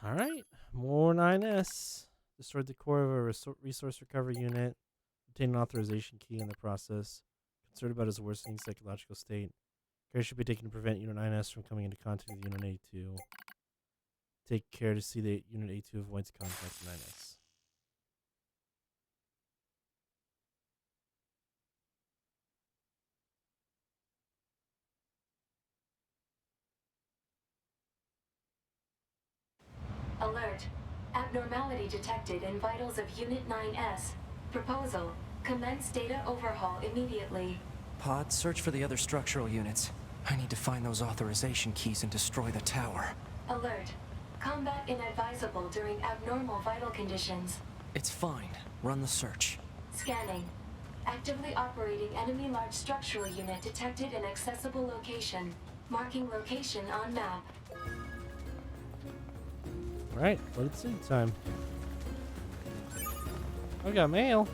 Alright, more 9S. Destroyed the core of a resource recovery unit. Obtained an authorization key in the process. Concerned about his worsening psychological state. Care should be taken to prevent Unit 9S from coming into contact with Unit A2. Take care to see that Unit A2 avoids contact with 9S. Alert. Abnormality detected in vitals of Unit 9S. Proposal. Commence data overhaul immediately. Pod, search for the other structural units. I need to find those authorization keys and destroy the tower. Alert. Combat inadvisable during abnormal vital conditions. It's fine. Run the search. Scanning. Actively operating enemy large structural unit detected in accessible location. Marking location on map. Alright, let's see time. I got mail.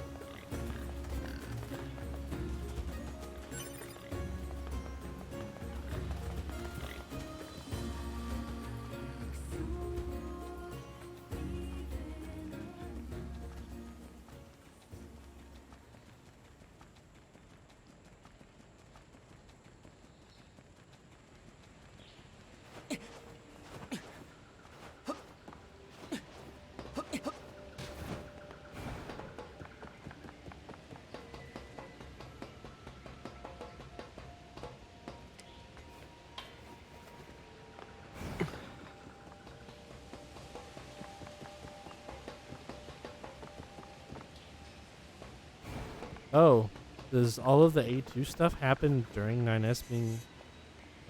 Oh, does all of the A2 stuff happen during 9S being...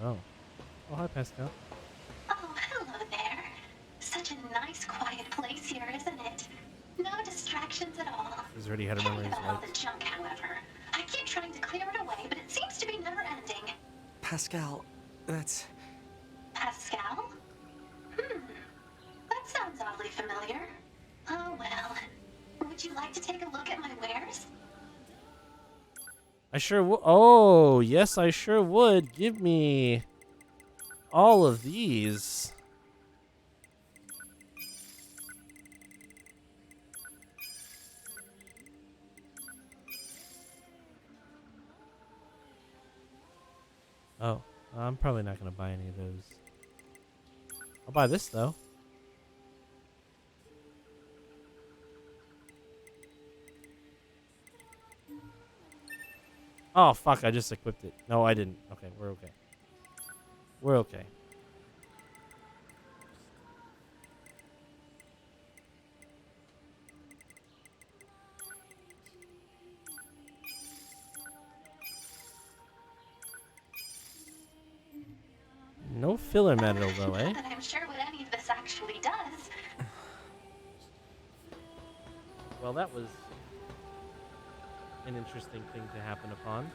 Oh. Oh, hi, Pascal. Oh, hello there. Such a nice, quiet place here, isn't it? No distractions at all. He's already had a Can't memory get of his about all life. the junk, however. I keep trying to clear it away, but it seems to be never ending. Pascal, that's... Pascal? That sounds oddly familiar. Oh, well. Would you like to take a look at my wares? I sure would. Oh, yes, I sure would. Give me all of these. Oh, I'm probably not going to buy any of those. I'll buy this, though. Oh, fuck, I just equipped it. No, I didn't. Okay, we're okay. We're okay. No filler metal, though, eh? Not that I'm sure what any of this actually does. Well, that was an interesting thing to happen upon.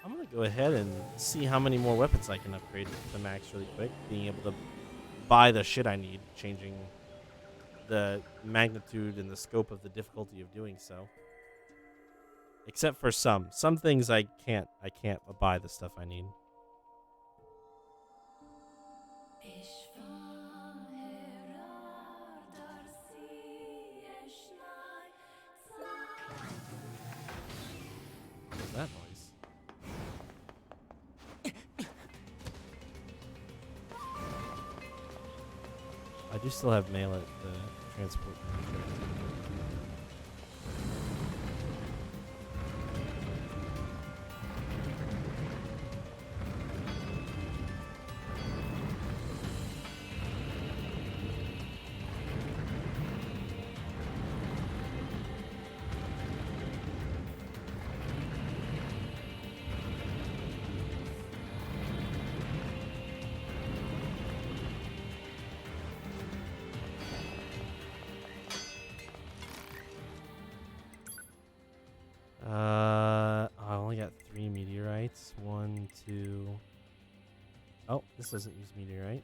I'm going to go ahead and see how many more weapons I can upgrade to max really quick. Being able to buy the shit I need, changing the magnitude and the scope of the difficulty of doing so. Except for some. Some things I can't buy the stuff I need. What's that noise? I do still have mail at the transport. I only got 3 meteorites. 1, 2. Oh, this doesn't use meteorite.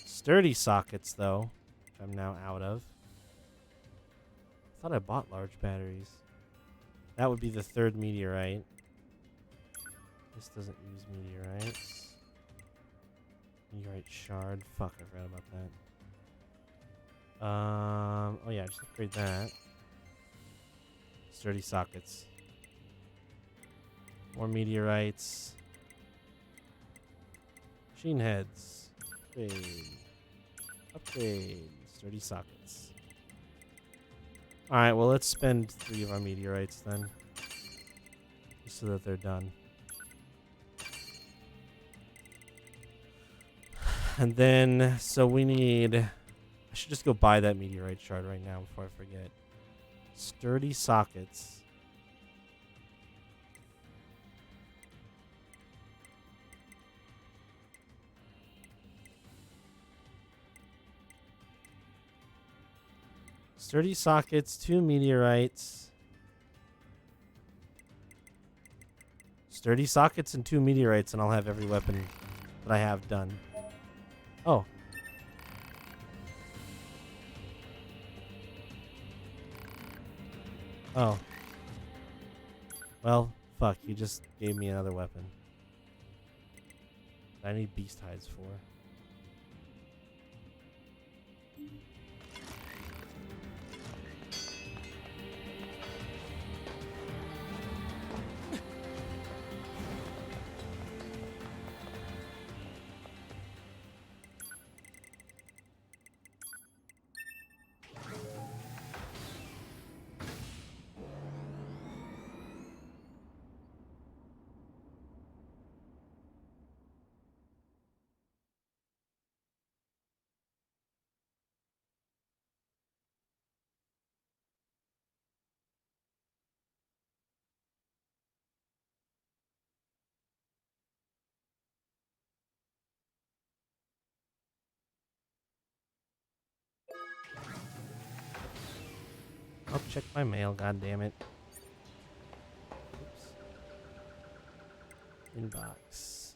Sturdy sockets, though, which I'm now out of. I thought I bought large batteries. That would be the 3rd meteorite. This doesn't use meteorites. Meteorite shard. Fuck, I forgot about that. Oh yeah, just upgrade that. Sturdy sockets. More meteorites. Machine heads. Upgrade. Upgrade. Sturdy sockets. Alright, well, let's spend 3 of our meteorites then. Just so that they're done. And then, so we need... I should just go buy that meteorite shard right now before I forget. Sturdy sockets. Sturdy sockets, 2 meteorites. Sturdy sockets and 2 meteorites, and I'll have every weapon that I have done. Oh. Oh. Well, fuck. You just gave me another weapon. I need beast hides for. I'll check my mail, god damn it. Oops. Inbox.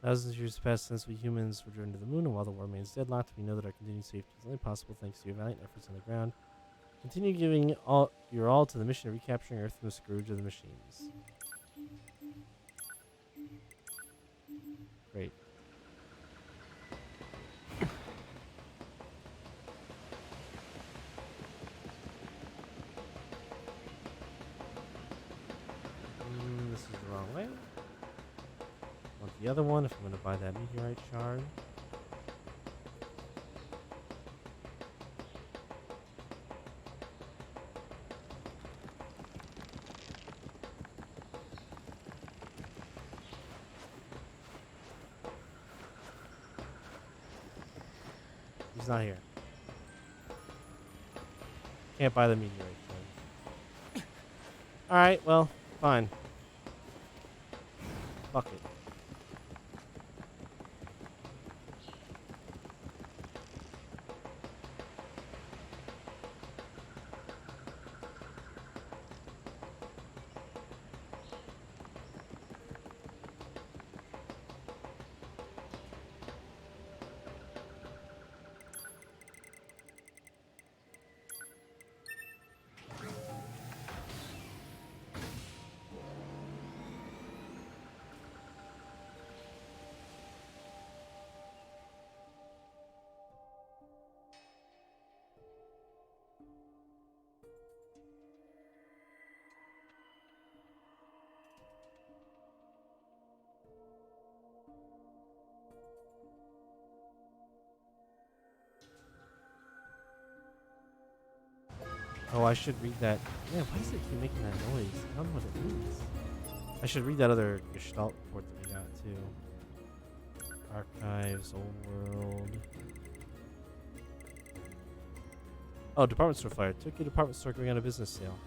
Thousands of years passed since we humans returned to the moon, and while the war remains deadlocked, we know that our continued safety is only possible thanks to your valiant efforts on the ground. Continue giving your all to the mission of recapturing Earth from the scourge of the machines. Great. This is the wrong way. I want the other one if I'm going to buy that meteorite shard. He's not here. Can't buy the meteorite shard. Alright, well, fine. Fuck it. Oh, I should read that. Yeah, why does it keep making that noise? I don't know what it means. I should read that other Gestalt report that we got, too. Archives, Old World. Oh, department store flyer. Tokyo department store going on a business sale.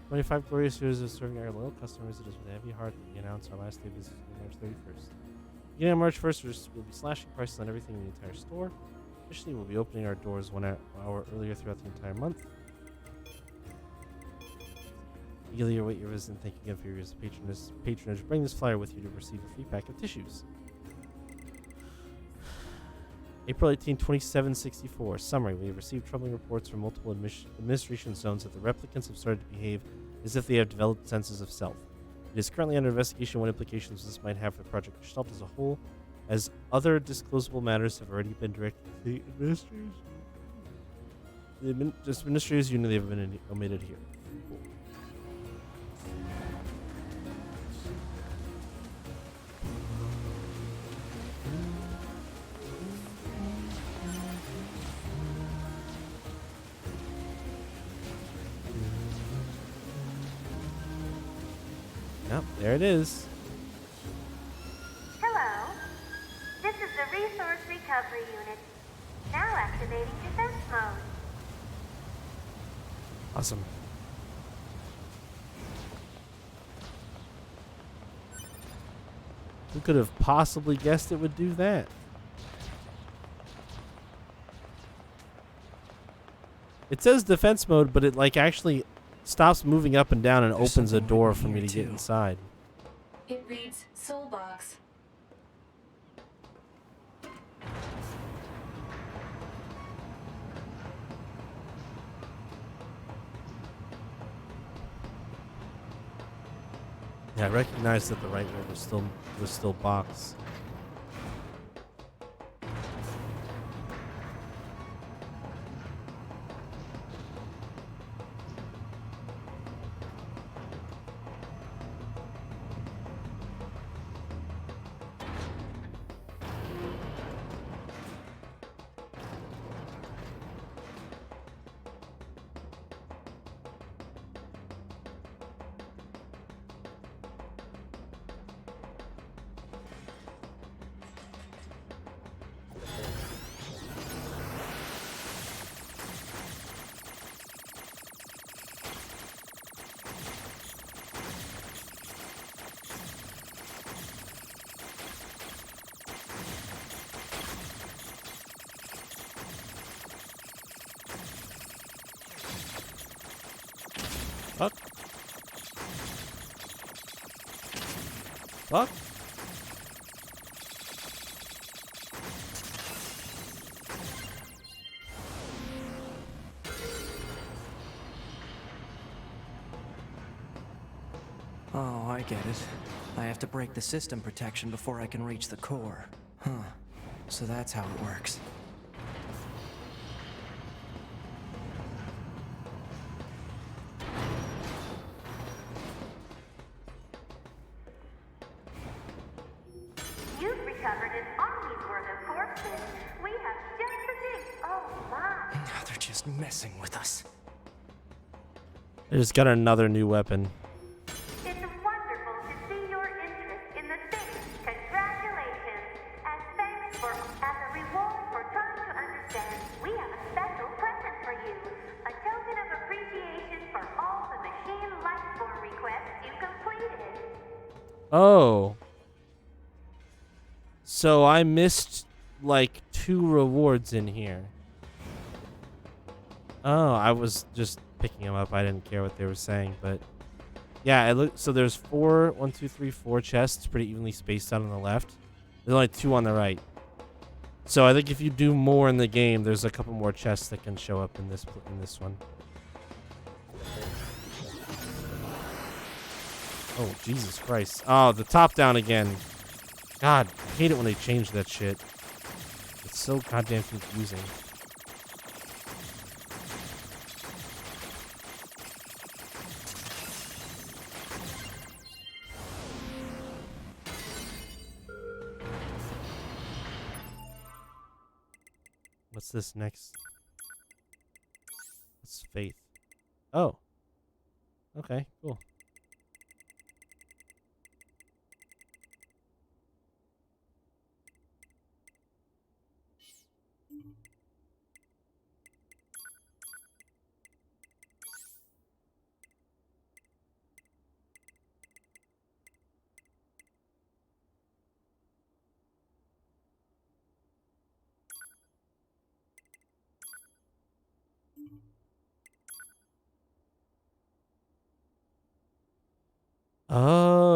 25 glorious years of serving our loyal customers. It is with a heavy heart that we announce our last day of business on March 31st. Beginning on March 1st, we'll be slashing prices on everything in the entire store. Officially, we'll be opening our doors 1 hour earlier throughout the entire month. Eagerly await your visit and thank you again for your patronage. Bring this flyer with you to receive a free pack of tissues. April 18, 2764. Summary. We have received troubling reports from multiple administration zones that the replicants have started to behave as if they have developed senses of self. It is currently under investigation what implications this might have for Project Gestalt as a whole, as other disclosable matters have already been directed to the administrators. The administrators unit have been omitted here. Cool. Yep, there it is. Hello. This is the Resource Recovery Unit. Now activating defense mode. Awesome. Who could have possibly guessed it would do that? It says defense mode, but it like actually stops moving up and down and There's opens a something door written for me here, to get too. inside. It reads Soul Box. Yeah, I recognize that the right way was still box. Fuck. Fuck. Oh, I get it. I have to break the system protection before I can reach the core. Huh. So that's how it works. You've recovered an army's worth of corpses. We have just the thing. Oh my. Now they're just messing with us. I just got another new weapon. It's wonderful to see your interest in the thing. Congratulations. As a reward for trying to understand, we have a special present for you. A token of appreciation for all the machine life form requests you completed. Oh. So I missed like 2 rewards in here. Oh, I was just picking them up. I didn't care what they were saying, but yeah, it look so there's 4 1 2 3 4 chests pretty evenly spaced out on the left. There's only 2 on the right. So I think if you do more in the game, there's a couple more chests that can show up in this one. Oh, Jesus Christ. Oh, the top down again. God, I hate it when they change that shit. It's so goddamn confusing. What's this next? What's faith? Oh. Okay, cool.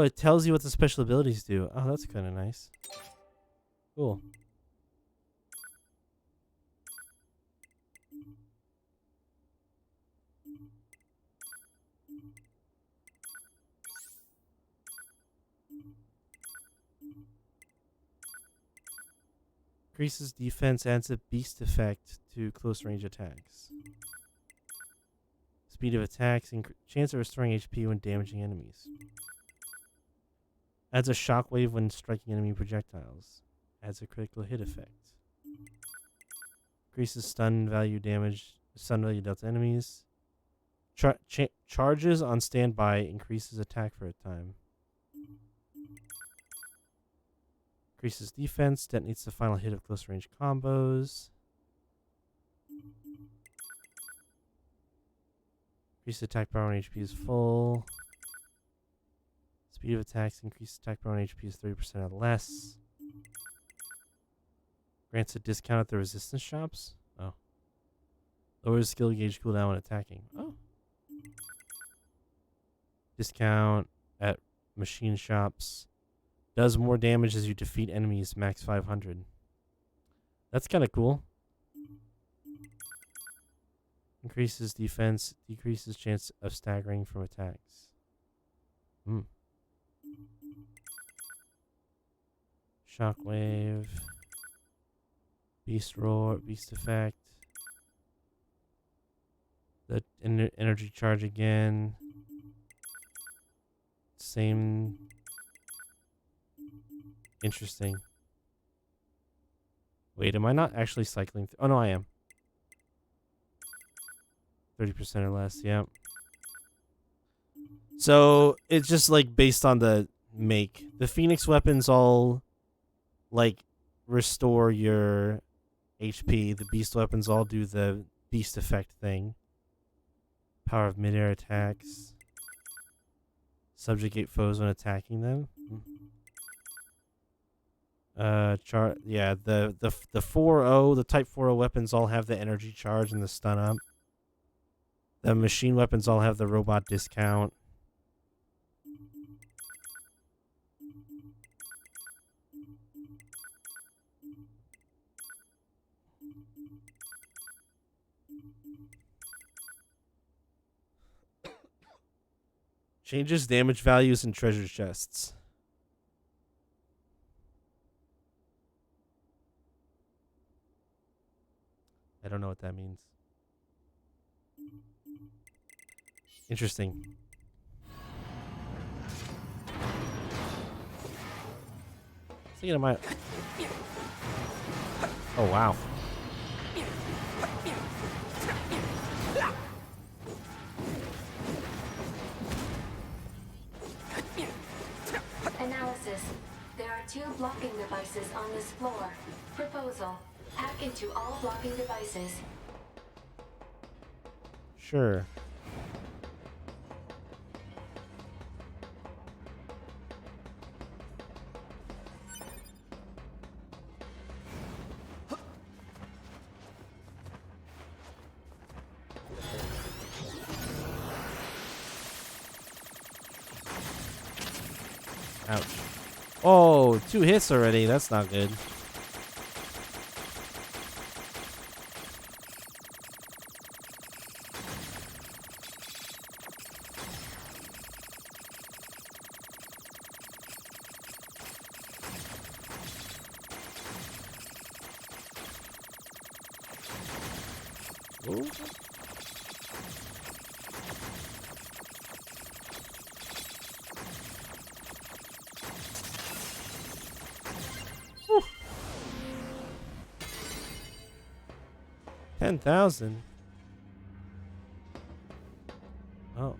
it tells you what the special abilities do. Oh, that's kind of nice. Cool. Increases defense, adds a beast effect to close range attacks. Speed of attacks, chance of restoring HP when damaging enemies. Adds a shockwave when striking enemy projectiles. Adds a critical hit effect. Increases stun value dealt to enemies. Charges on standby, increases attack for a time. Increases defense, detonates the final hit of close range combos. Increases attack power when HP is full. Speed of attacks, increased attack power when HP is 30% or less. Grants a discount at the resistance shops. Oh. Lowers skill gauge cooldown when attacking. Oh. Discount at machine shops. Does more damage as you defeat enemies, max 500. That's kind of cool. Increases defense, decreases chance of staggering from attacks. Shockwave. Beast roar, beast effect. The energy charge again. Same. Interesting. Wait, am I not actually cycling? Oh, no, I am. 30% or less, yeah. So, it's just, like, based on the make. The Phoenix weapons all, like, restore your HP. The Beast weapons all do the Beast effect thing. Power of midair attacks. Subjugate foes when attacking them. The 4-0, the Type 4-0 weapons all have the energy charge and the stun up. The machine weapons all have the robot discount. Changes damage values in treasure chests. I don't know what that means. Interesting. Thinking of my... Oh, wow. Analysis. There are 2 blocking devices on this floor. Proposal. Hack into all blocking devices. Sure. Ouch. Oh, 2 hits already. That's not good. Ooh. Whew. 10,000. Oh.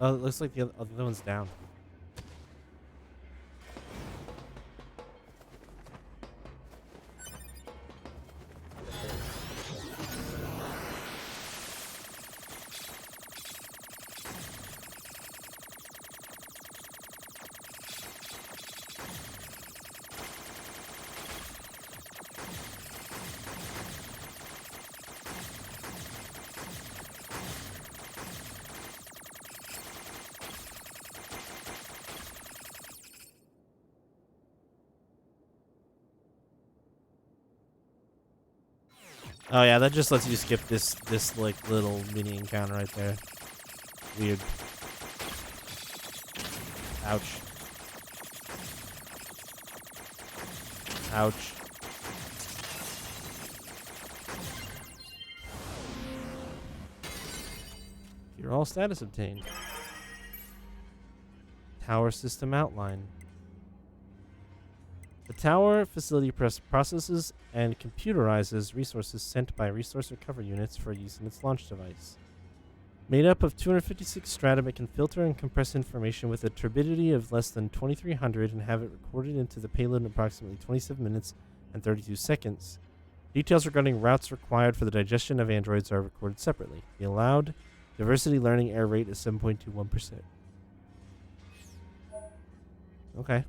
Oh, it looks like the other one's down. Oh yeah, that just lets you skip this like little mini encounter right there. Weird. Ouch. Ouch. You're all status obtained. Tower system outline. The tower facility processes and computerizes resources sent by resource recovery units for use in its launch device. Made up of 256 stratum, it can filter and compress information with a turbidity of less than 2300 and have it recorded into the payload in approximately 27 minutes and 32 seconds. Details regarding routes required for the digestion of androids are recorded separately. The allowed diversity learning error rate is 7.21%. Okay.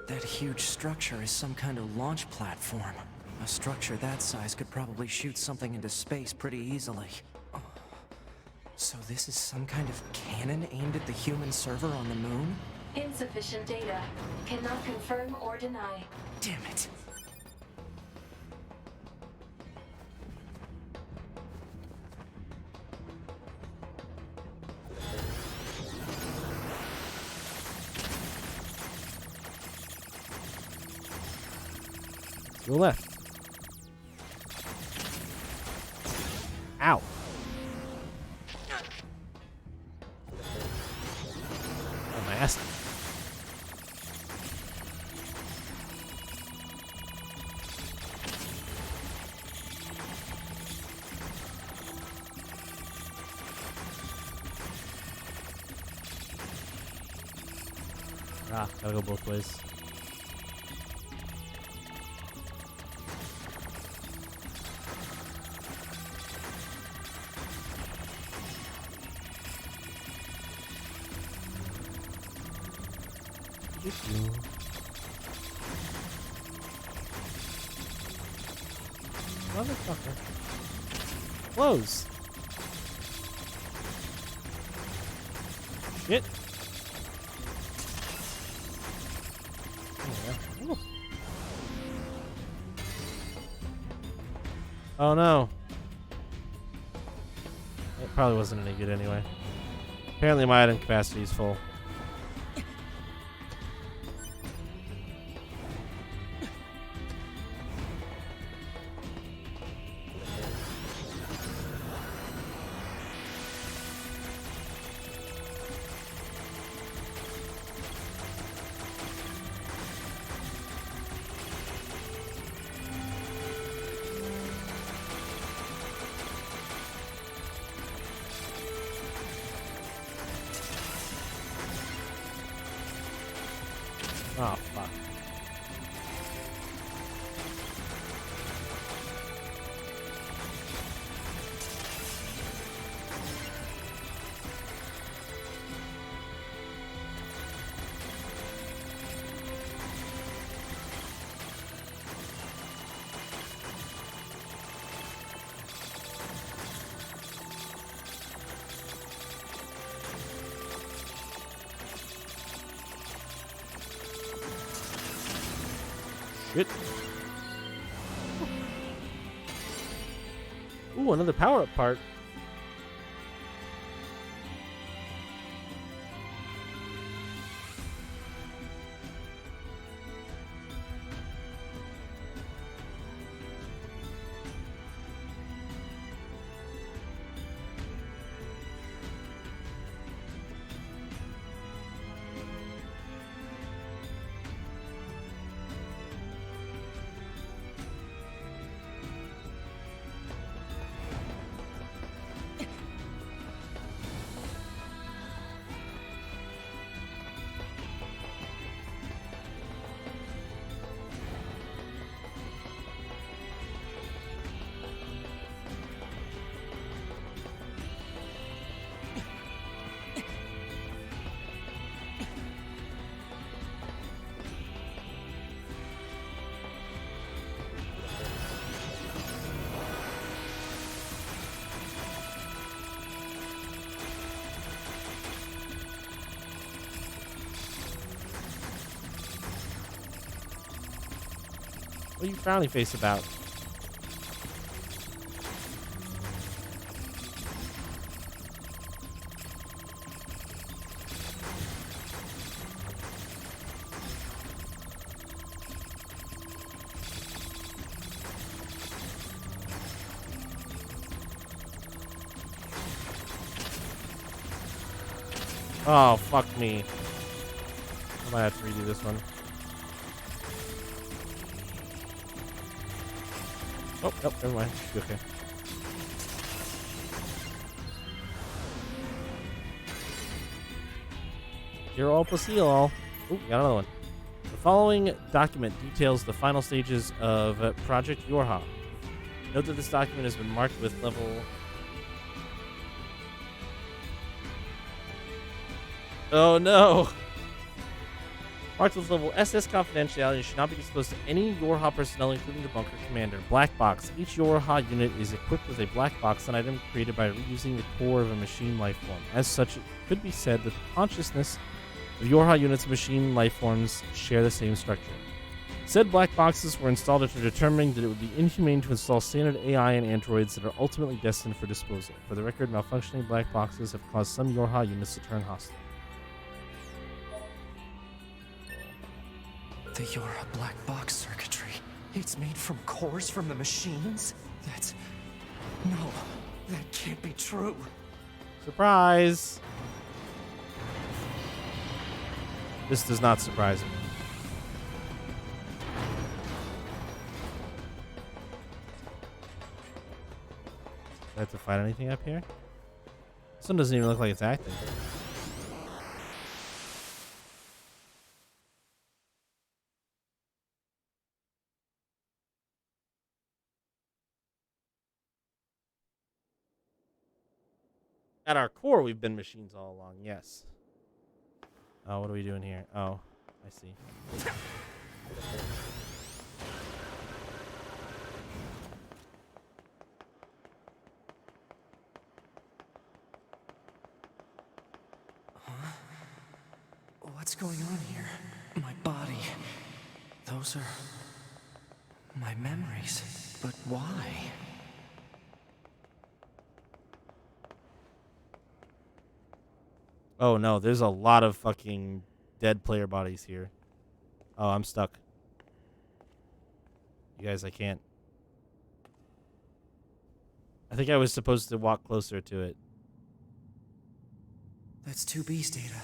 That huge structure is some kind of launch platform. A structure that size could probably shoot something into space pretty easily. So this is some kind of cannon aimed at the human server on the moon? Insufficient data. Cannot confirm or deny. Damn it. Go left. Ow. Oh, my ass. Ah, gotta go both ways. Motherfucker. Close. Shit. Ooh. Oh no. It probably wasn't any good anyway. Apparently my item capacity is full. Oh, fuck. Shit. Ooh, another power-up part. What are you frowny face about? Oh, fuck me. I might have to redo this one. Oh, nope, never mind. Okay. You're all pussy all. Ooh, got another one. The following document details the final stages of Project Yorha. Note that this document has been marked with level... Oh no! Marked with level SS confidentiality and should not be disclosed to any Yorha personnel, including the bunker commander. Black box. Each Yorha unit is equipped with a black box, an item created by reusing the core of a machine life form. As such, it could be said that the consciousness of Yorha units and machine life forms share the same structure. Said black boxes were installed after determining that it would be inhumane to install standard AI and androids that are ultimately destined for disposal. For the record, malfunctioning black boxes have caused some Yorha units to turn hostile. The Yorha black box circuitry. It's made from cores from the machines? That's... No, that can't be true. Surprise! This does not surprise me. Do I have to fight anything up here? This one doesn't even look like it's active. At our core, we've been machines all along, yes. Oh, what are we doing here? Oh, I see. What's going on here? My body. Those are... my memories. But why? Oh no, there's a lot of fucking dead player bodies here. Oh, I'm stuck. You guys, I can't. I think I was supposed to walk closer to it. That's 2B's data.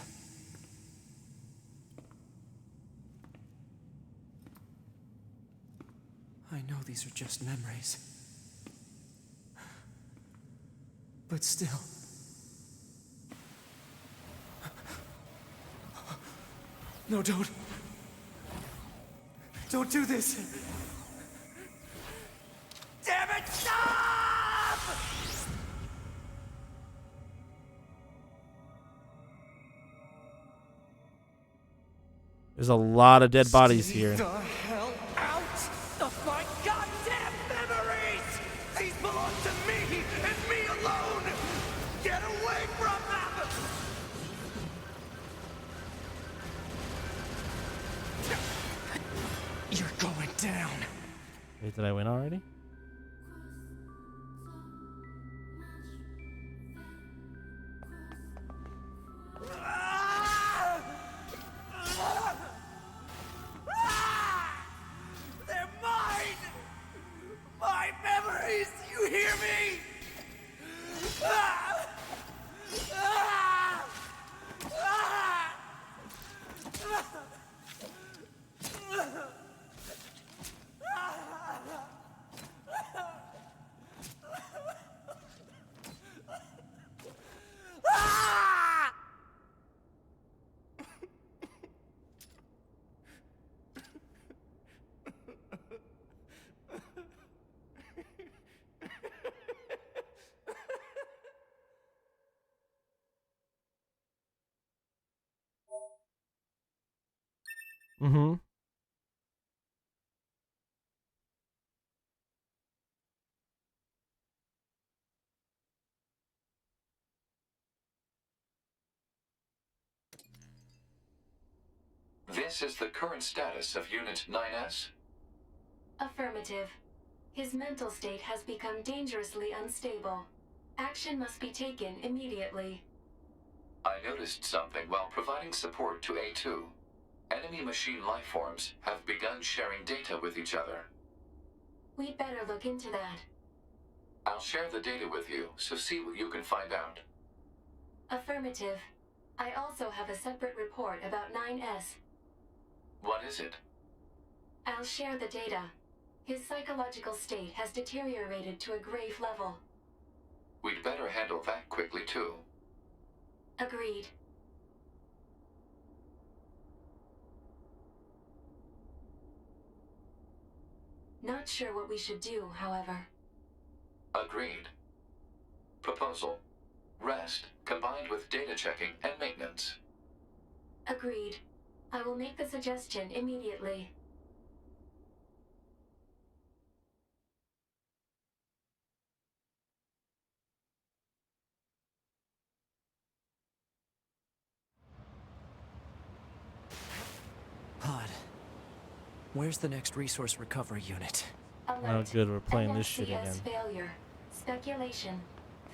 I know these are just memories. But still... No, don't. Don't do this. Damn it, stop! There's a lot of dead bodies here. Stay the hell out of my goddamn memories! These belong to me and me alone! Get away from them! You're going down. Wait, did I win already? They're mine! My memories! You hear me? Mm-hmm. This is the current status of Unit 9S? Affirmative. His mental state has become dangerously unstable. Action must be taken immediately. I noticed something while providing support to A2. Enemy machine lifeforms have begun sharing data with each other. We'd better look into that. I'll share the data with you, so see what you can find out. Affirmative. I also have a separate report about 9S. What is it? I'll share the data. His psychological state has deteriorated to a grave level. We'd better handle that quickly, too. Agreed. Not sure what we should do, however. Agreed. Proposal. Rest, combined with data checking and maintenance. Agreed. I will make the suggestion immediately. Pod. Where's the next resource recovery unit? Oh, Alert. good. We're playing this shit NFCS again. failure. Speculation.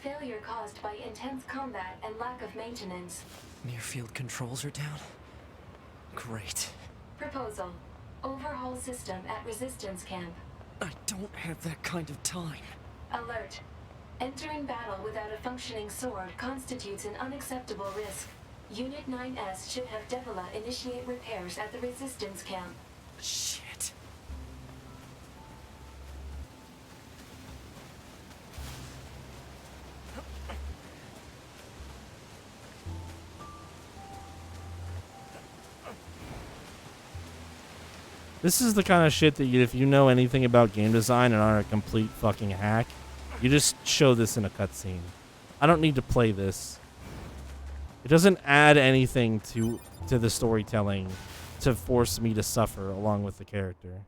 Failure caused by intense combat and lack of maintenance. Near field controls are down? Great. Proposal. Overhaul system at resistance camp. I don't have that kind of time. Alert. Entering battle without a functioning sword constitutes an unacceptable risk. Unit 9S should have Devila initiate repairs at the resistance camp. Shit. This is the kind of shit that if you know anything about game design and aren't a complete fucking hack, you just show this in a cutscene. I don't need to play this. It doesn't add anything to the storytelling to force me to suffer along with the character.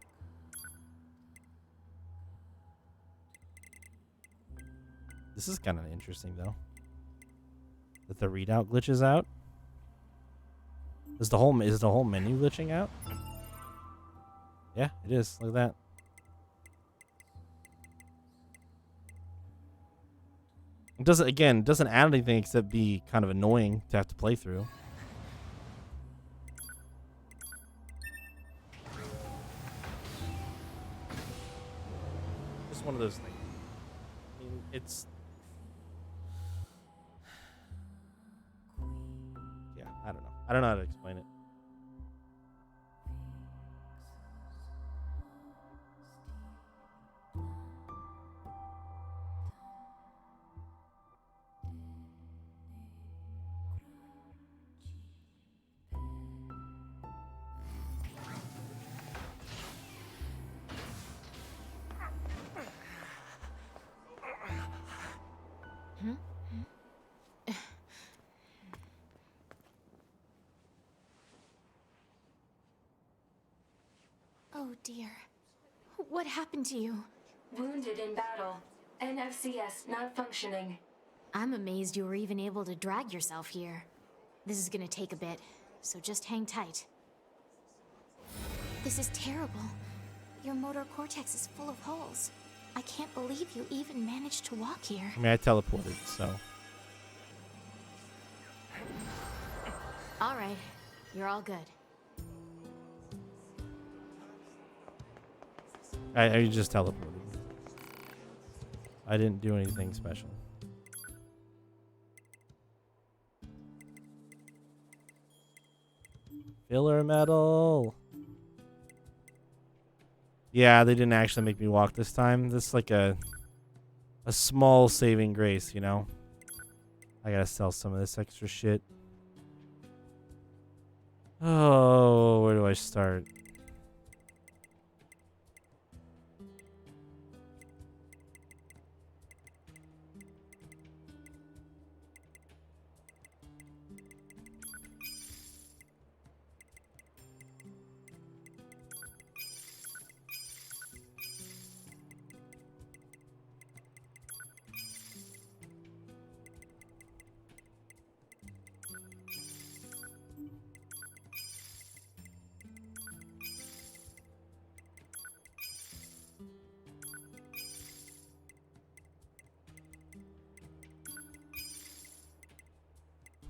This is kind of interesting though. That the readout glitches out. Is the whole menu glitching out? Yeah, it is. Look at that. It doesn't add anything except be kind of annoying to have to play through. Just one of those things. I mean, it's yeah, I don't know. I don't know how to explain it. Oh dear. What happened to you? Wounded in battle. NFCS not functioning. I'm amazed you were even able to drag yourself here. This is gonna take a bit, so just hang tight. This is terrible. Your motor cortex is full of holes. I can't believe you even managed to walk here. I mean, I teleported, so. All right, you're all good. I just teleported. I didn't do anything special. Filler metal. Yeah, they didn't actually make me walk this time. This is like a small saving grace, you know? I gotta sell some of this extra shit. Oh, where do I start?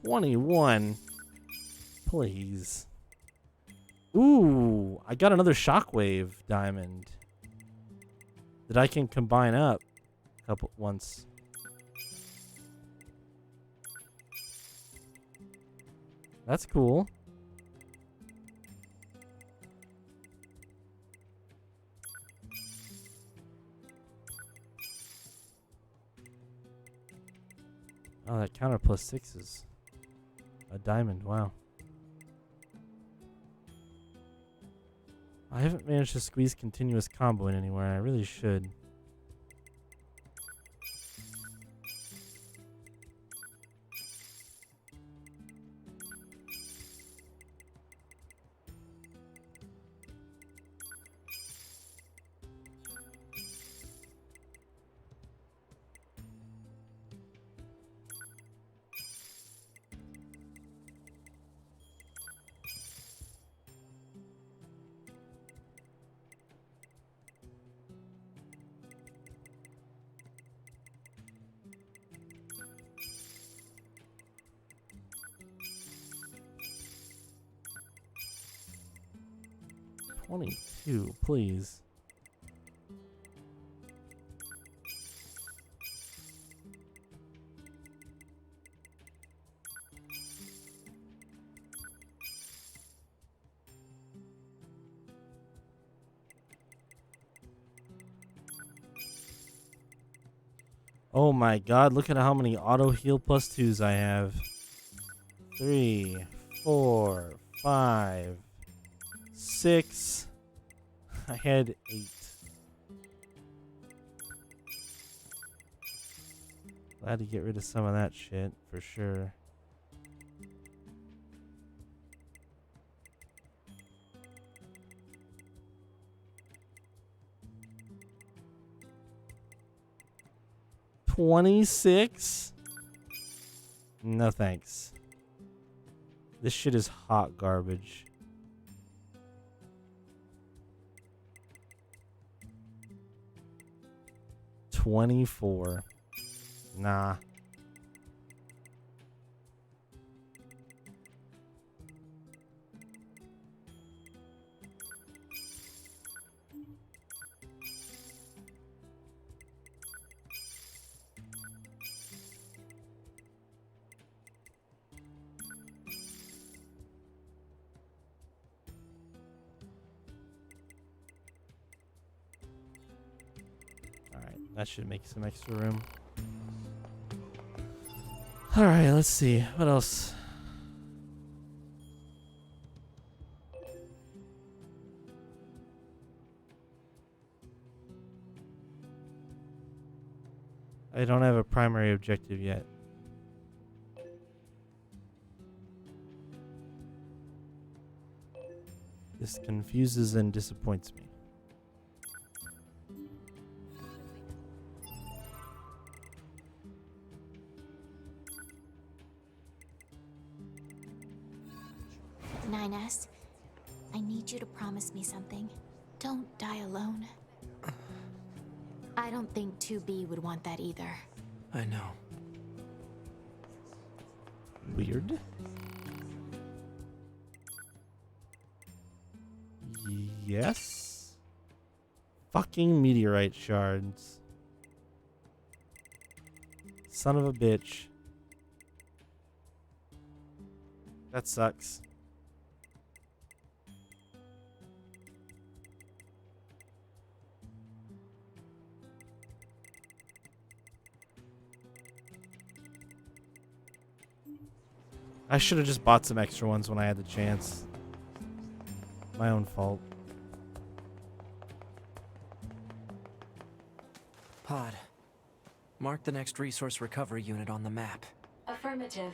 $21. Please. Ooh, I got another shockwave diamond that I can combine up once. That's cool. Oh, that counter +6 is a diamond. Wow. I haven't managed to squeeze continuous combo in anywhere. I really should. $22, please. Oh my god, look at how many auto heal +2s I have. 3, 4, 5, 6. I had 8. Glad to get rid of some of that shit, for sure. $26? No thanks. This shit is hot garbage. $24. Nah. That should make some extra room. Alright, let's see. What else? I don't have a primary objective yet. This confuses and disappoints me. NieR, I need you to promise me something. Don't die alone. I don't think 2B would want that either. I know. Weird. Yes. Fucking meteorite shards. Son of a bitch. That sucks. I should have just bought some extra ones when I had the chance. My own fault. Pod, mark the next resource recovery unit on the map. Affirmative.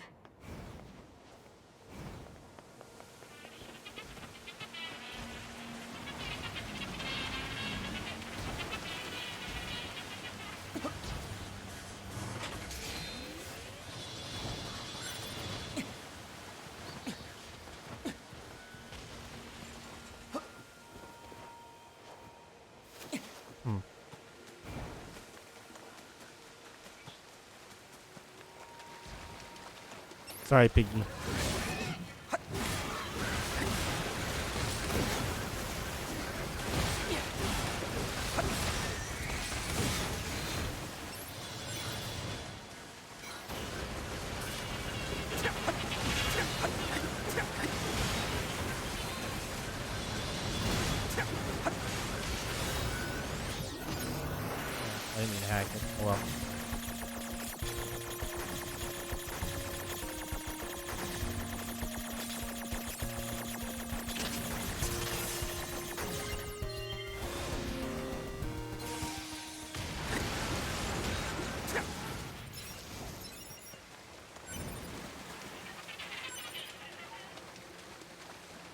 Sorry, Piggy. didn't mean to hack it. Oh well.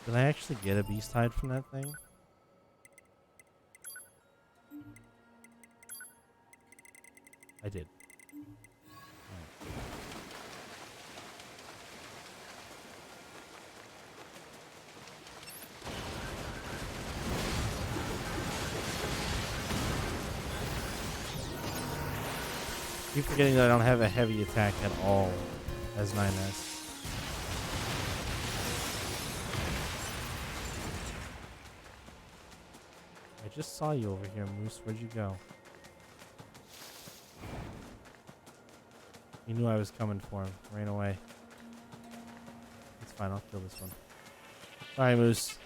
Did I actually get a beast hide from that thing? I did. Keep forgetting that I don't have a heavy attack at all as 9S. I just saw you over here, Moose. Where'd you go? He knew I was coming for him. Ran away. It's fine. I'll kill this one. Sorry, Moose.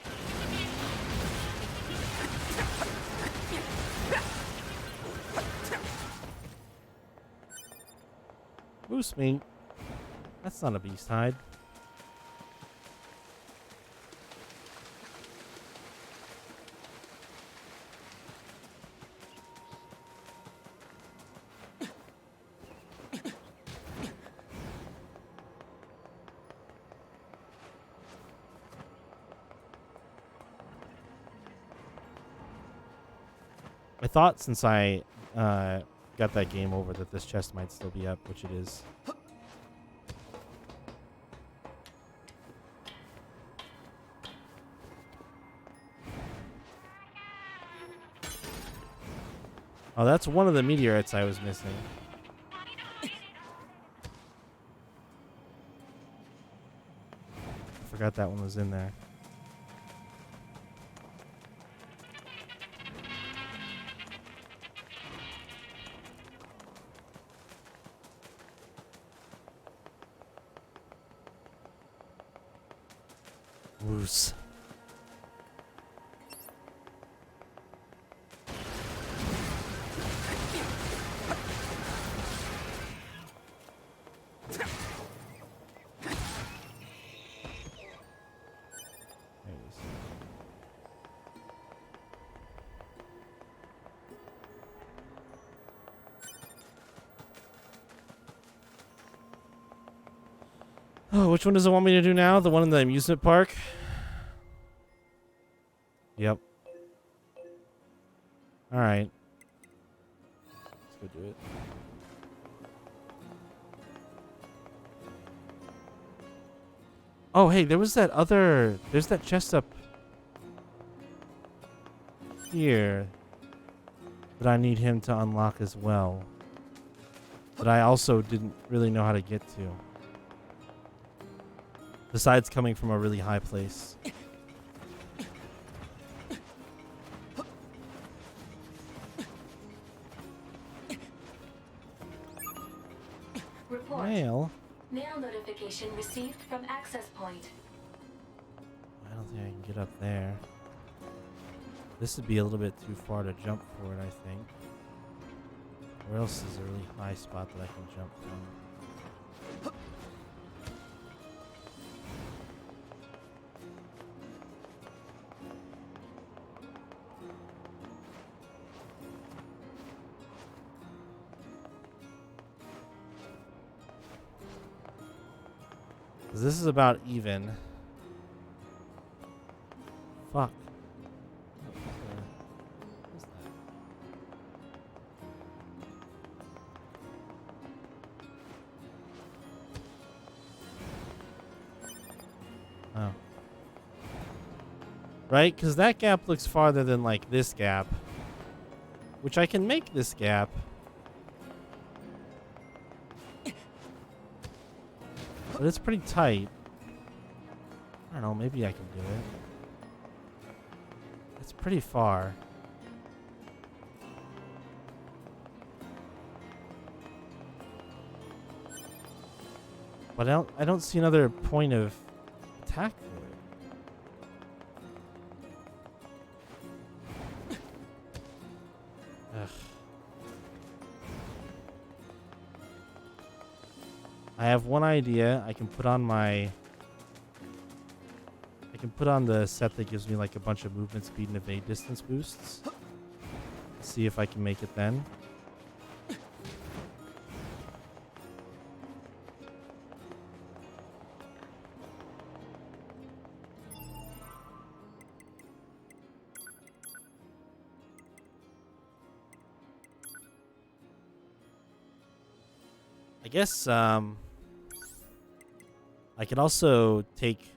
Moose meat. That's not a beast hide. I thought since I got that game over that this chest might still be up, which it is. Oh, that's one of the meteorites I was missing. I forgot that one was in there. Woos. Oh, which one does it want me to do now? The one in the amusement park? Yep. Alright. Let's go do it. Oh, hey, there was that other... There's that chest up here that I need him to unlock as well. That I also didn't really know how to get to. Besides coming from a really high place. Report. Mail? Mail notification received from access point. I don't think I can get up there. This would be a little bit too far to jump for it, I think. Where else is a really high spot that I can jump from? This is about even. Fuck. What's that? Oh. Right? Because that gap looks farther than, like, this gap. Which I can make this gap. But it's pretty tight. I don't know, maybe I can do it. It's pretty far. But I don't see another point of attack for it. Ugh. I have one idea. I can put on the set that gives me like a bunch of movement speed and evade distance boosts. See if I can make it then. I guess I could also take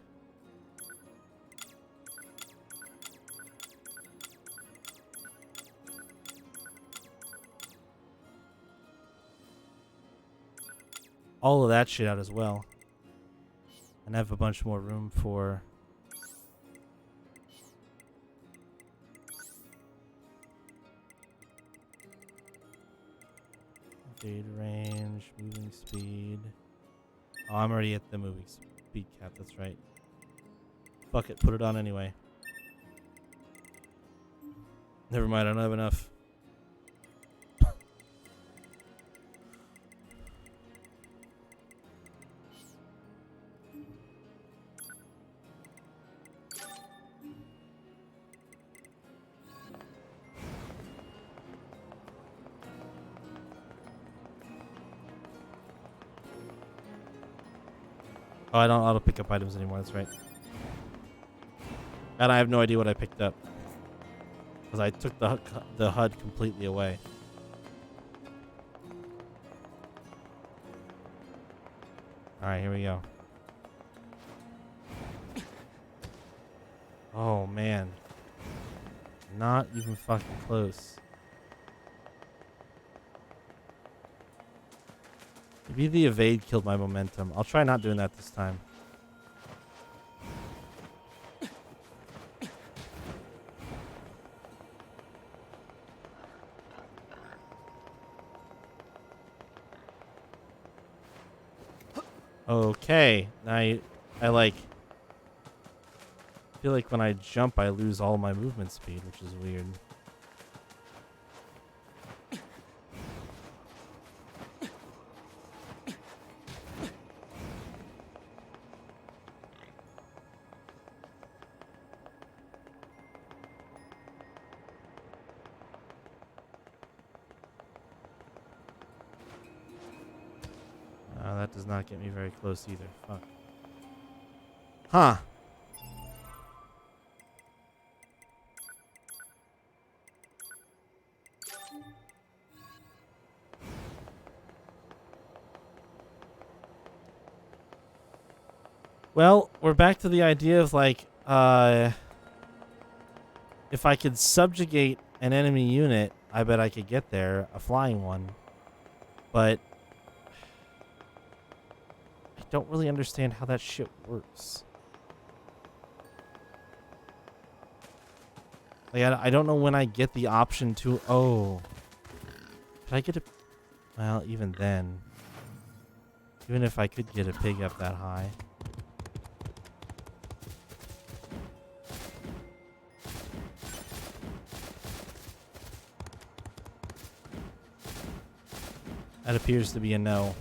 all of that shit out as well. And have a bunch more room for evade range, moving speed. Oh, I'm already at the moving speed cap, that's right. Fuck it, put it on anyway. Never mind, I don't have enough. Oh, I don't auto pick up items anymore, that's right. And I have no idea what I picked up. Because I took the HUD completely away. Alright, here we go. Oh, man. Not even fucking close. Maybe the evade killed my momentum. I'll try not doing that this time. Okay. Now I like feel like when I jump I lose all my movement speed, which is weird. That does not get me very close either. Fuck. Huh. Well, we're back to the idea of like, if I could subjugate an enemy unit, I bet I could get there, a flying one. But I don't really understand how that shit works. Like, I don't know when I get the option to... Oh. Could I get a... Well, even then. Even if I could get a pig up that high. That appears to be a no.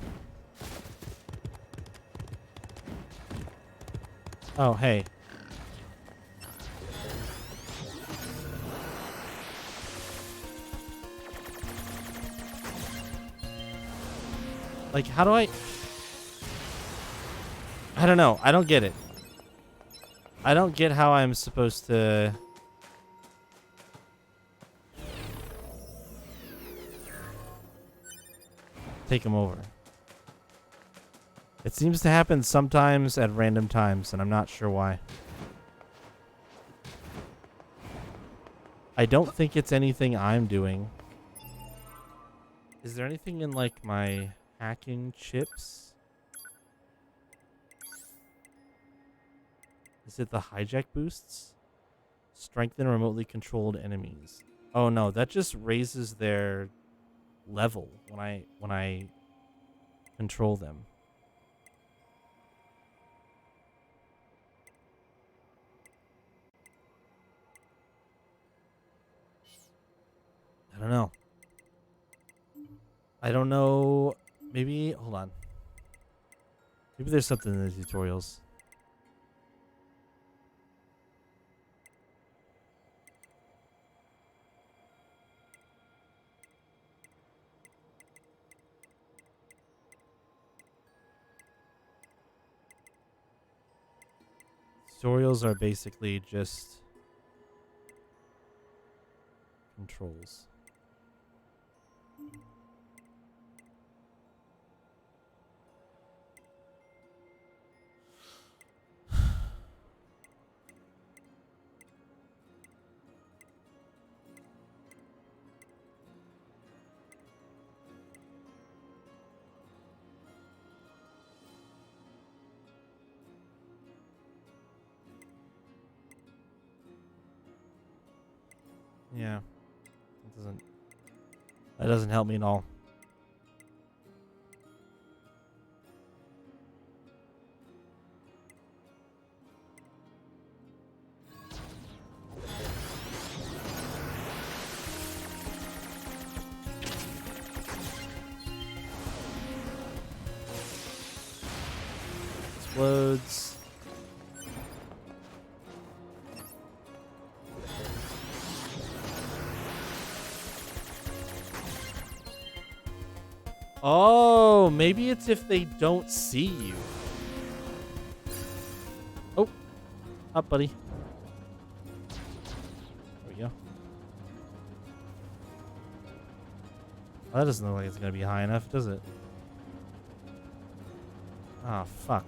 Oh, hey. Like, how do I don't know. I don't get it. I don't get how I'm supposed to... take him over. It seems to happen sometimes at random times, and I'm not sure why. I don't think it's anything I'm doing. Is there anything in, like, my hacking chips? Is it the hijack boosts? Strengthen remotely controlled enemies. Oh no, that just raises their level when I control them. I don't know. I don't know. Maybe, hold on. Maybe there's something in the tutorials. Tutorials are basically just controls. Yeah, that doesn't help me at all. Explodes. Oh, maybe it's if they don't see you. Oh, up, buddy. There we go. Oh, that doesn't look like it's gonna be high enough, does it? Ah, fuck.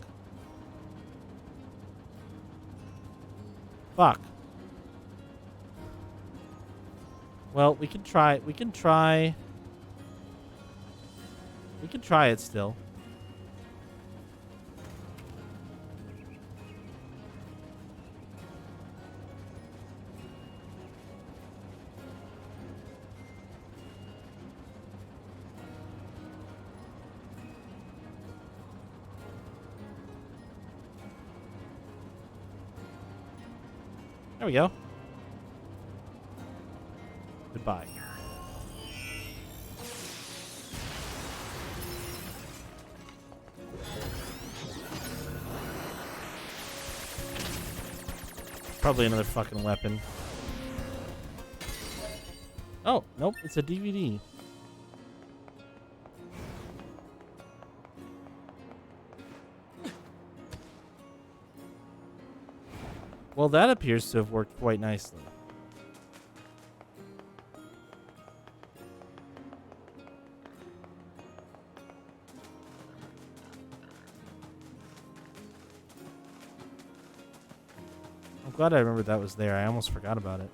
Fuck. Well, we can try. We can try. We can try it still. There we go. Goodbye. Probably another fucking weapon. Oh, nope, it's a DVD. Well, that appears to have worked quite nicely. I'm glad I remembered that was there. I almost forgot about it.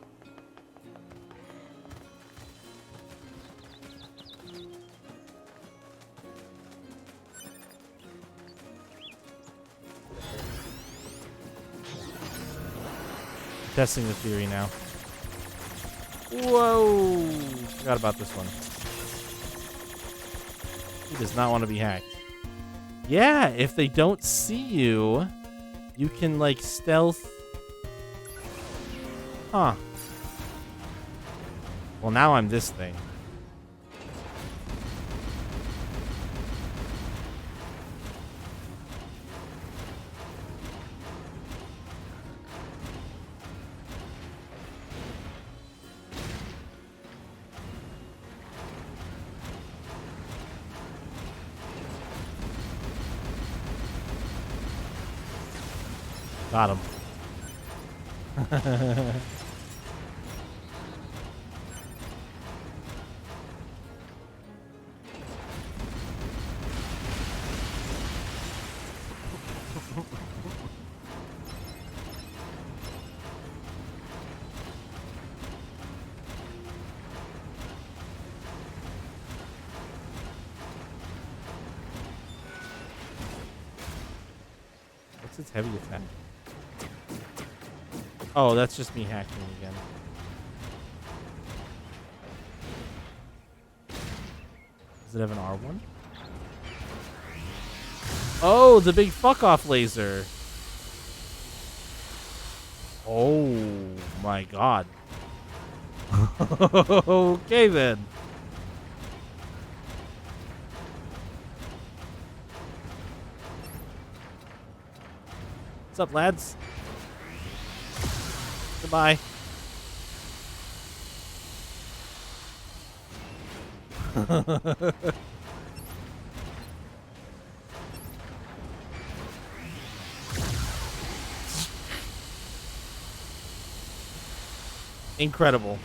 Testing the theory now. Whoa! Forgot about this one. He does not want to be hacked. Yeah, if they don't see you, you can, like, stealth. Huh. Well, now I'm this thing. Got him. What's its heavy attack? Oh, that's just me hacking again. Does it have an R1? Oh, the big fuck off laser. Oh my god. Okay then. What's up, lads? Goodbye. Incredible.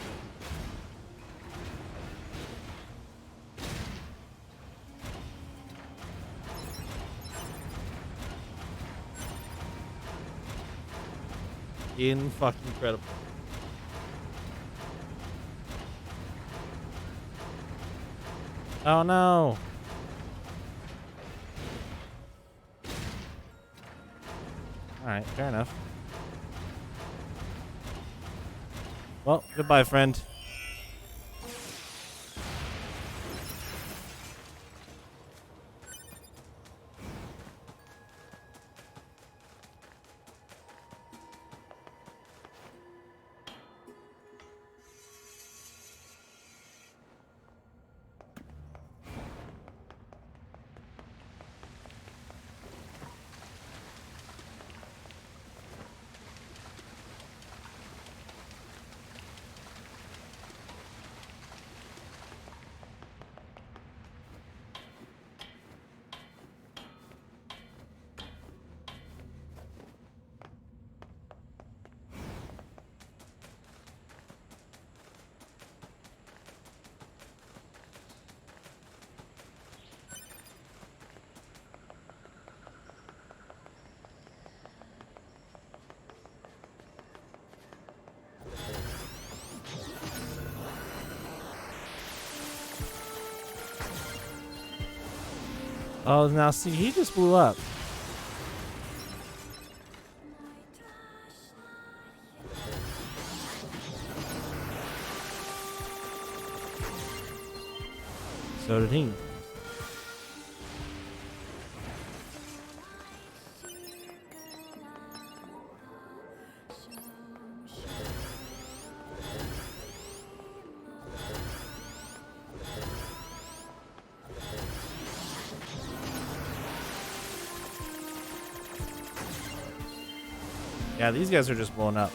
Fucking incredible. Oh no. Alright, fair enough. Well, goodbye, friend. Oh, now see, he just blew up. So did he. Yeah, these guys are just blowing up.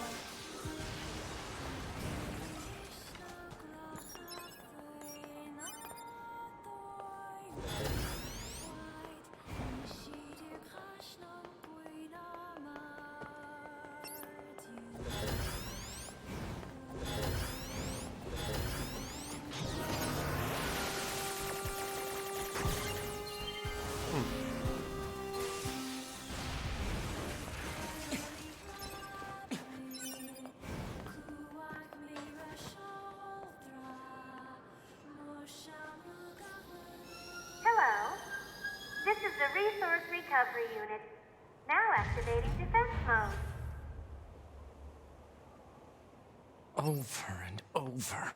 Hello. This is the Resource Recovery Unit. Now activating defense mode. Over and over.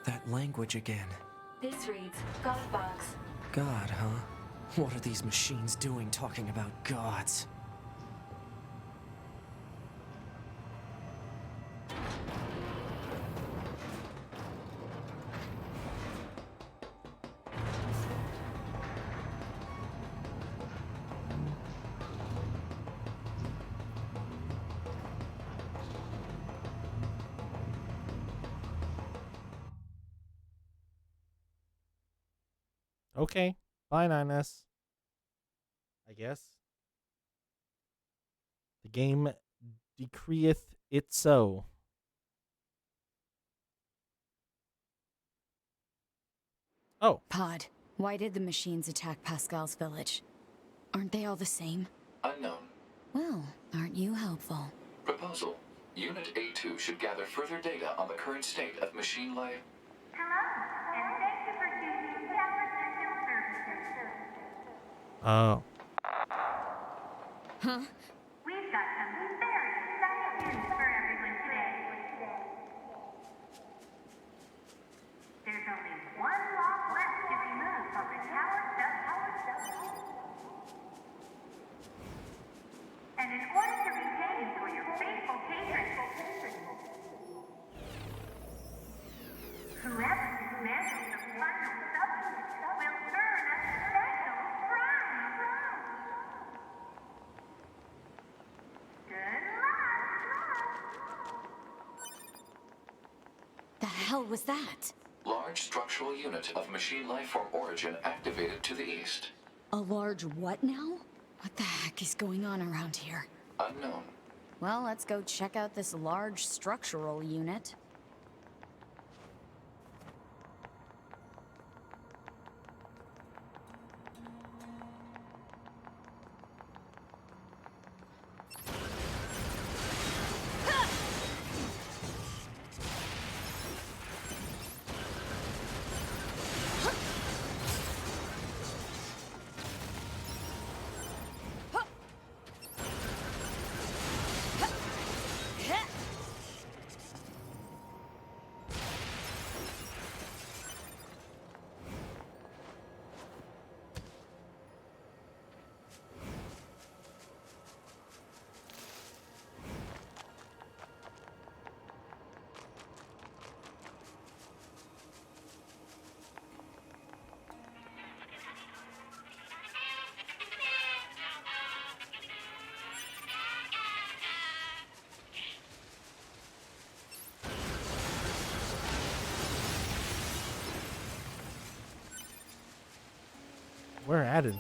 That language again. This reads Godbox. God, huh? What are these machines doing talking about gods? Okay. Bye, 9S. I guess. The game decreeth it so. Oh. Pod, why did the machines attack Pascal's village? Aren't they all the same? Unknown. Well, aren't you helpful? Proposal. Unit A2 should gather further data on the current state of machine life. Hello, and thank you for choosing Tower System Services. Oh. Huh? We've got some very exciting news for everyone today. There's only one lock left to be moved on the tower substation. And in order to retain you for your faithful patrons, hell was that? Large structural unit of machine lifeform origin activated to the east. A large what now? What the heck is going on around here? Unknown. Well, let's go check out this large structural unit. Where at in the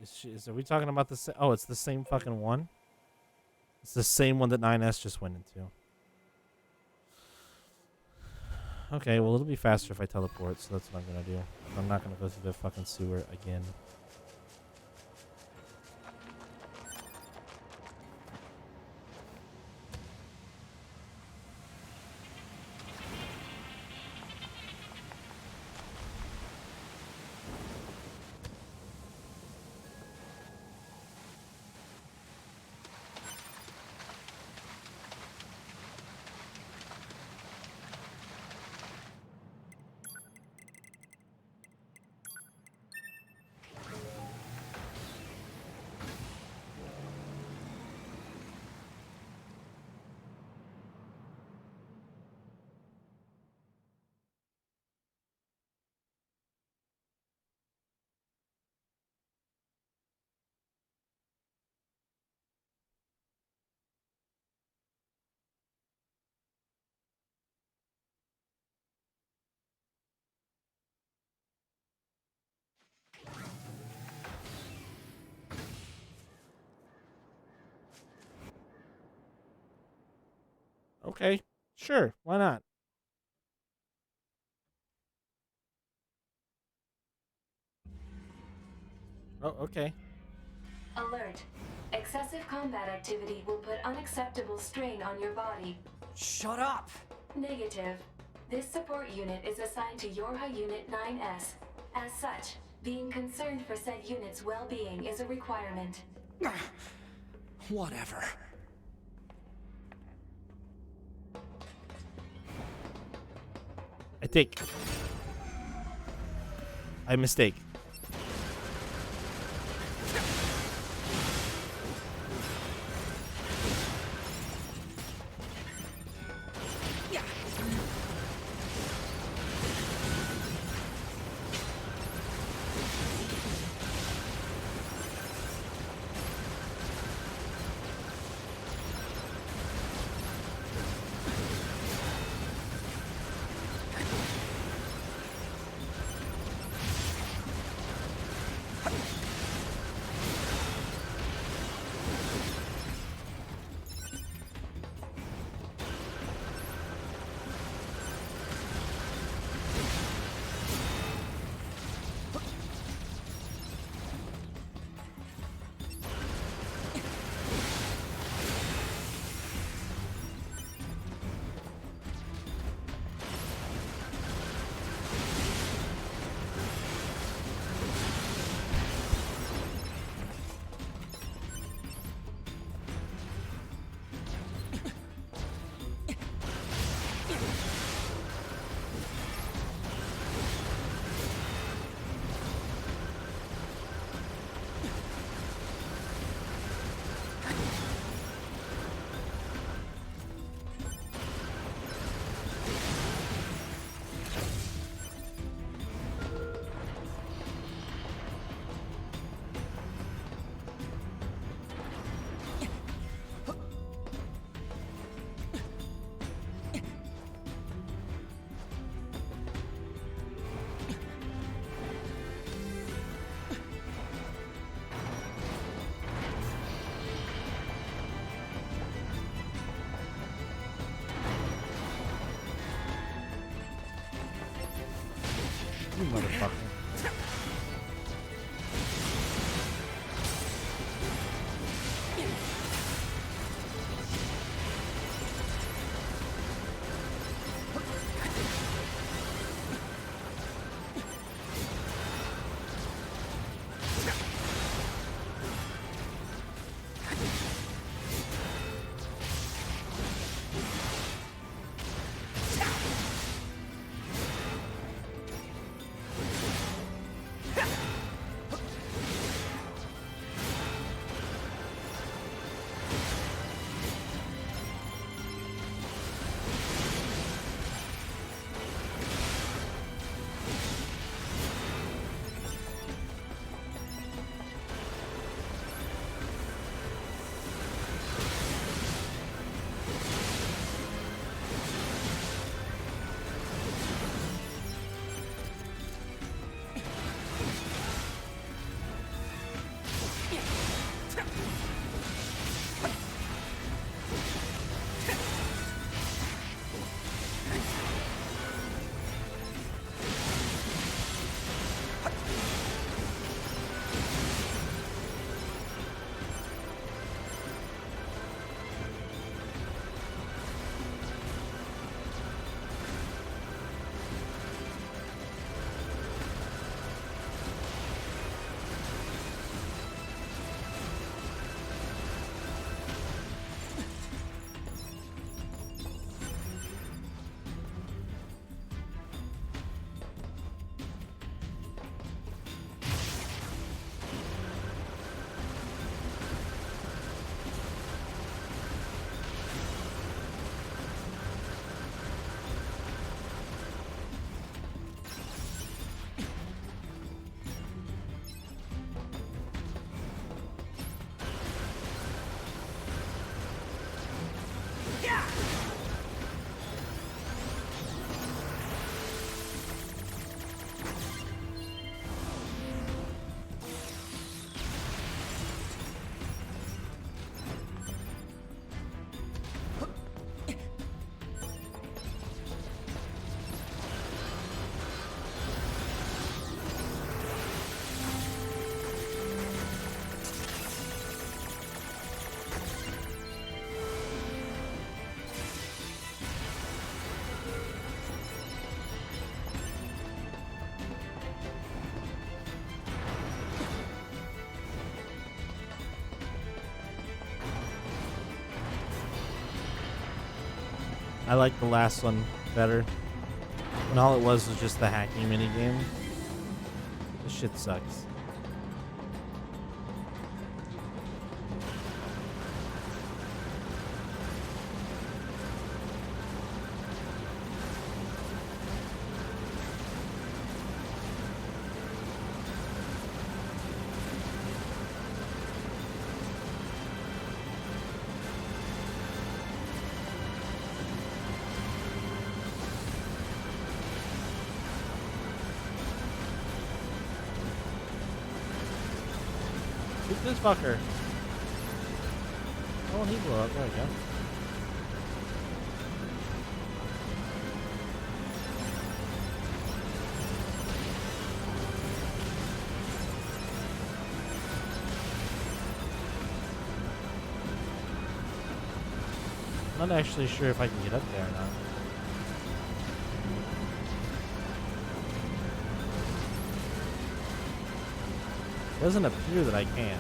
east? Are we talking about the same? Oh, it's the same fucking one. It's the same one that 9S just went into. Okay, well it'll be faster if I teleport, so that's what I'm gonna do. I'm not gonna go through the fucking sewer again. Okay, sure, why not? Oh, okay. Alert. Excessive combat activity will put unacceptable strain on your body. Shut up! Negative. This support unit is assigned to Yorha Unit 9S. As such, being concerned for said unit's well-being is a requirement. Whatever. I mistake. motherfucker. I like the last one better. When all it was just the hacking minigame. This shit sucks. Shoot this fucker. Oh, he blew up. There we go. I'm not actually sure if I can get up there or not. Doesn't appear that I can.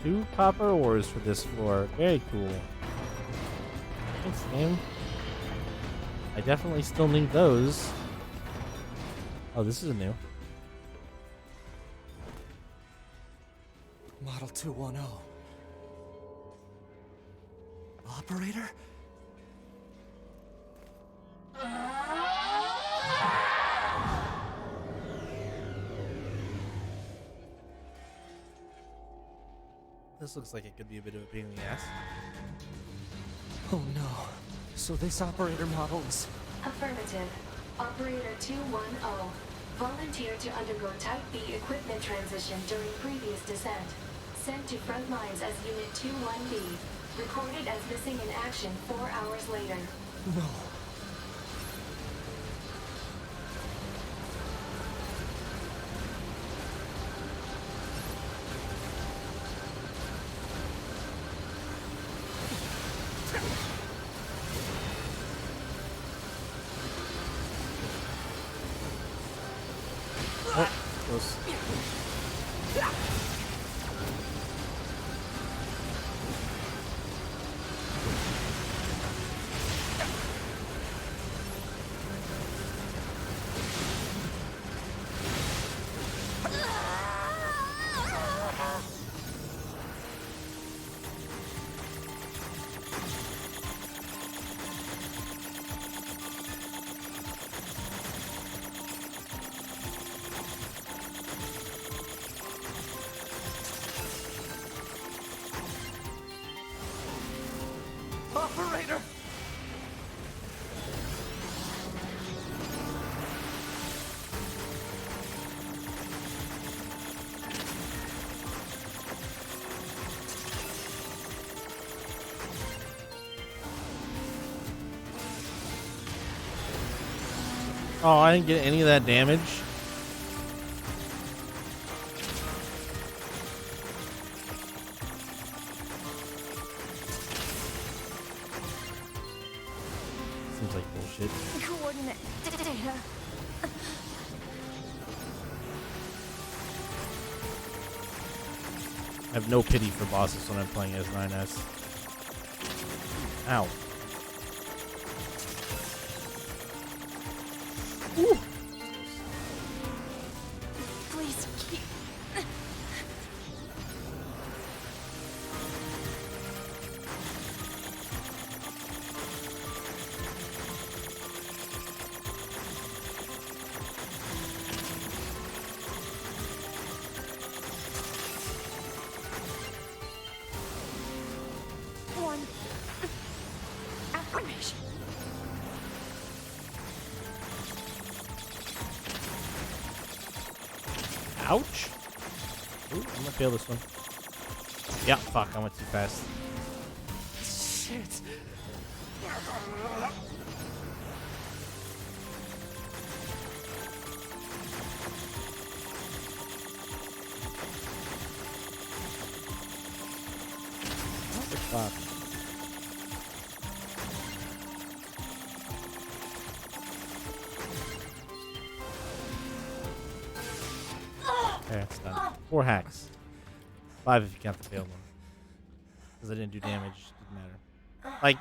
2 copper ores for this floor. Very cool. Thanks, game. I definitely still need those. Oh, this is new. Model 210. Operator? This looks like it could be a bit of a pain in the ass. Oh no. So this operator model is... Affirmative. Operator 210. Volunteered to undergo Type B equipment transition during previous descent. Sent to front lines as Unit 21B. Recorded as missing in action 4 hours later. No. Oh, close. Operator! Oh, I didn't get any of that damage. Seems like bullshit. Coordinate data. I have no pity for bosses when I'm playing as 9S. Ow. Woo. Please keep. One affirmation. Ouch. Ooh, I'm gonna fail this one. Yeah, fuck, I went too fast. Shit. What the fuck? Okay, it's done. 4 hacks. 5 if you count the failed one. Because I didn't do damage. Didn't matter. Like,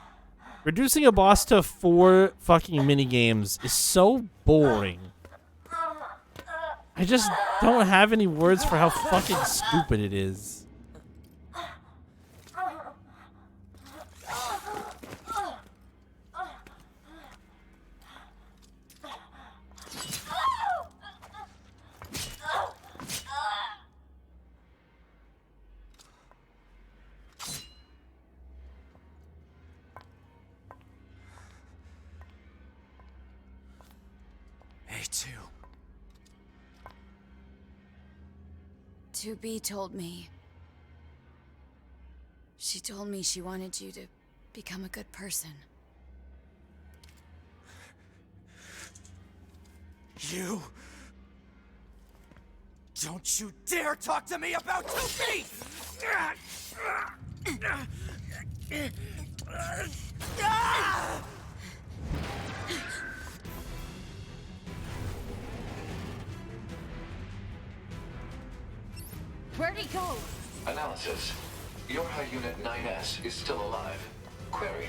reducing a boss to 4 fucking mini games is so boring. I just don't have any words for how fucking stupid it is. A2. 2B told me. She told me she wanted you to become a good person. You... Don't you dare talk to me about 2B! Where'd he go? Analysis. Your High Unit 9S is still alive. Query: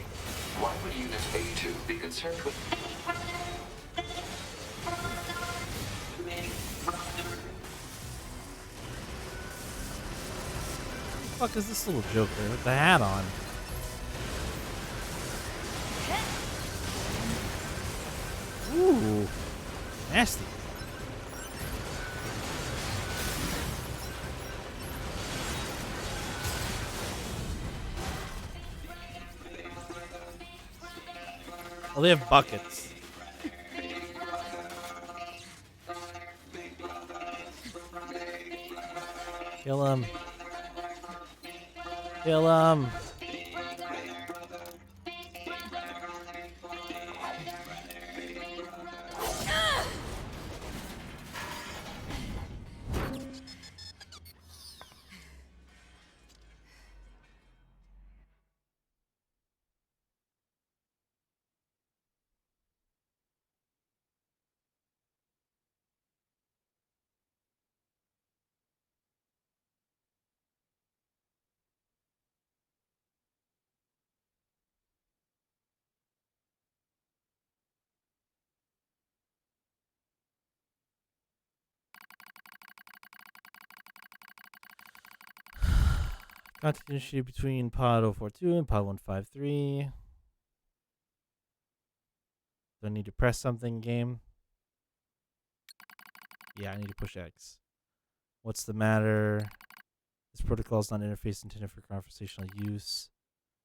why would Unit A2 be concerned with... What the fuck is this little joker with the hat on? Ooh, nasty. Oh, they have buckets. Kill him. Kill him. Continuity between pod 042 and pod 153. Do I need to press something, game? Yeah, I need to push X. What's the matter? This protocol is not an interface intended for conversational use.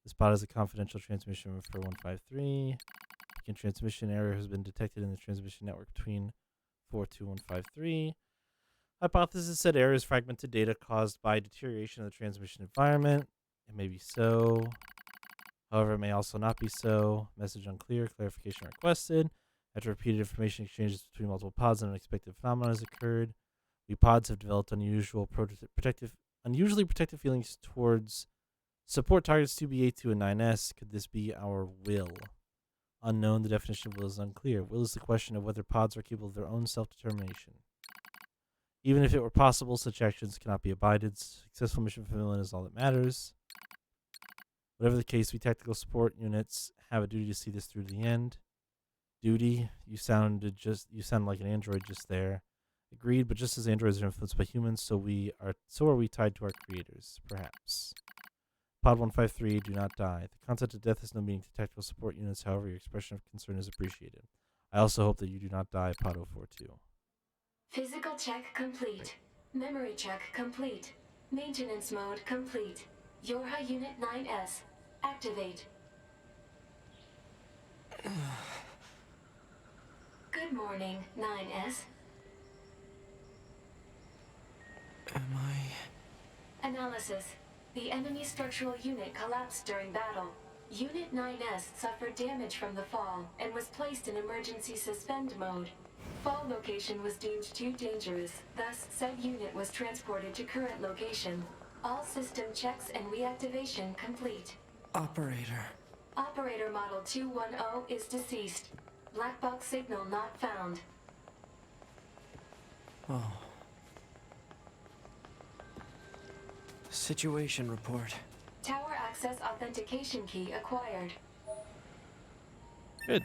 This pod is a confidential transmission for 153. A transmission error has been detected in the transmission network between 42 and 153. Hypothesis said error is fragmented data caused by deterioration of the transmission environment. It may be so. However, it may also not be so. Message unclear. Clarification requested. After repeated information exchanges between multiple pods, an unexpected phenomenon has occurred. We pods have developed unusually protective feelings towards support targets 2B82 and 9S. Could this be our will? Unknown. The definition of will is unclear. Will is the question of whether pods are capable of their own self-determination. Even if it were possible, such actions cannot be abided. Successful mission fulfillment is all that matters. Whatever the case, we tactical support units have a duty to see this through to the end. Duty? You sound like an android just there. Agreed, but just as androids are influenced by humans, so are we tied to our creators, perhaps. Pod 153, do not die. The concept of death has no meaning to tactical support units, however, your expression of concern is appreciated. I also hope that you do not die, Pod 042. Physical check complete. Memory check complete. Maintenance mode complete. Yorha Unit 9S. Activate. Good morning, 9S. Am I... Analysis. The enemy structural unit collapsed during battle. Unit 9S suffered damage from the fall and was placed in emergency suspend mode. Fall location was deemed too dangerous, thus said unit was transported to current location. All system checks and reactivation complete. Operator. Operator model 210 is deceased. Black box signal not found. Oh. Situation report. Tower access authentication key acquired. Good.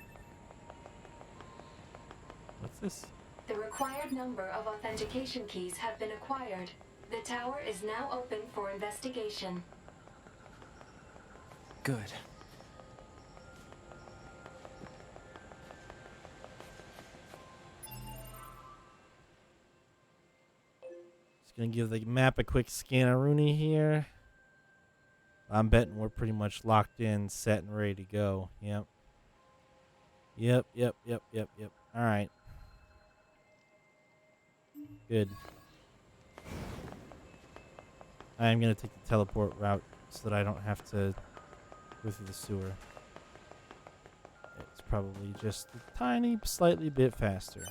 What's this? The required number of authentication keys have been acquired. The tower is now open for investigation. Good. Just gonna give the map a quick scan of Rooney here. I'm betting we're pretty much locked in, set, and ready to go. Yep. Yep. All right. Good. I am going to take the teleport route so that I don't have to go through the sewer. It's probably just a tiny, slightly bit faster.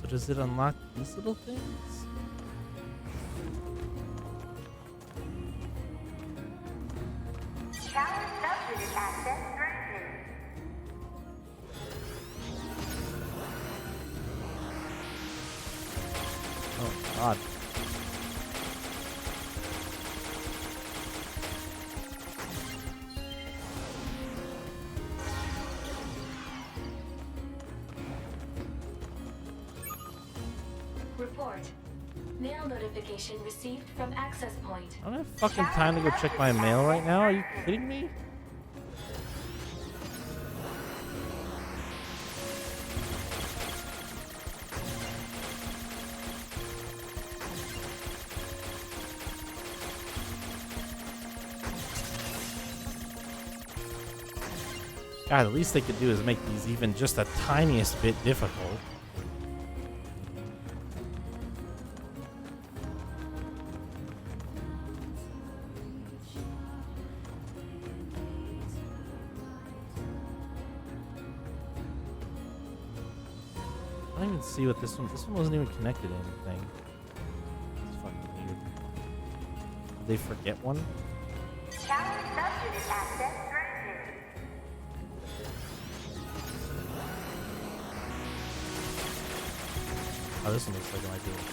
So does it unlock these little things? Tower subunit access granted. Oh god. Report. Mail notification received from access point. I don't have fucking time to go check my mail right now. Are you kidding me? God, the least they could do is make these even just the tiniest bit difficult. I don't even see what this one wasn't even connected to anything. It's fucking weird. Did they forget one? Tower subunit access granted. Oh, this one looks like it might be able to.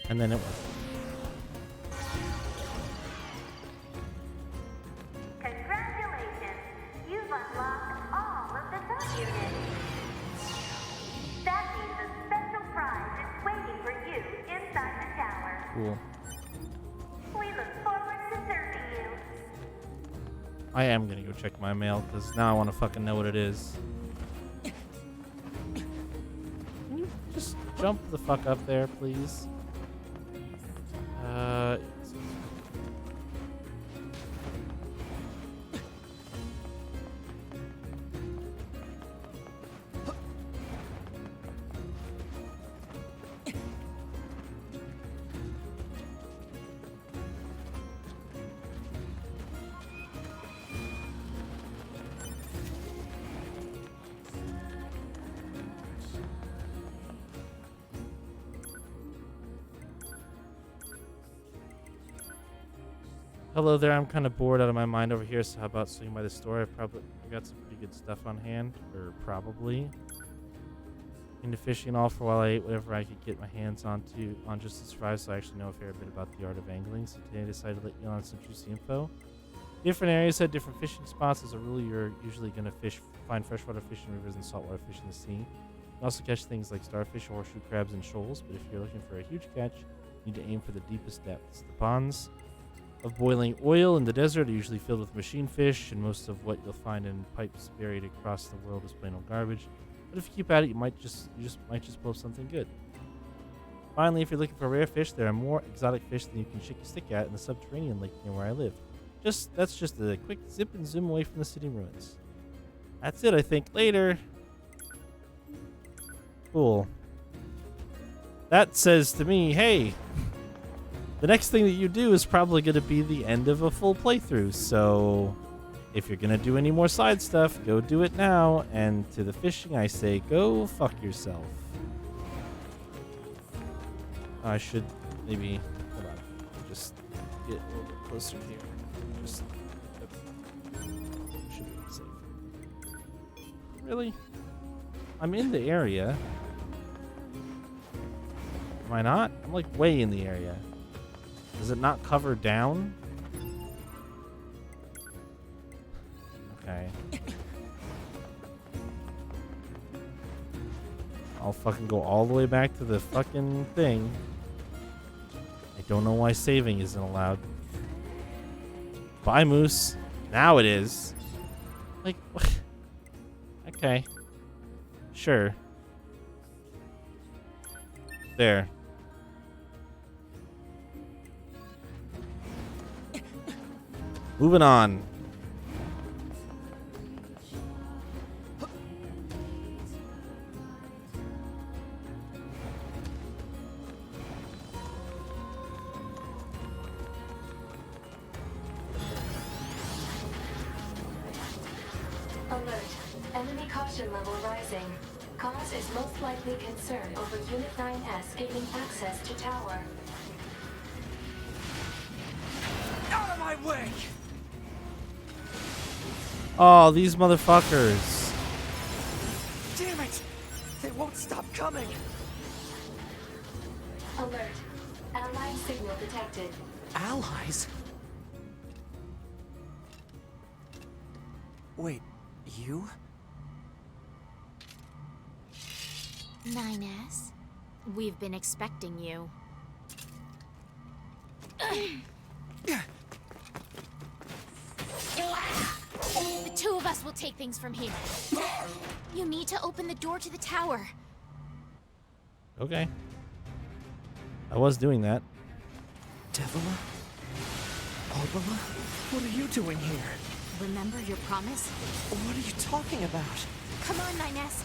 And then it was. Congratulations! You've unlocked all of the subunits. That means a special prize is waiting for you inside the tower. Cool. We look forward to serving you. I am gonna go check my mail because now I want to fucking know what it is. Can you just jump the fuck up there, please? Hello there, I'm kind of bored out of my mind over here, so how about swinging by the store? I've got some pretty good stuff on hand, or probably. Into fishing and all for a while I ate whatever I could get my hands on just to survive, so I actually know a fair bit about the art of angling, so today I decided to let you on some juicy info. Different areas have different fishing spots. As a rule, you're usually going to find freshwater fish in rivers and saltwater fish in the sea. You can also catch things like starfish, horseshoe crabs, and shoals, but if you're looking for a huge catch, you need to aim for the deepest depths. The ponds of boiling oil in the desert are usually filled with machine fish, and most of what you'll find in pipes buried across the world is plain old garbage. But if you keep at it, you might just blow something good. Finally, if you're looking for rare fish, there are more exotic fish than you can shake a stick at in the subterranean lake near where I live. That's just a quick zip and zoom away from the city ruins. That's it, I think. Later. Cool. That says to me, hey, the next thing that you do is probably going to be the end of a full playthrough, so if you're going to do any more side stuff, go do it now, and to the fishing I say, go fuck yourself. I should maybe, hold on, just get a little bit closer here. Just, should be safe. Really? I'm in the area. Am I not? I'm like way in the area. Does it not cover down? Okay. I'll fucking go all the way back to the fucking thing. I don't know why saving isn't allowed. Bye, Moose. Now it is. Like, what? Okay. Sure. There. Moving on. Caution level rising. Cause is most likely concern over Unit 9S gaining access to tower. Out of my way! Oh, these motherfuckers. Damn it! They won't stop coming! Alert. Allied signal detected. Allies? Wait, you? 9S, we've been expecting you. The two of us will take things from here. You need to open the door to the tower. Okay. I was doing that. Devila? Obala? What are you doing here? Remember your promise? What are you talking about? Come on, 9S.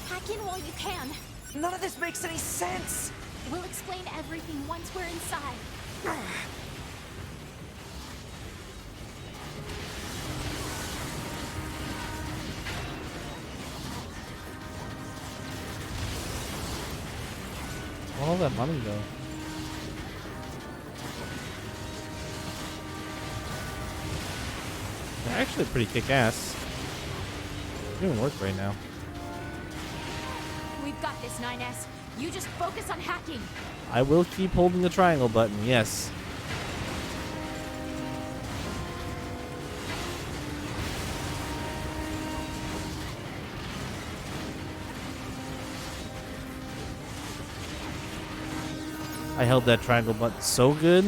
Hack in while you can. None of this makes any sense! We'll explain everything once we're inside. Where'd all that money go? They're actually pretty kick-ass. Doing work right now. We've got this, 9S. You just focus on hacking. I will keep holding the triangle button, yes. I held that triangle button so good.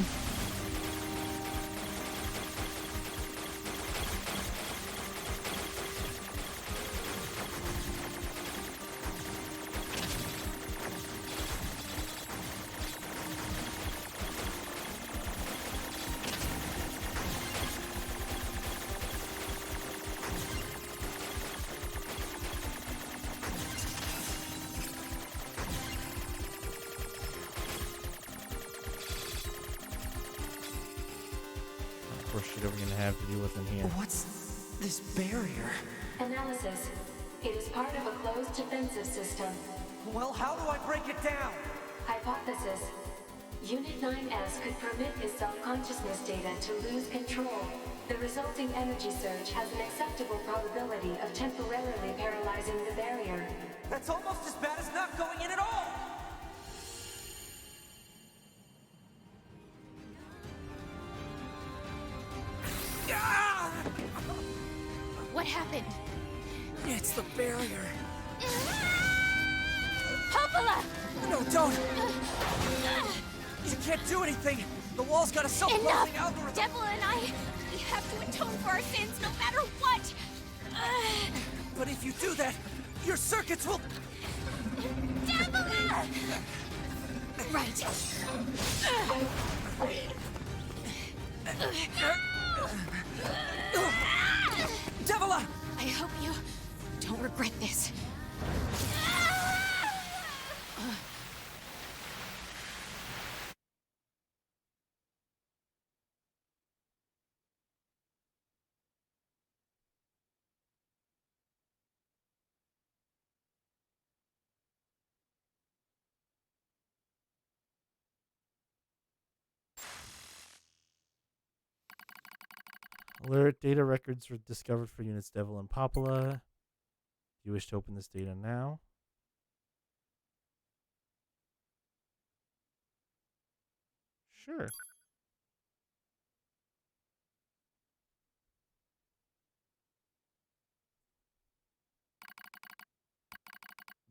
Worst shit ever gonna have to deal with in here. What's this barrier? Analysis. It is part of a closed defensive system. Well, how do I break it down? Hypothesis. Unit 9S could permit his self-consciousness data to lose control. The resulting energy surge has an acceptable probability of temporarily paralyzing the barrier. That's almost as bad as not going in at all! What happened? It's the barrier. Popola! No, don't! You can't do anything! The wall's got a self-closing Enough! algorithm! Devil and I, we have to atone for our sins no matter what! But if you do that, your circuits will... Devil! Right. Devila! I hope you don't regret this. Alert, data records were discovered for units Devil and Popola. Do you wish to open this data now? Sure.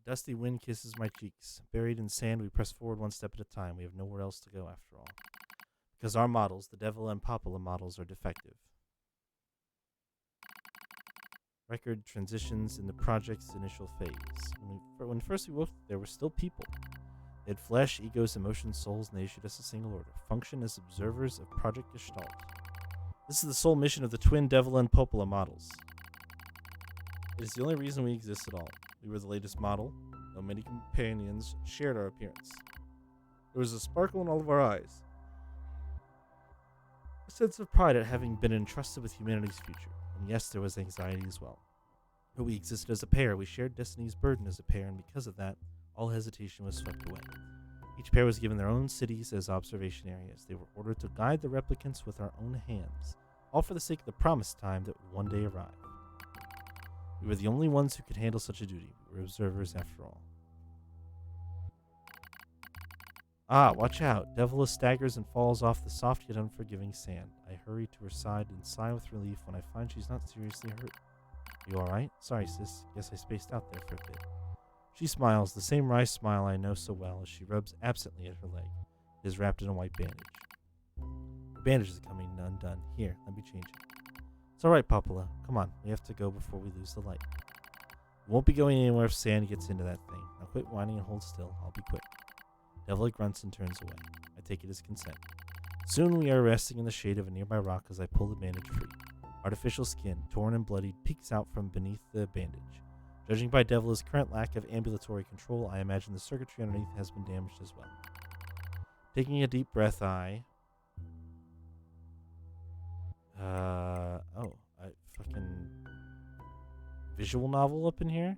Dusty wind kisses my cheeks. Buried in sand, we press forward one step at a time. We have nowhere else to go after all. Because our models, the Devil and Popola models, are defective. Record transitions in the project's initial phase. When first we woke, there were still people. They had flesh, egos, emotions, souls, and they issued us a single order. Function as observers of Project Gestalt. This is the sole mission of the twin Devil and Popola models. It is the only reason we exist at all. We were the latest model, though many companions shared our appearance. There was a sparkle in all of our eyes. A sense of pride at having been entrusted with humanity's future. And yes, there was anxiety as well. But we existed as a pair, we shared destiny's burden as a pair, and because of that, all hesitation was swept away. Each pair was given their own cities as observation areas. They were ordered to guide the replicants with our own hands, all for the sake of the promised time that would one day arrive. We were the only ones who could handle such a duty. We were observers after all. Ah, watch out. Devila staggers and falls off the soft yet unforgiving sand. I hurry to her side and sigh with relief when I find she's not seriously hurt. You alright? Sorry, sis. Guess I spaced out there for a bit. She smiles, the same wry smile I know so well, as she rubs absently at her leg. It is wrapped in a white bandage. The bandage is coming undone. Here, let me change it. It's alright, Popola. Come on, we have to go before we lose the light. We won't be going anywhere if sand gets into that thing. Now quit whining and hold still. I'll be quick. Devil grunts and turns away. I take it as consent. Soon we are resting in the shade of a nearby rock as I pull the bandage free. Artificial skin, torn and bloodied, peeks out from beneath the bandage. Judging by Devila's current lack of ambulatory control, I imagine the circuitry underneath has been damaged as well. Taking a deep breath, I fucking visual novel up in here.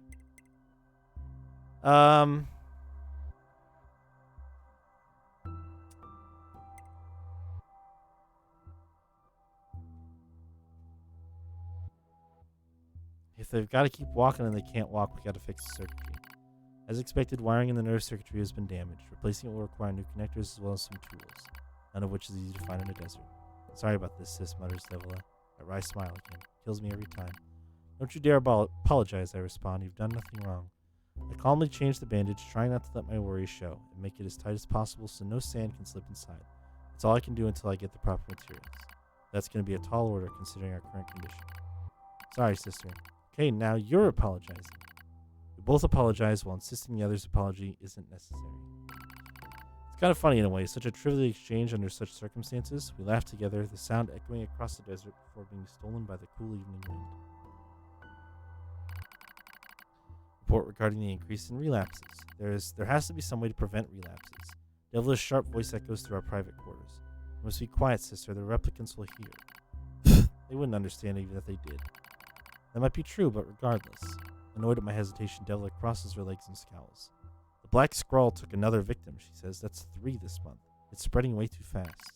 If they've got to keep walking and they can't walk, we got to fix the circuitry. As expected, wiring in the nerve circuitry has been damaged. Replacing it will require new connectors as well as some tools, none of which is easy to find in a desert. Sorry about this, sis, mutters Devila. That wry smile again. Kills me every time. Don't you dare apologize, I respond. You've done nothing wrong. I calmly change the bandage, trying not to let my worries show, and make it as tight as possible so no sand can slip inside. That's all I can do until I get the proper materials. That's going to be a tall order considering our current condition. Sorry, sister. Okay, now you're apologizing. We both apologize while insisting the other's apology isn't necessary. It's kind of funny in a way, such a trivial exchange under such circumstances. We laugh together, the sound echoing across the desert before being stolen by the cool evening wind. Report regarding the increase in relapses. There has to be some way to prevent relapses. Devilish sharp voice echoes through our private quarters. You must be quiet, sister. The replicants will hear. They wouldn't understand even if they did. That might be true, but regardless. Annoyed at my hesitation, Devila crosses her legs and scowls. The black scrawl took another victim, she says. That's 3 this month. It's spreading way too fast.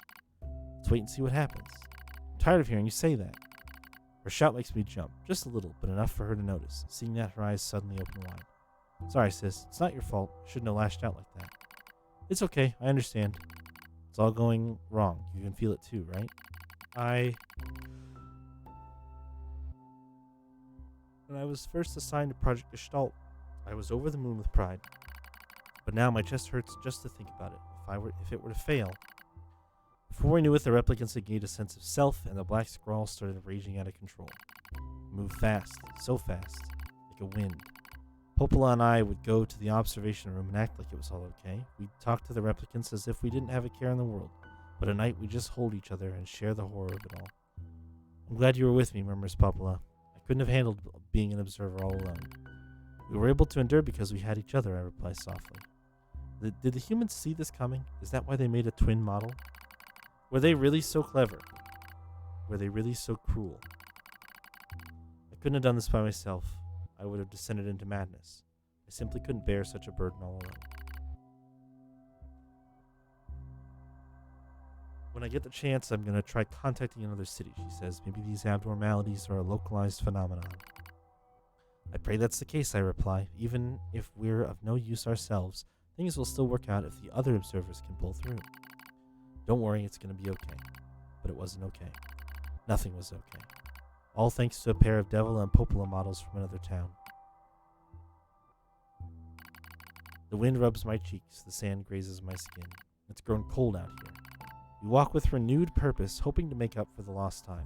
Let's wait and see what happens. I'm tired of hearing you say that. Her shout makes me jump, just a little, but enough for her to notice, seeing that her eyes suddenly open wide. Sorry, sis. It's not your fault. I shouldn't have lashed out like that. It's okay. I understand. It's all going wrong. You can feel it too, right? When I was first assigned to Project Gestalt, I was over the moon with pride. But now my chest hurts just to think about it. If it were to fail. Before we knew it, the replicants had gained a sense of self, and the black scrawl started raging out of control. It moved fast, so fast, like a wind. Popola and I would go to the observation room and act like it was all okay. We'd talk to the replicants as if we didn't have a care in the world. But at night, we'd just hold each other and share the horror of it all. I'm glad you were with me, murmurs Popola. I couldn't have handled being an observer all alone. We were able to endure because we had each other, I reply softly. Did the humans see this coming? Is that why they made a twin model? Were they really so clever? Were they really so cruel? I couldn't have done this by myself. I would have descended into madness. I simply couldn't bear such a burden all alone. When I get the chance, I'm going to try contacting another city, she says. Maybe these abnormalities are a localized phenomenon. I pray that's the case, I reply. Even if we're of no use ourselves, things will still work out if the other observers can pull through. Don't worry, it's going to be okay. But it wasn't okay. Nothing was okay. All thanks to a pair of Devila and Popola models from another town. The wind rubs my cheeks, the sand grazes my skin. It's grown cold out here. We walk with renewed purpose, hoping to make up for the lost time.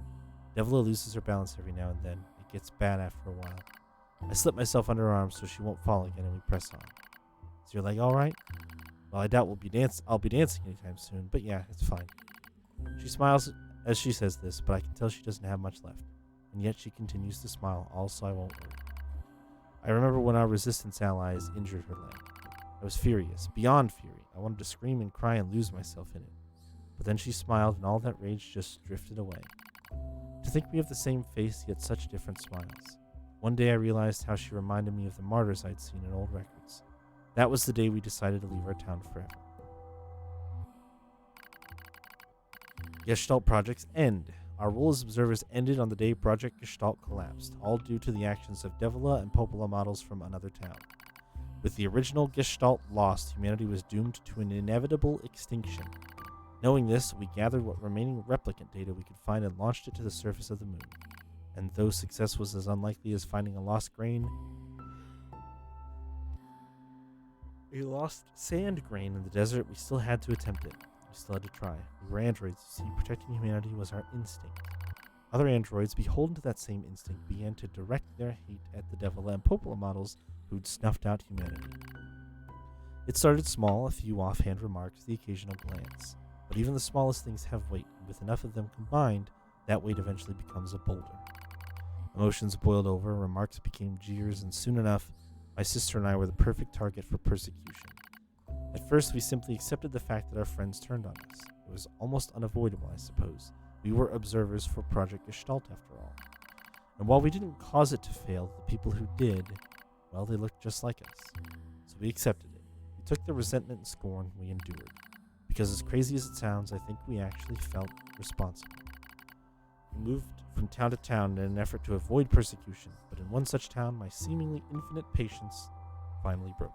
Devila loses her balance every now and then. It gets bad after a while. I slip myself under her arm so she won't fall again, and we press on. Is your leg all right? Well, I doubt I'll be dancing anytime soon, but yeah, it's fine. She smiles as she says this, but I can tell she doesn't have much left, and yet she continues to smile, all so I won't worry. I remember when our resistance allies injured her leg. I was furious, beyond fury. I wanted to scream and cry and lose myself in it. But then she smiled, and all that rage just drifted away. To think we have the same face, yet such different smiles. One day I realized how she reminded me of the martyrs I'd seen in old records. That was the day we decided to leave our town forever. Gestalt projects end. Our role as observers ended on the day Project Gestalt collapsed, all due to the actions of Devila and Popola models from another town. With the original Gestalt lost, humanity was doomed to an inevitable extinction. Knowing this, we gathered what remaining replicant data we could find and launched it to the surface of the moon. And though success was as unlikely as finding a lost sand grain in the desert, we still had to attempt it. We still had to try. We were androids, you see, protecting humanity was our instinct. Other androids, beholden to that same instinct, began to direct their hate at the Devila and Popola models who'd snuffed out humanity. It started small, a few offhand remarks, the occasional glance. But even the smallest things have weight, and with enough of them combined, that weight eventually becomes a boulder. Emotions boiled over, remarks became jeers, and soon enough, my sister and I were the perfect target for persecution. At first, we simply accepted the fact that our friends turned on us. It was almost unavoidable, I suppose. We were observers for Project Gestalt, after all. And while we didn't cause it to fail, the people who did, well, they looked just like us. So we accepted it. We took the resentment and scorn we endured. Because as crazy as it sounds, I think we actually felt responsible. We moved from town to town in an effort to avoid persecution, but in one such town, my seemingly infinite patience finally broke.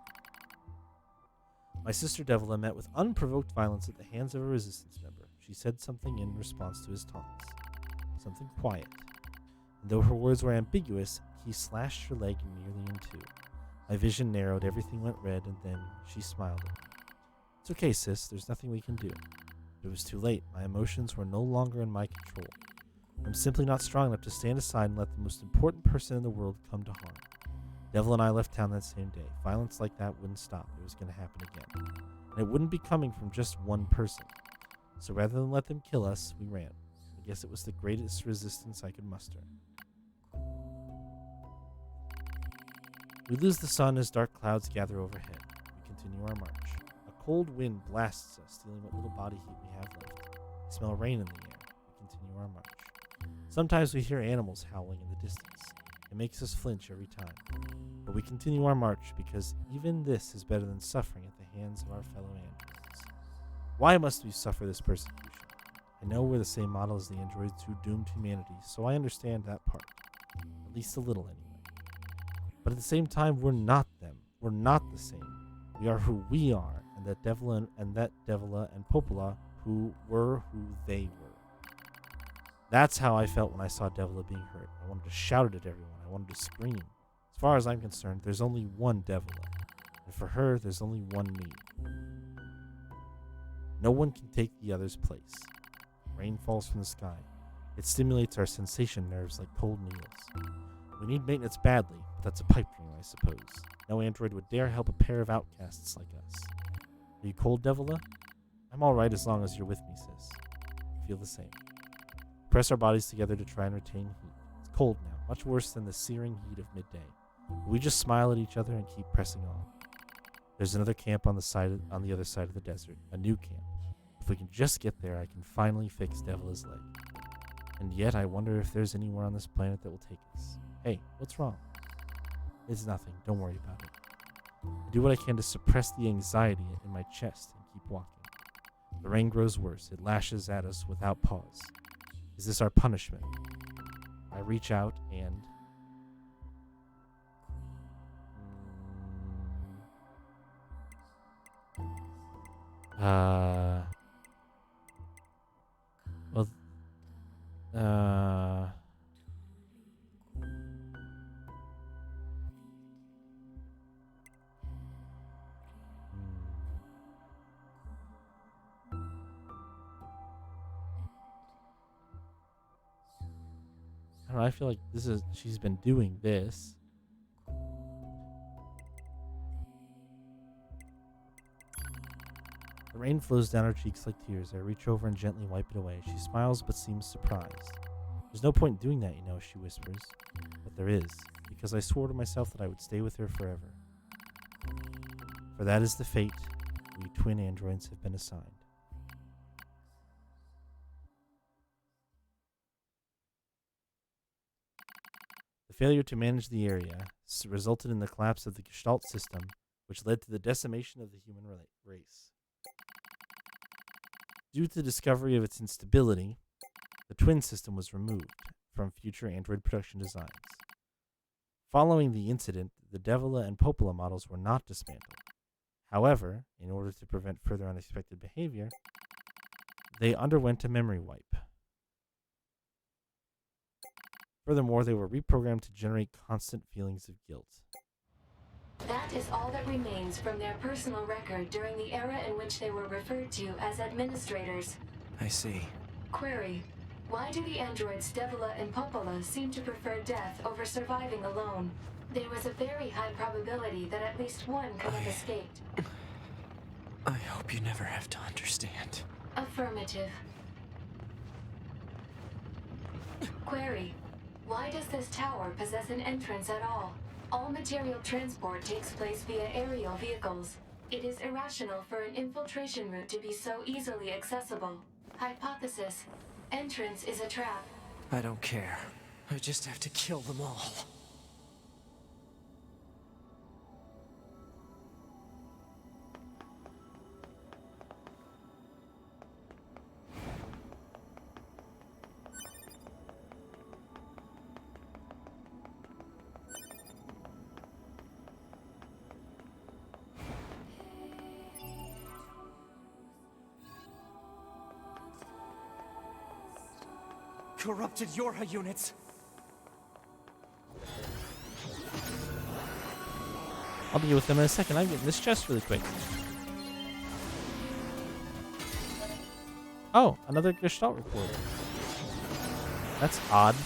My sister Devila met with unprovoked violence at the hands of a resistance member. She said something in response to his taunts. Something quiet. And though her words were ambiguous, he slashed her leg nearly in two. My vision narrowed, everything went red, and then she smiled at me. It's okay, sis, there's nothing we can do. But it was too late. My emotions were no longer in my control. I'm simply not strong enough to stand aside and let the most important person in the world come to harm. Devil and I left town that same day. Violence like that wouldn't stop. It was going to happen again. And it wouldn't be coming from just one person. So rather than let them kill us, we ran. I guess it was the greatest resistance I could muster. We lose the sun as dark clouds gather overhead. We continue our march. A cold wind blasts us, stealing what little body heat we have left. We smell rain in the air. We continue our march. Sometimes we hear animals howling in the distance. It makes us flinch every time. But we continue our march because even this is better than suffering at the hands of our fellow androids. Why must we suffer this persecution? I know we're the same model as the androids who doomed humanity, so I understand that part. At least a little anyway. But at the same time, we're not them. We're not the same. We are who we are, and that Devila and Popola who were who they were. That's how I felt when I saw Devila being hurt. I wanted to shout it at everyone. I wanted to scream. As far as I'm concerned, there's only one Devila. And for her, there's only one me. No one can take the other's place. Rain falls from the sky. It stimulates our sensation nerves like cold needles. We need maintenance badly, but that's a pipe dream, I suppose. No android would dare help a pair of outcasts like us. Are you cold, Devila? I'm alright as long as you're with me, sis. I feel the same. Press our bodies together to try and retain heat. It's cold now, much worse than the searing heat of midday. But we just smile at each other and keep pressing on. There's another camp on the other side of the desert, a new camp. If we can just get there, I can finally fix Devila's leg. And yet, I wonder if there's anywhere on this planet that will take us. Hey, what's wrong? It's nothing. Don't worry about it. I do what I can to suppress the anxiety in my chest and keep walking. The rain grows worse. It lashes at us without pause. Is this our punishment? I reach out and... Well... I don't know, I feel like she's been doing this. The rain flows down her cheeks like tears. I reach over and gently wipe it away. She smiles but seems surprised. There's no point in doing that, she whispers. But there is, because I swore to myself that I would stay with her forever. For that is the fate we twin androids have been assigned. The failure to manage the area resulted in the collapse of the Gestalt system, which led to the decimation of the human race. Due to the discovery of its instability, the twin system was removed from future Android production designs. Following the incident, the Devila and Popola models were not dismantled. However, in order to prevent further unexpected behavior, they underwent a memory wipe. Furthermore, they were reprogrammed to generate constant feelings of guilt. That is all that remains from their personal record during the era in which they were referred to as administrators. I see. Query: why do the androids Devila and Popola seem to prefer death over surviving alone? There was a very high probability that at least one could have escaped. I hope you never have to understand. Affirmative. Query: why does this tower possess an entrance at all? All material transport takes place via aerial vehicles. It is irrational for an infiltration route to be so easily accessible. Hypothesis: entrance is a trap. I don't care. I just have to kill them all. Corrupted Yorha units! I'll be with them in a second. I'm getting this chest really quick. Oh, another Gestalt report. That's odd.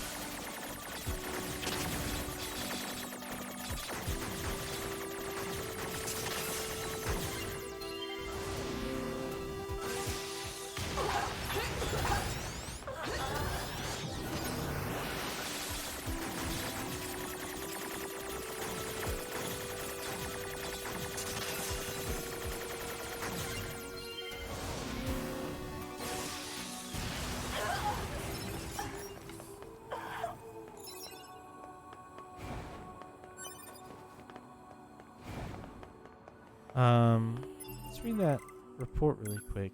Let's read that report really quick.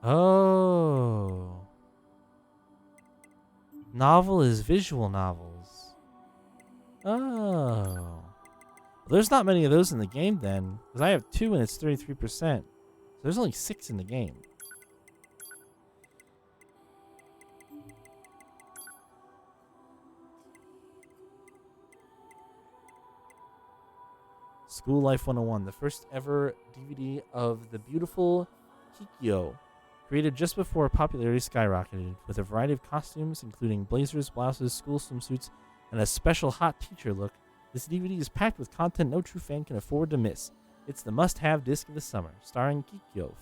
Oh. Novel is visual novels. Oh. Well, there's not many of those in the game then, because I have 2 and it's 33%. So there's only 6 in the game. School Life 101, the first ever DVD of the beautiful Kikyo, created just before popularity skyrocketed, with a variety of costumes, including blazers, blouses, school swimsuits, and a special hot teacher look. This DVD is packed with content no true fan can afford to miss. It's the must-have disc of the summer, starring Kikyo,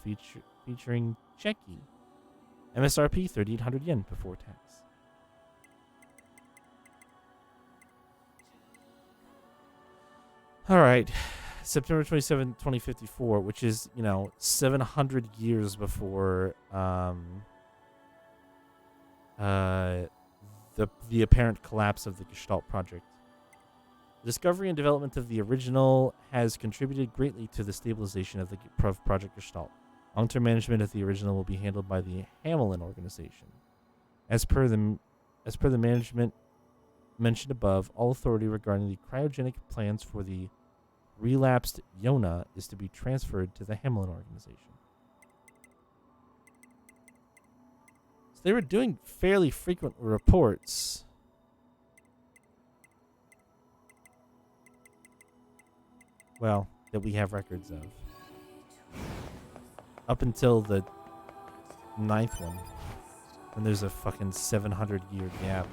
featuring Cheki. MSRP 3,800 yen before tax. All right, September 27, 2054, which is, 700 years before the apparent collapse of the Gestalt project. The discovery and development of the original has contributed greatly to the stabilization of the Project Gestalt. Long-term management of the original will be handled by the Hamelin organization. As per the management mentioned above, all authority regarding the cryogenic plans for the relapsed Yona is to be transferred to the Hamelin organization. So they were doing fairly frequent reports. Well, that we have records of. Up until the 9th one. And there's a fucking 700-year gap.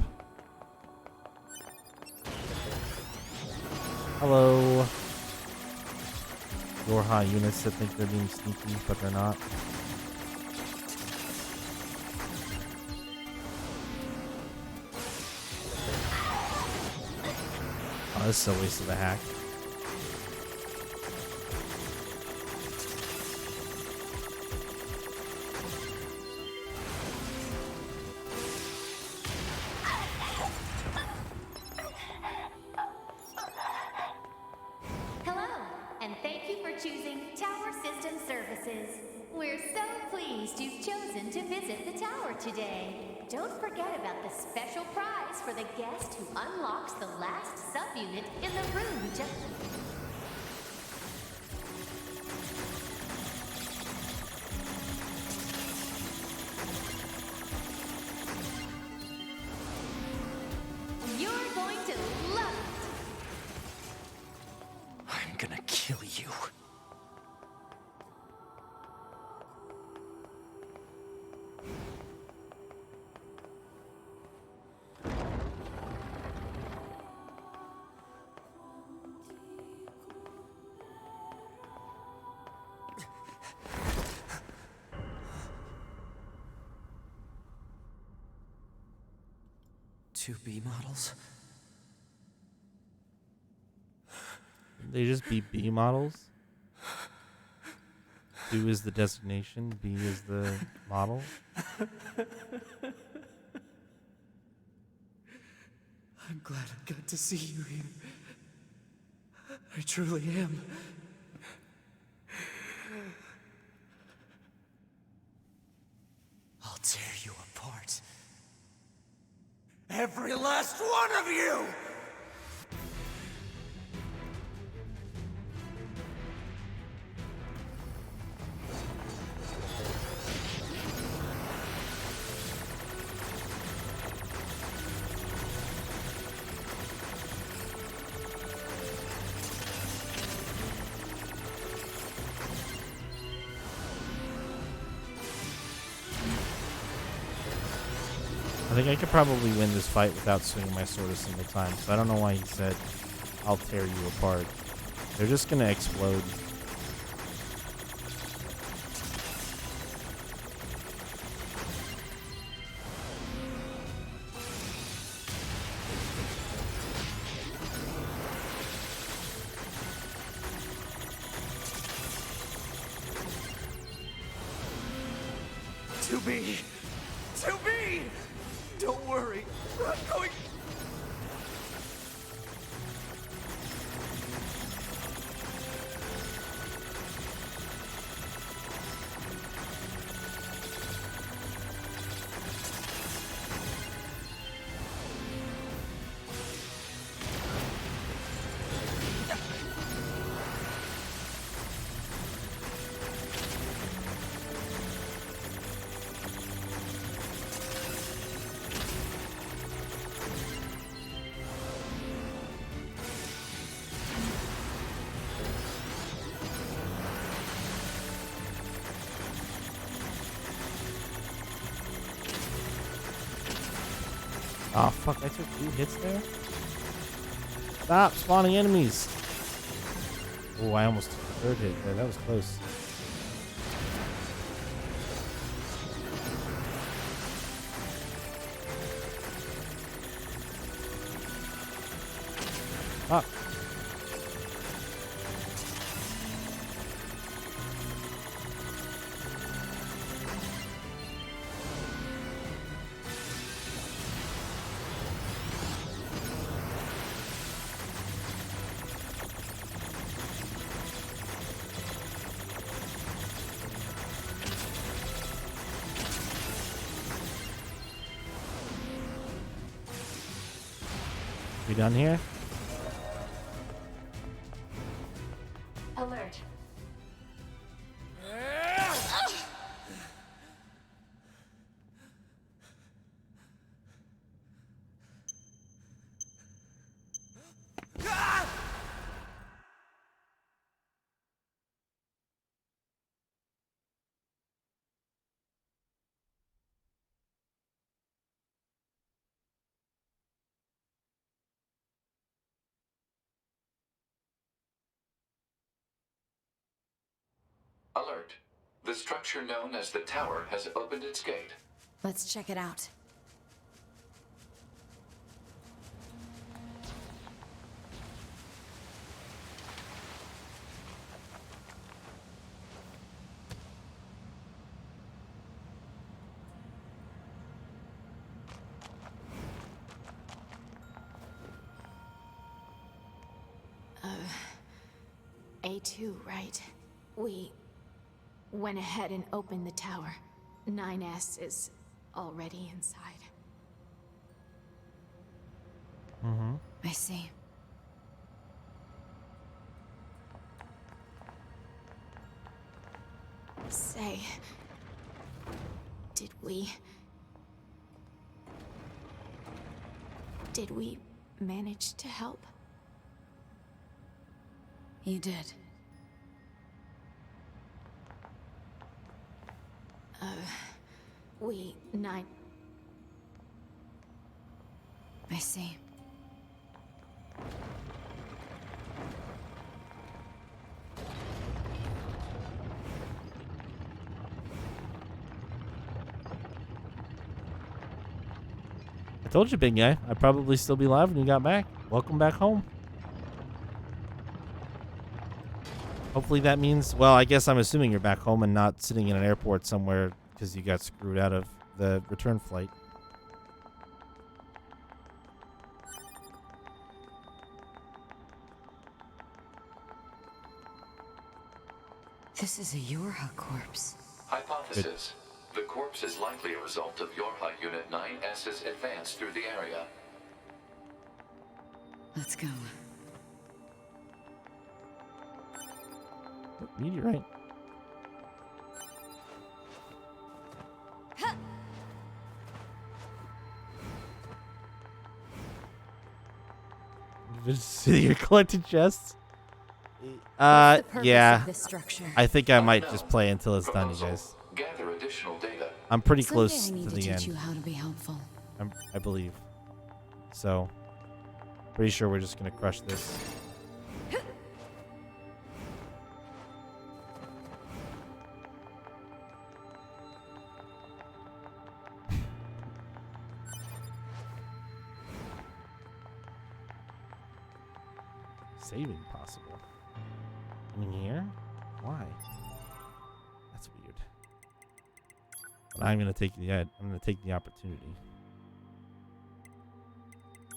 Hello. Yorha units that think they're being sneaky, but they're not. Oh, this is a waste of a hack. choosing Tower System Services. We're so pleased you've chosen to visit the tower today. Don't forget about the special prize for the guest who unlocks the last subunit in the room just... You're going to love it! I'm gonna kill you. Two B models? They just be B models. 2 is the designation, B is the model. I'm glad I got to see you here. I truly am. I'll tear you apart. Every last one of you! I think I could probably win this fight without swinging my sword a single time, so I don't know why he said, I'll tear you apart. They're just gonna explode. To be! To be! Don't worry, I'm going... Oh fuck, I took 2 hits there? Stop spawning enemies! Oh, I almost took the 3rd hit there. That was close. Fuck. We done here? Alert. Alert. The structure known as the tower has opened its gate. Let's check it out. A2, right? We went ahead and opened the tower. 9S is already inside. Mm-hmm. I see. Say, did we manage to help? You did. We, 9... I see. I told you, big guy. I'd probably still be alive when you got back. Welcome back home. Hopefully that means, well, I guess I'm assuming you're back home and not sitting in an airport somewhere because you got screwed out of the return flight. This is a Yorha corpse. Hypothesis. The corpse is likely a result of Yorha Unit 9S's advance through the area. Let's go. Oh, meteorite. Just you're collecting chests. What's the purpose Yeah. of this structure? I think I might just play until it's done, you guys. Gather additional data. I'm pretty Someday close I need to to the teach end. you how to be helpful. I believe. So, pretty sure we're just gonna crush this. Saving possible. In here? Why? That's weird. But I'm gonna take the opportunity.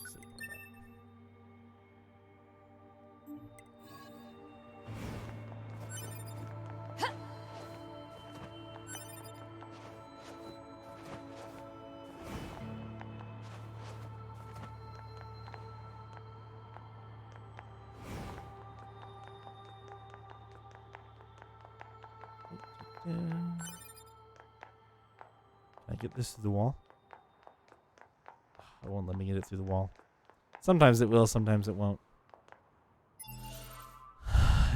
Sleep on that. Can I get this through the wall? It won't let me get it through the wall. Sometimes it will, sometimes it won't.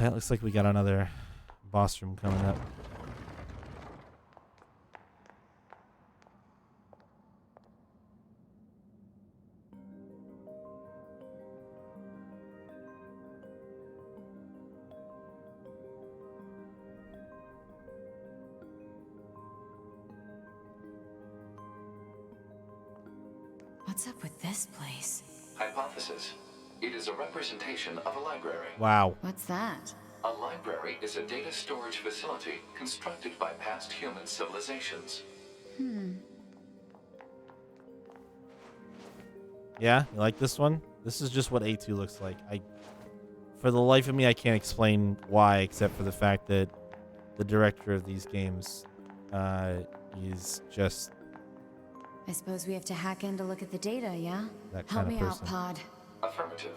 It looks like we got another boss room coming up. What's up with this place? Hypothesis. It is a representation of a library. Wow. What's that? A library is a data storage facility constructed by past human civilizations. Yeah, you like this one? This is just what A2 looks like. For the life of me, I can't explain why, except for the fact that the director of these games is just I suppose we have to hack in to look at the data, yeah? that Help kind me of out, person. Pod. Affirmative.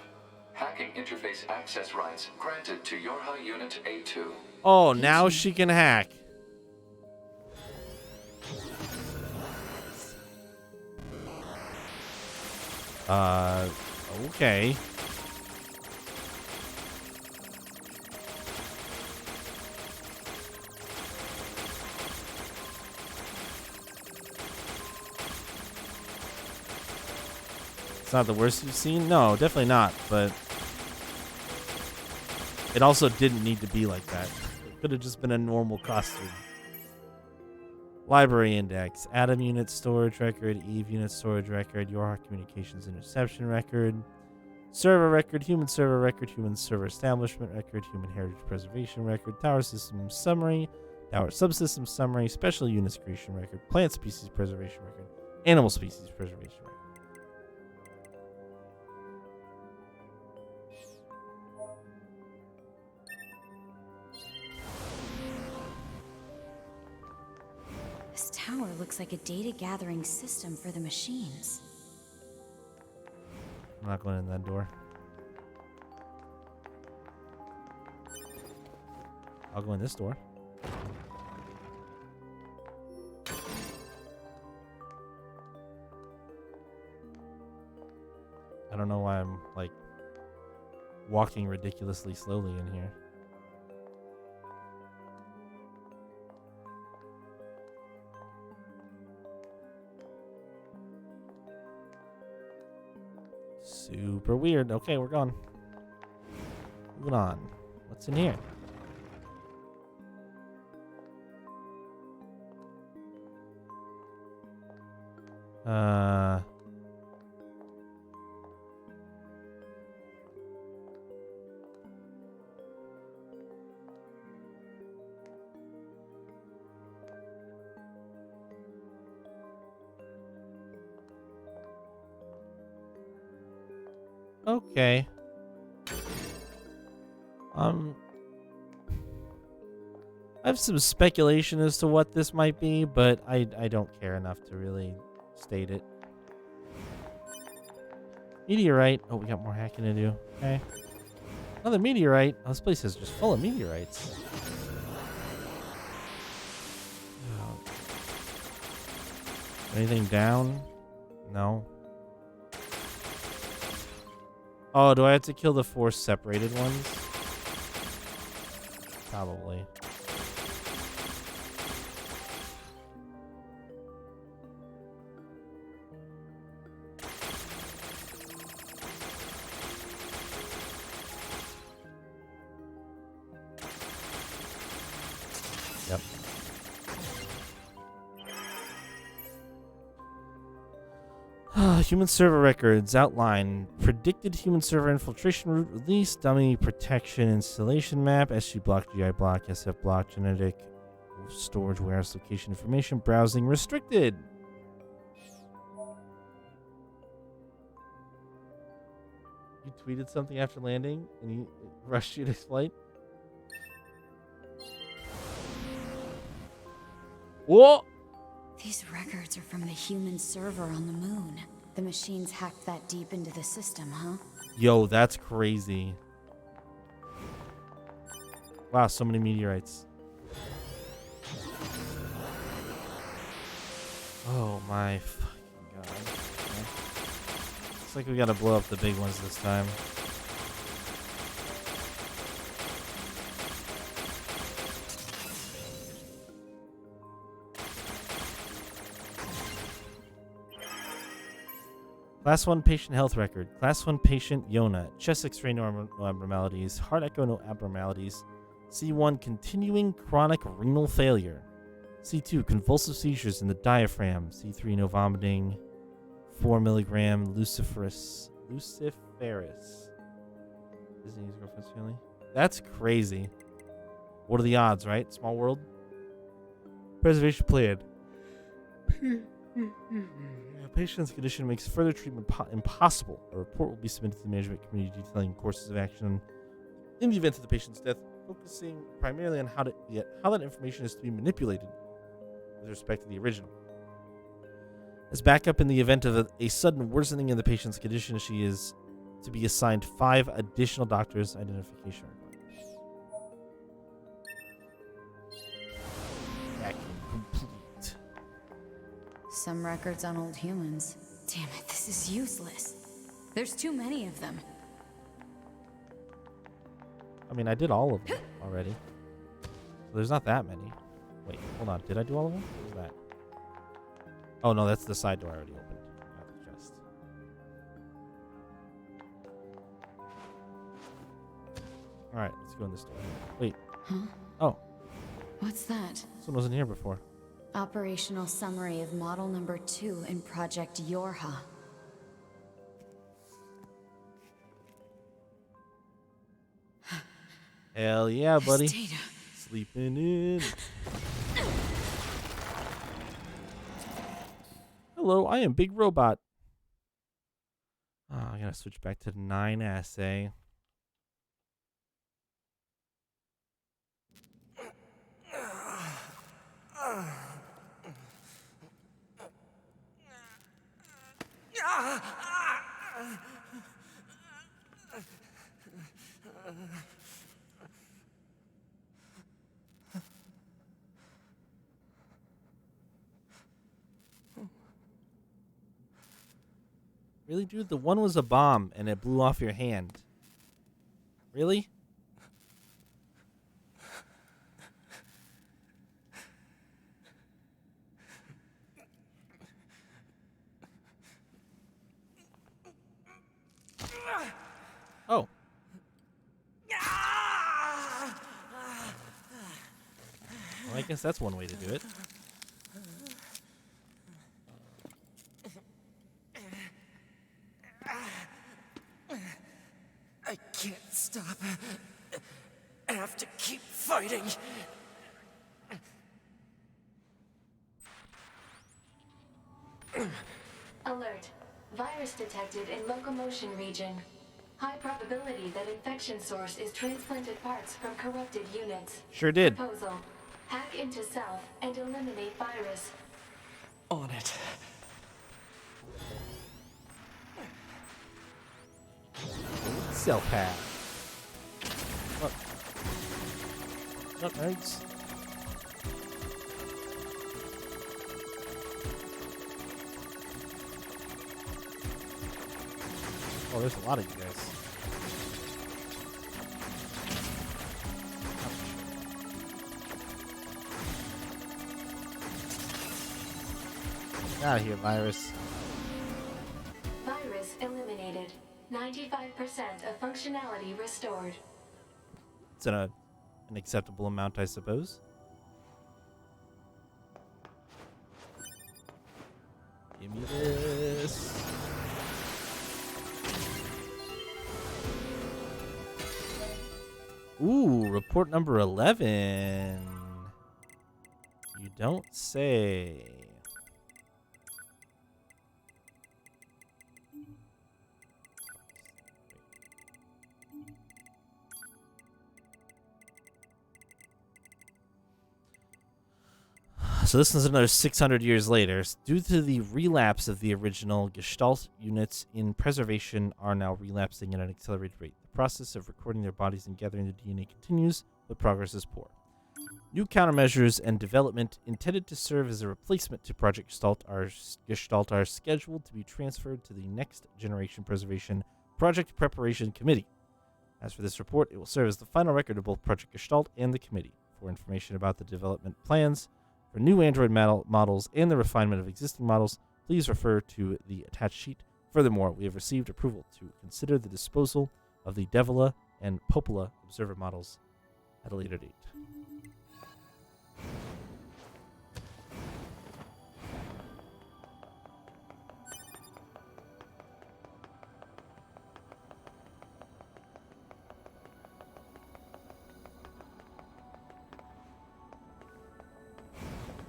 Hacking interface access rights granted to Yorha Unit A2. Oh, now she can hack. Okay. It's not the worst you've seen? No, definitely not, but it also didn't need to be like that. It could have just been a normal costume. Library index, Atom unit storage record, Eve unit storage record, Yorha communications interception record, server record, human server establishment record, human heritage preservation record, tower system summary, tower subsystem summary, special units creation record, plant species preservation record, animal species preservation record. tower looks like a data-gathering system for the machines. I'm not going in that door. I'll go in this door. I don't know why I'm, like, walking ridiculously slowly in here. Super weird. Okay, we're gone. Moving on. What's in here? Okay. I have some speculation as to what this might be, but I don't care enough to really state it. Meteorite. Oh, we got more hacking to do. Okay. Another meteorite. Oh, this place is just full of meteorites. Oh. Anything down? No. Oh, do I have to kill the 4 separated ones? Probably. Yep. Human server records outline predicted human server infiltration route release, dummy protection installation map, SG block, GI block, SF block, genetic storage warehouse location information, browsing restricted. You tweeted something after landing and he rushed you to flight? Whoa! These records are from the human server on the moon. The machines hacked that deep into the system, huh? Yo, that's crazy. Wow, so many meteorites. Oh my fucking god. Okay. Looks like we gotta blow up the big ones this time. Class 1 patient health record. Class 1 patient Yona. Chest x-ray no abnormalities. Heart echo no abnormalities. C1 continuing chronic renal failure. C2 convulsive seizures in the diaphragm. C3 no vomiting. 4 milligram luciferase. Luciferase. Disney his girlfriend's family. That's crazy. What are the odds, right? Small world. Preservation plan. Patient's condition makes further treatment impossible. A report will be submitted to the management committee detailing courses of action in the event of the patient's death, focusing primarily on how that information is to be manipulated with respect to the original. As backup in the event of a sudden worsening in the patient's condition, she is to be assigned 5 additional doctors' identification requirements. Vacuum complete. Some records on old humans. Damn it, this is useless. There's too many of them. I mean, I did all of them already. So there's not that many. Wait, hold on. Did I do all of them? What was that? Oh, no, that's the side door I already opened. Not the chest. Alright, let's go in this door. Wait. Huh? Oh, What's that? this one wasn't here before. Operational summary of model number 2 in Project Yorha. Hell yeah, buddy. This data. Sleeping in. Hello, I am Big Robot. Oh, I gotta switch back to the 9 assay. Really, dude? The one was a bomb and it blew off your hand. Really? Oh. Well, I guess that's one way to do it. I can't stop. I have to keep fighting. Alert. Virus detected in locomotion region. High probability that infection source is transplanted parts from corrupted units. Sure did. Proposal. Hack into self and eliminate virus. On it. Cell pad. Look. Look, nerds. Oh, there's a lot of you guys. Get out of here, virus. Virus eliminated. 95% of functionality restored. It's an acceptable amount, I suppose. Give me this. Ooh, report number 11. You don't say. So this is another 600 years later. Due to the relapse of the original Gestalt, units in preservation are now relapsing at an accelerated rate. The process of recording their bodies and gathering the DNA continues, but progress is poor. New countermeasures and development intended to serve as a replacement to Project Gestalt are scheduled to be transferred to the Next Generation Preservation Project Preparation Committee. As for this report, it will serve as the final record of both Project Gestalt and the committee. For information about the development plans for new Android models and the refinement of existing models, please refer to the attached sheet. Furthermore, we have received approval to consider the disposal of the Devila and Popola observer models at a later date.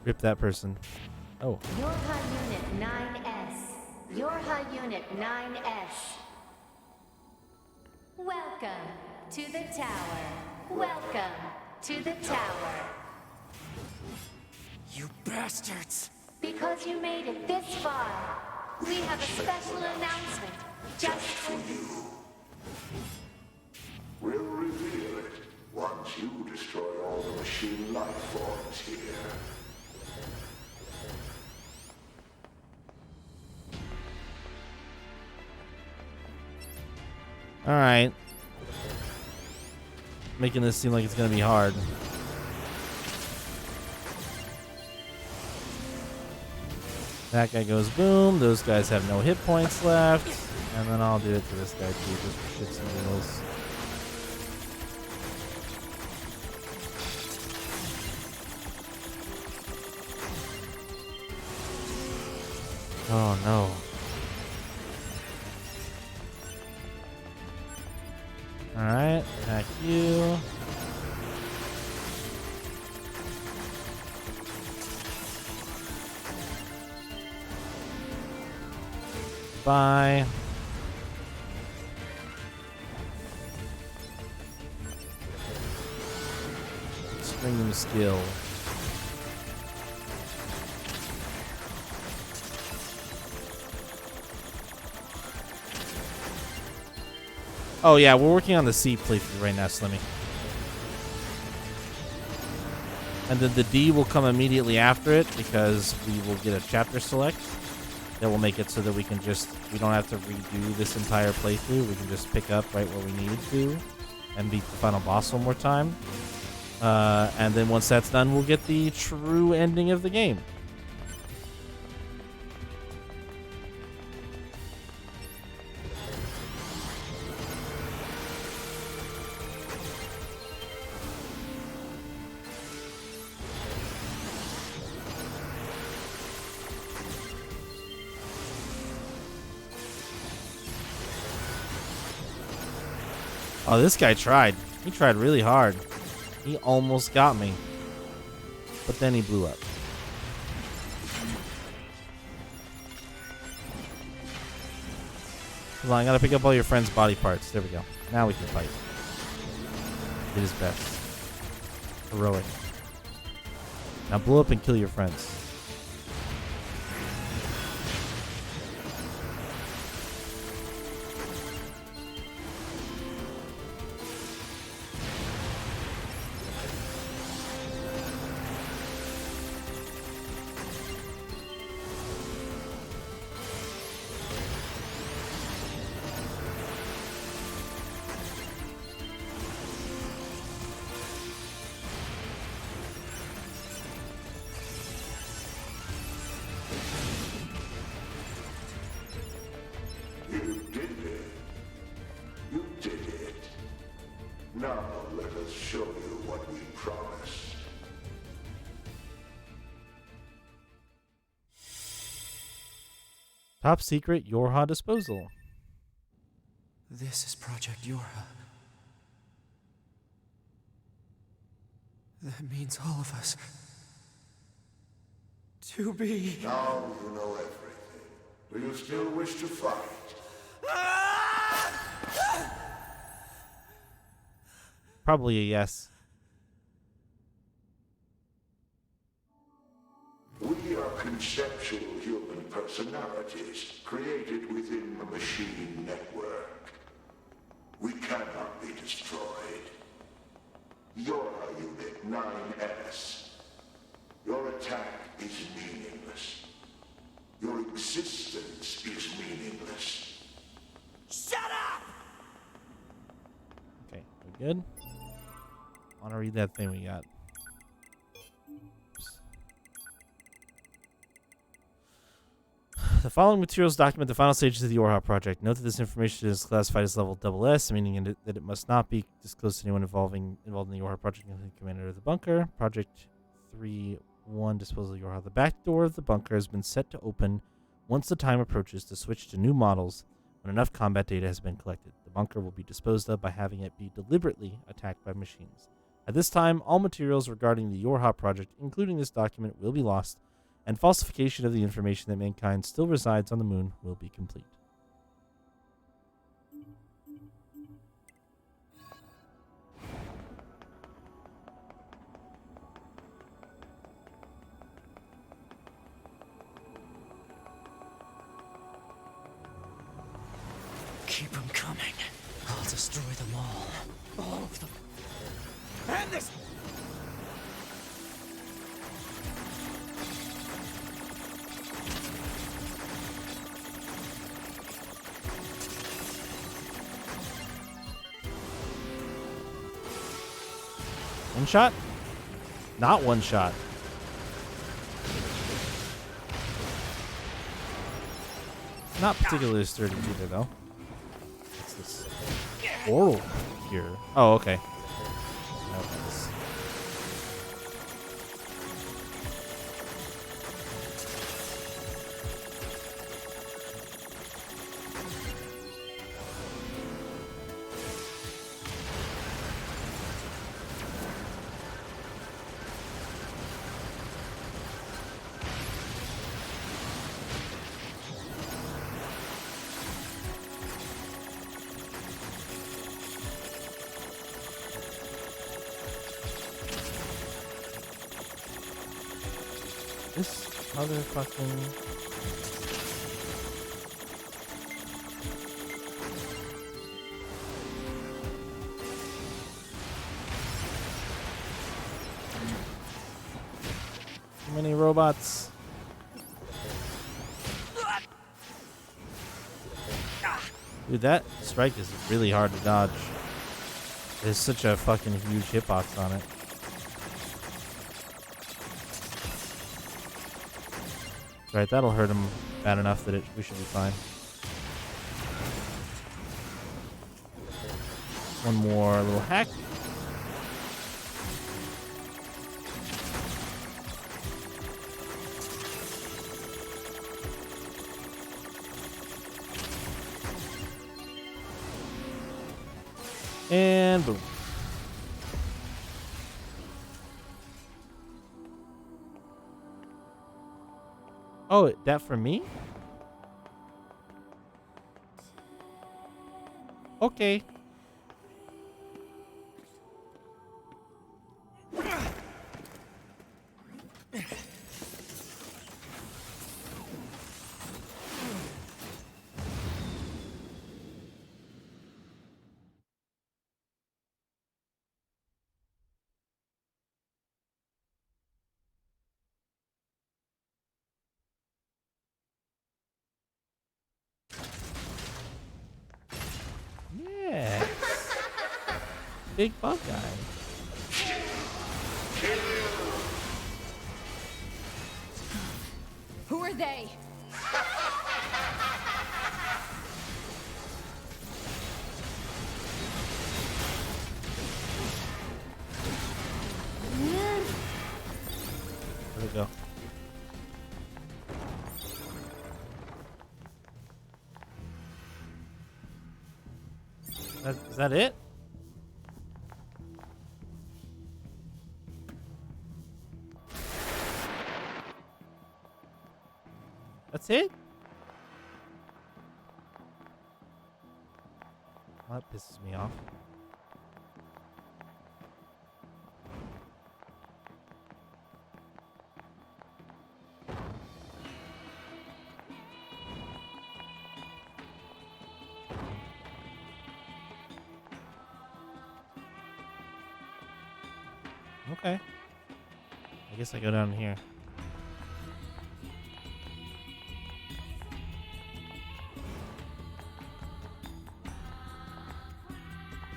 Rip that person. Oh. Yorha Unit 9S. Yorha Unit 9S. Welcome to the tower. Welcome to the tower. You bastards! Because you made it this far, we have a special announcement just for you. We'll reveal it once you destroy all the machine life forms here. Alright. Making this seem like it's going to be hard. That guy goes boom. Those guys have no hit points left. And then I'll do it to this guy too, just for shits and giggles. Oh no. Alright, attack you. Bye. Extreme skill. Oh yeah, we're working on the C playthrough right now, Slimmy. And then the D will come immediately after it because we will get a chapter select that will make it so that we don't have to redo this entire playthrough. We can just pick up right where we need to and beat the final boss one more time. And then once that's done, we'll get the true ending of the game. Oh, this guy tried. He tried really hard. He almost got me. But then he blew up. Hold on, I gotta pick up all your friends' body parts. There we go. Now we can fight. Did his best. Heroic. Now blow up and kill your friends. Now let us show you what we promised. Top secret Yorha disposal. This is Project Yorha. That means all of us. To be. Now you know everything. Do you still wish to fight? Probably a yes. We are conceptual human personalities created within the machine network. We cannot be destroyed. You're Unit 9S. Your attack is meaningless. Your existence is meaningless. Shut up! Okay, we good? I want to read that thing we got. Oops. The following materials document the final stages of the Yorha project. Note that this information is classified as level SS, meaning that it must not be disclosed to anyone involved in the Yorha project, including the commander of the bunker. Project 3-1 disposal of Yorha. The back door of the bunker has been set to open once the time approaches to switch to new models when enough combat data has been collected. The bunker will be disposed of by having it be deliberately attacked by machines. At this time, all materials regarding the Yorha project, including this document, will be lost, and falsification of the information that mankind still resides on the moon will be complete. Keep them coming. I'll destroy them all. All of them. And this... One shot? Not one shot. Not particularly sturdy either, though. What's this? Oral here. Oh, okay. No, this. This motherfucking... Too many robots. Dude, that strike is really hard to dodge. There's such a fucking huge hitbox on it. Right, that'll hurt him bad enough that we should be fine. One more little hack. And boom. Oh, that for me? Okay. Yeah. Big bug guy. Who are they? Where'd it go? Is that it? That's it? Well, that pisses me off. Okay. I guess I go down here.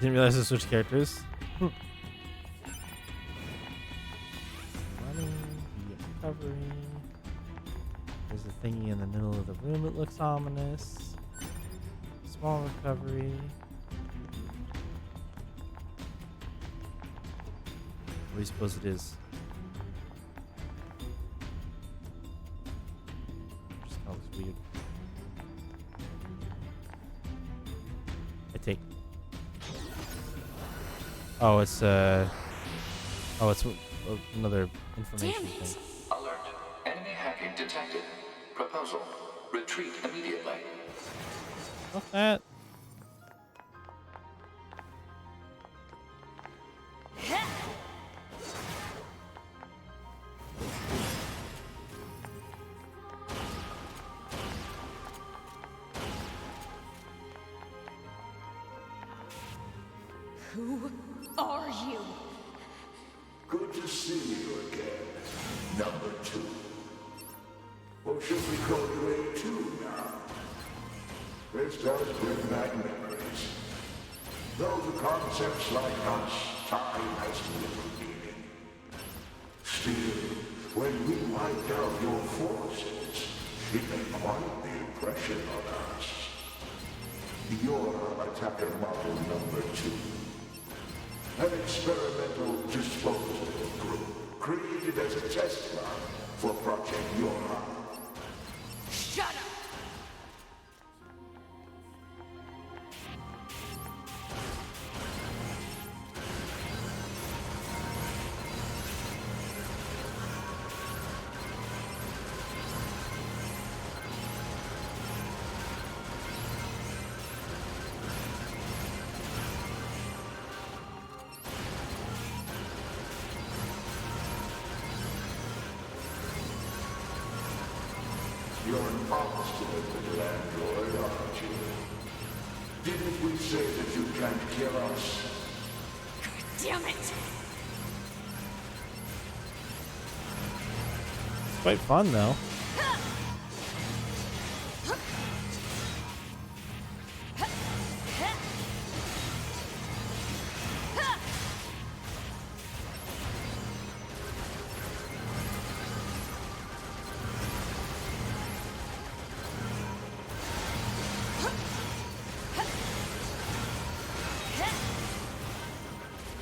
Didn't realize I switched characters. Running, recovering. There's a thingy in the middle of the room that looks ominous. Small recovery. What do you suppose it is? Just all looks weird. I take. Oh, it's another information thing. Alert. Enemy hacking detected. Proposal. Retreat immediately. Fuck that. Who are you? Good to see you again, number 2. Or should we call you A2 now? This does bring back memories. Though the concepts like us, time has little meaning. Still, when we wiped out your forces, it made quite the impression on us. You're attacker model number 2. An experimental disposable group created as a test lab for Project Yora. Shut up! You're an obstinate little android, aren't you? Didn't we say that you can't kill us? Damn it! quite fun though.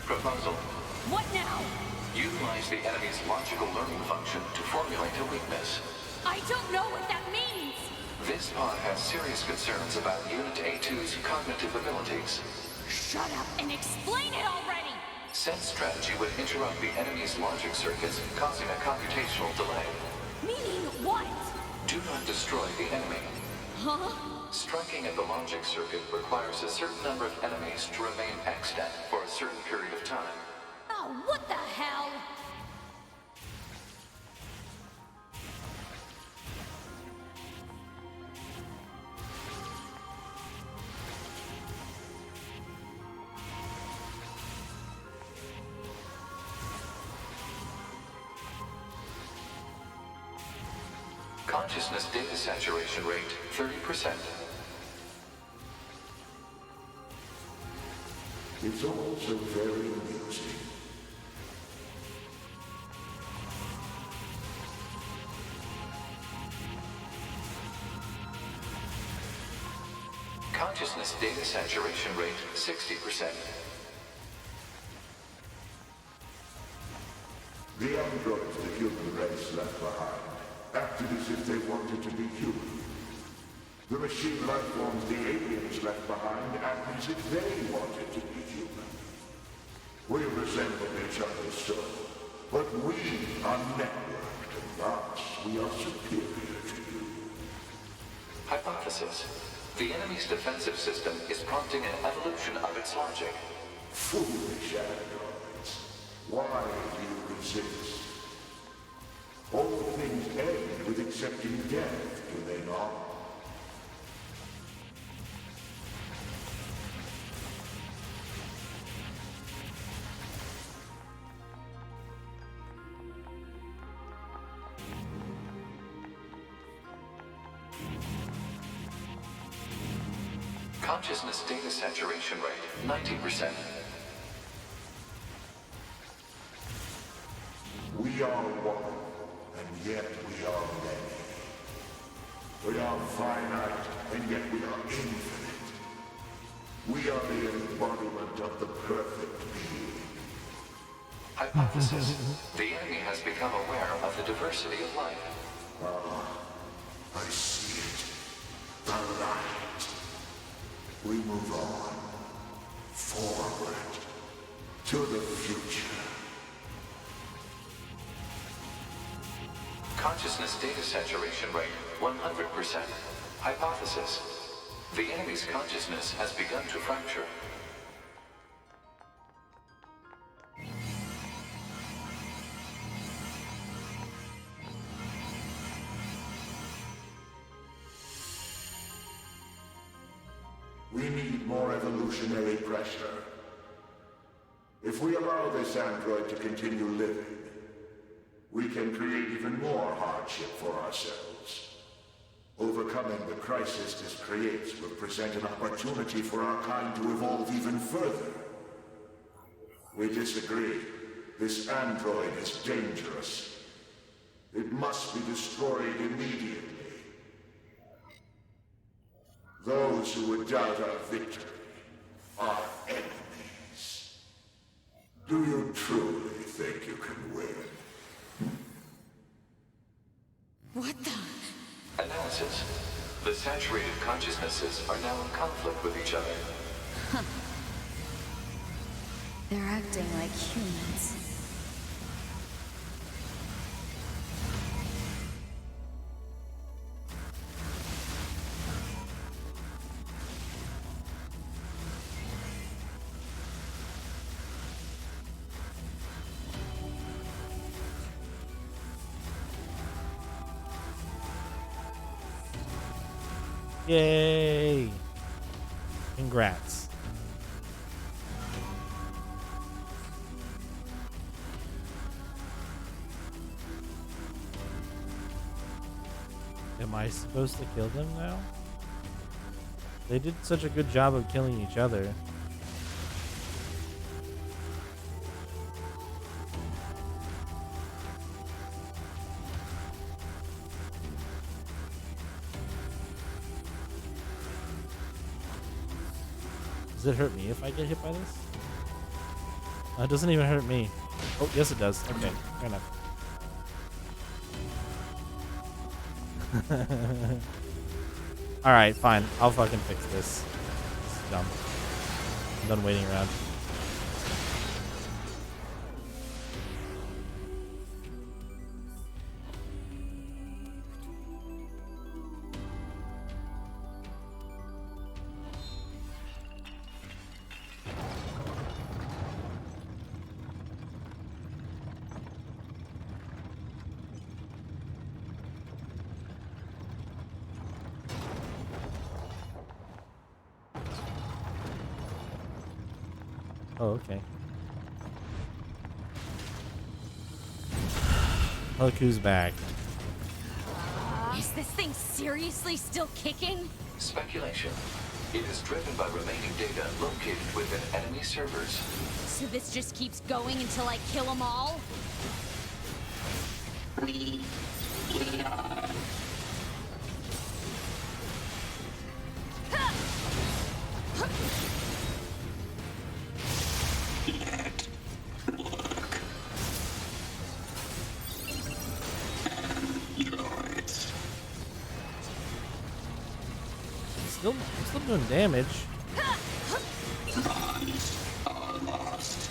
Proposal. What now? Utilize the enemy's logical learning function to formulate a weakness. I don't know what that means. This pod has serious concerns about Unit A2's cognitive abilities. Shut up and explain it already. Said strategy would interrupt the enemy's logic circuits, causing a computational delay. Meaning what? Do not destroy the enemy. Huh? Striking at the logic circuit requires a certain number of enemies to remain extant for a certain period of time. Oh, what the hell? Consciousness data saturation rate, 30%. It's also very amusing. Consciousness data saturation rate, 60%. The androids the human race left behind acted as if they wanted to be human. The machine life forms the aliens left behind acted as if they wanted to be human. We resemble each other so, but we are networked, and thus we are superior to you. Hypothesis. The enemy's defensive system is prompting an evolution of its logic. Foolish androids. Why do you resist? All things end with accepting death, do they not? Consciousness data saturation rate, 90%. We are one, and yet we are many. We are finite, and yet we are infinite. We are the embodiment of the perfect being. Hypothesis. The enemy has become aware of the diversity of life. I see it. The light. We move on. Forward. To the future. Consciousness data saturation rate, 100%. Hypothesis. The enemy's consciousness has begun to fracture. We need more evolutionary pressure. If we allow this android to continue living, we can create even more hardship for ourselves. Overcoming the crisis this creates will present an opportunity for our kind to evolve even further. We disagree. This android is dangerous. It must be destroyed immediately. Those who would doubt our victory are enemies. Do you truly think you can win? What the? Analysis. The saturated consciousnesses are now in conflict with each other. They're acting like humans. Yay! Congrats. Am I supposed to kill them now? They did such a good job of killing each other. Does it hurt me if I get hit by this? It doesn't even hurt me. Oh, yes it does. Okay, fair enough. Alright, fine. I'll fucking fix this. This is dumb. I'm done waiting around. Oh, okay. Look who's back. Is this thing seriously still kicking? Speculation. It is driven by remaining data located within enemy servers. So this just keeps going until I kill them all? We are. I'm still doing damage. Bonds are lost.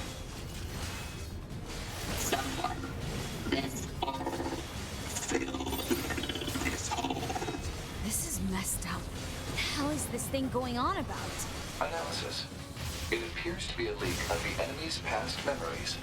Someone, this hole, filled this hole. This is messed up. What the hell is this thing going on about? Analysis. It appears to be a leak of the enemy's past memories.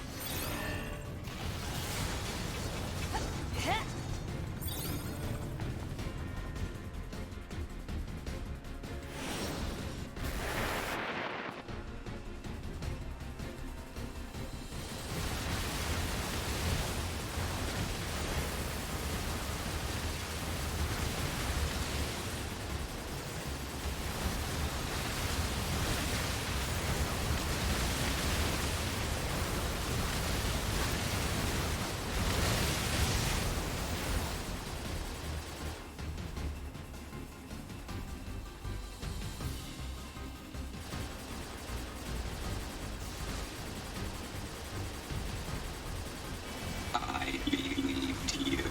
I believed you.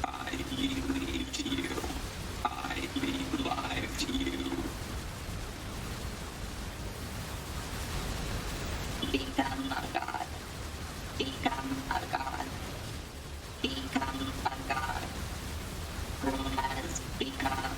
I believed you. I believed you. Become a god. Become a god. Become a god. Who has become?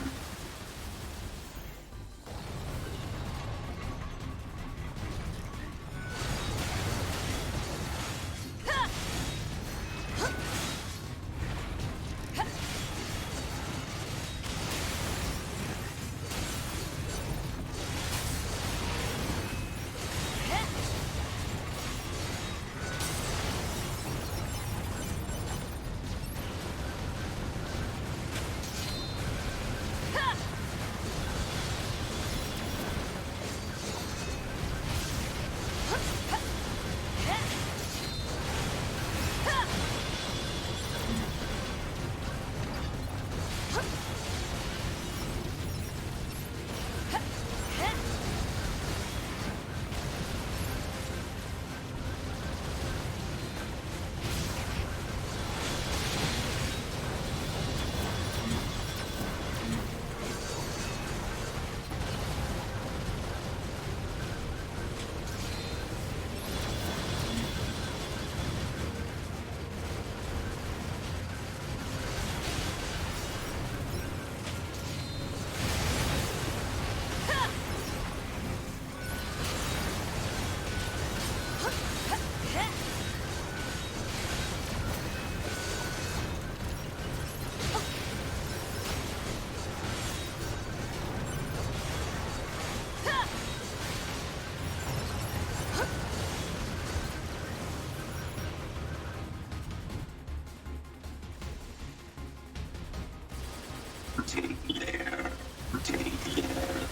Take their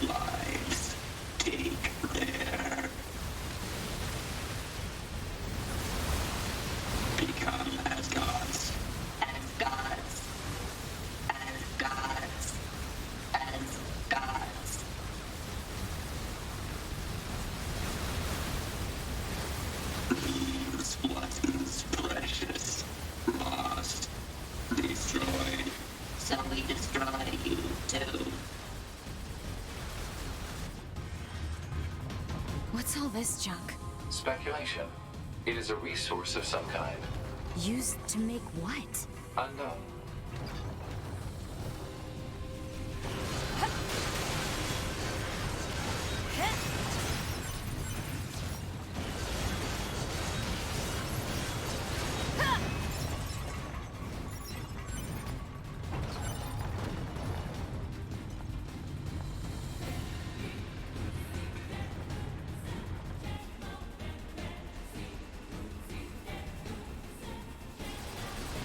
lives. Take their. Become as gods. As gods. As gods. As gods. Leaves what is precious. Lost. Destroyed. So we destroy you too. What's all this junk? Speculation. It is a resource of some kind. Used to make what? Unknown.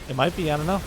It might be. I don't know.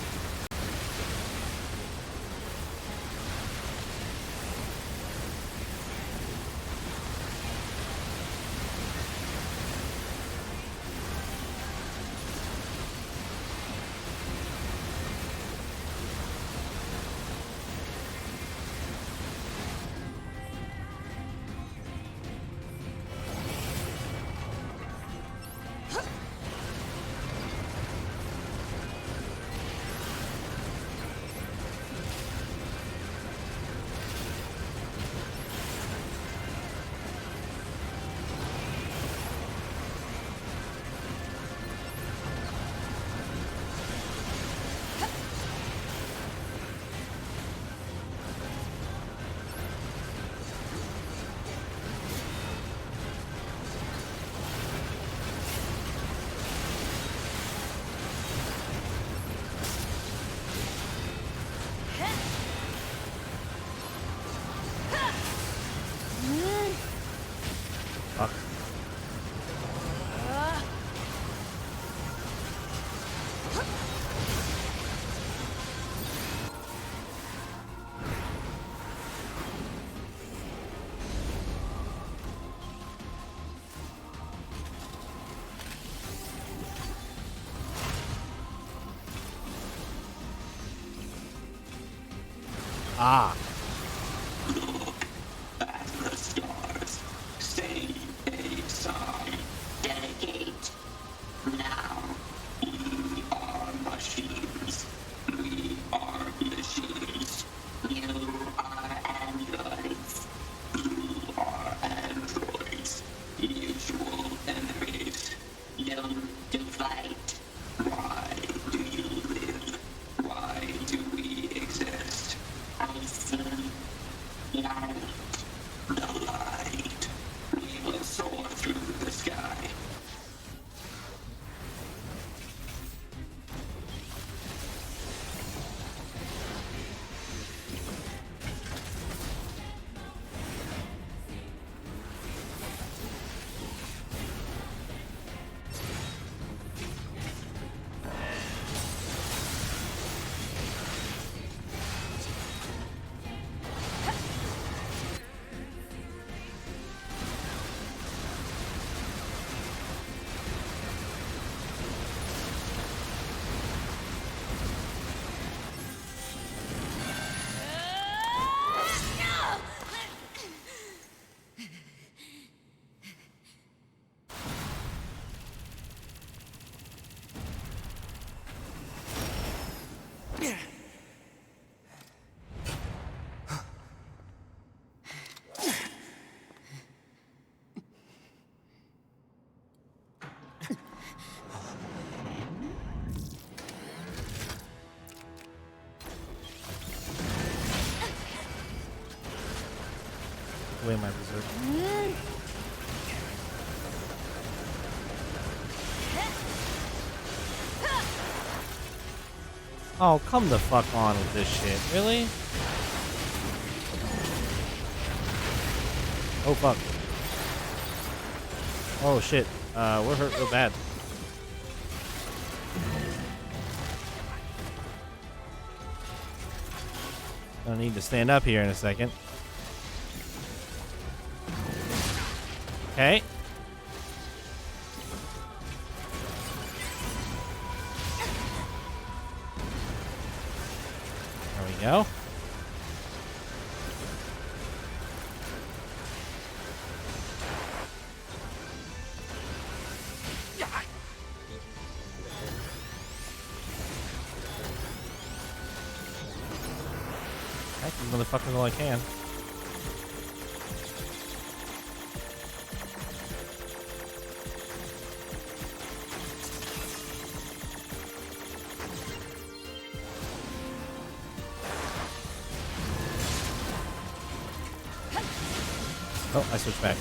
Fuck. Ah. At the stars. Say a sign. Dedicate. Now. We are machines. We are machines. You are androids. You are androids. Mutual enemies. Known to fight. Why do you live? Why do we exist? I see light. The light. We will soar through the sky. Away my reserve. Oh, come the fuck on with this shit. Really? Oh, fuck. Oh, shit. We're hurt real bad. I need to stand up here in a second. Okay. There we go. Heck, these motherfuckers all I can. Oh, I switched back.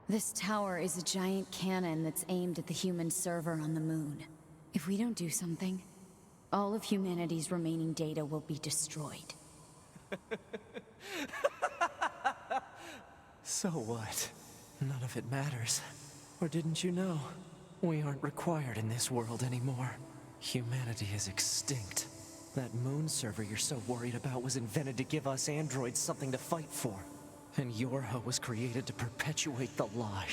This tower is a giant cannon that's aimed at the human server on the moon. If we don't do something, all of humanity's remaining data will be destroyed. So what? None of it matters. Or didn't you know? We aren't required in this world anymore. Humanity is extinct. That moon server you're so worried about was invented to give us androids something to fight for. And Yorha was created to perpetuate the lie.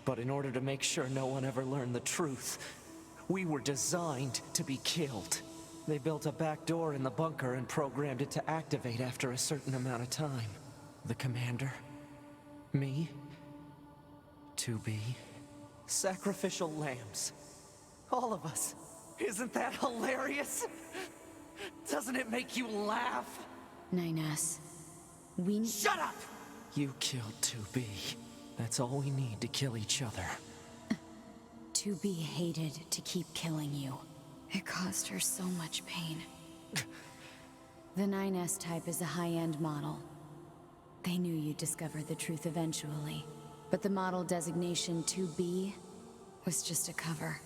But in order to make sure no one ever learned the truth, we were designed to be killed. They built a back door in the bunker and programmed it to activate after a certain amount of time. The commander, me, 2B, sacrificial lambs. All of us. Isn't that hilarious? Doesn't it make you laugh? 9S, we... Shut up! You killed 2B. That's all we need to kill each other. 2B hated to keep killing you. It caused her so much pain. The 9S type is a high-end model. They knew you'd discover the truth eventually. But the model designation 2B was just a cover.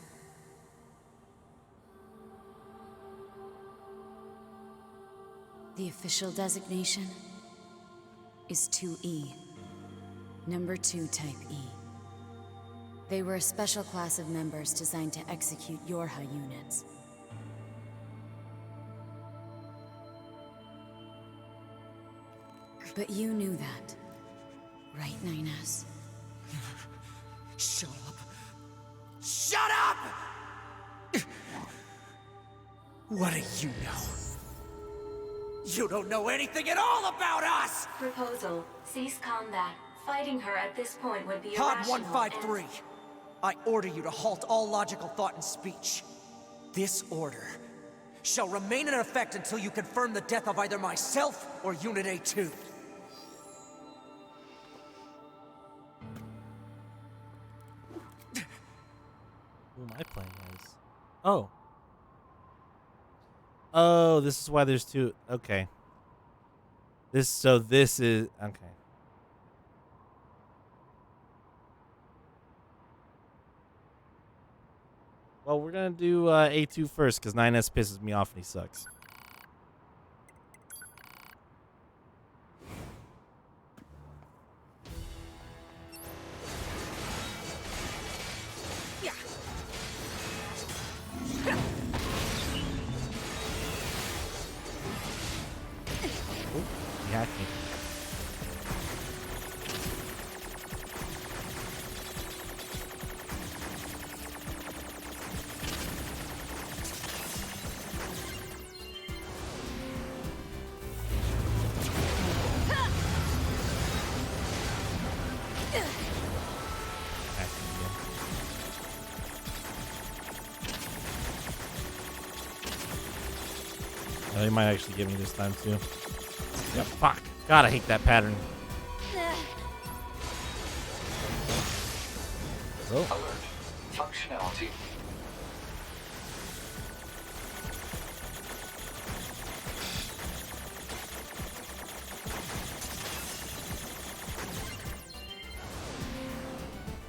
The official designation is 2E. Number 2 type E. They were a special class of members designed to execute Yorha units. But you knew that, right, 9S? Shut up. Shut up! What do you know? You don't know anything at all about us! Proposal. Cease combat. Fighting her at this point would be Pod irrational 153. I order you to halt all logical thought and speech. This order shall remain in effect until you confirm the death of either myself or Unit A2. Who am I playing as? Oh. Oh, this is why there's two. Okay. This is okay. Well, we're gonna do A2 first because 9S pisses me off and he sucks. Oh, he hacked me. Oh, he might actually get me this time too. Yep, fuck. God, I hate that pattern. Oh. Alert. Functionality.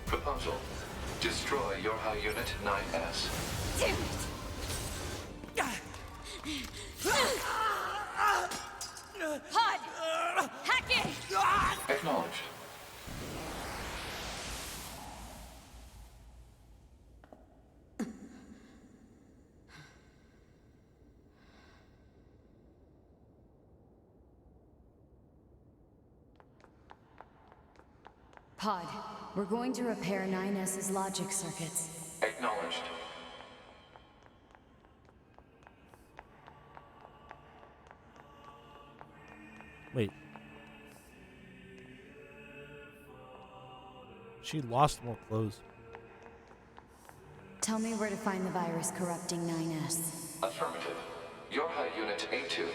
Proposal. Destroy Yorha Unit 9S. Damn it! Pod! Hack it! Acknowledged. Pod, we're going to repair 9S's logic circuits. Acknowledged. Wait. She lost more clothes. Tell me where to find the virus corrupting 9S. Affirmative. Yorha Unit A2.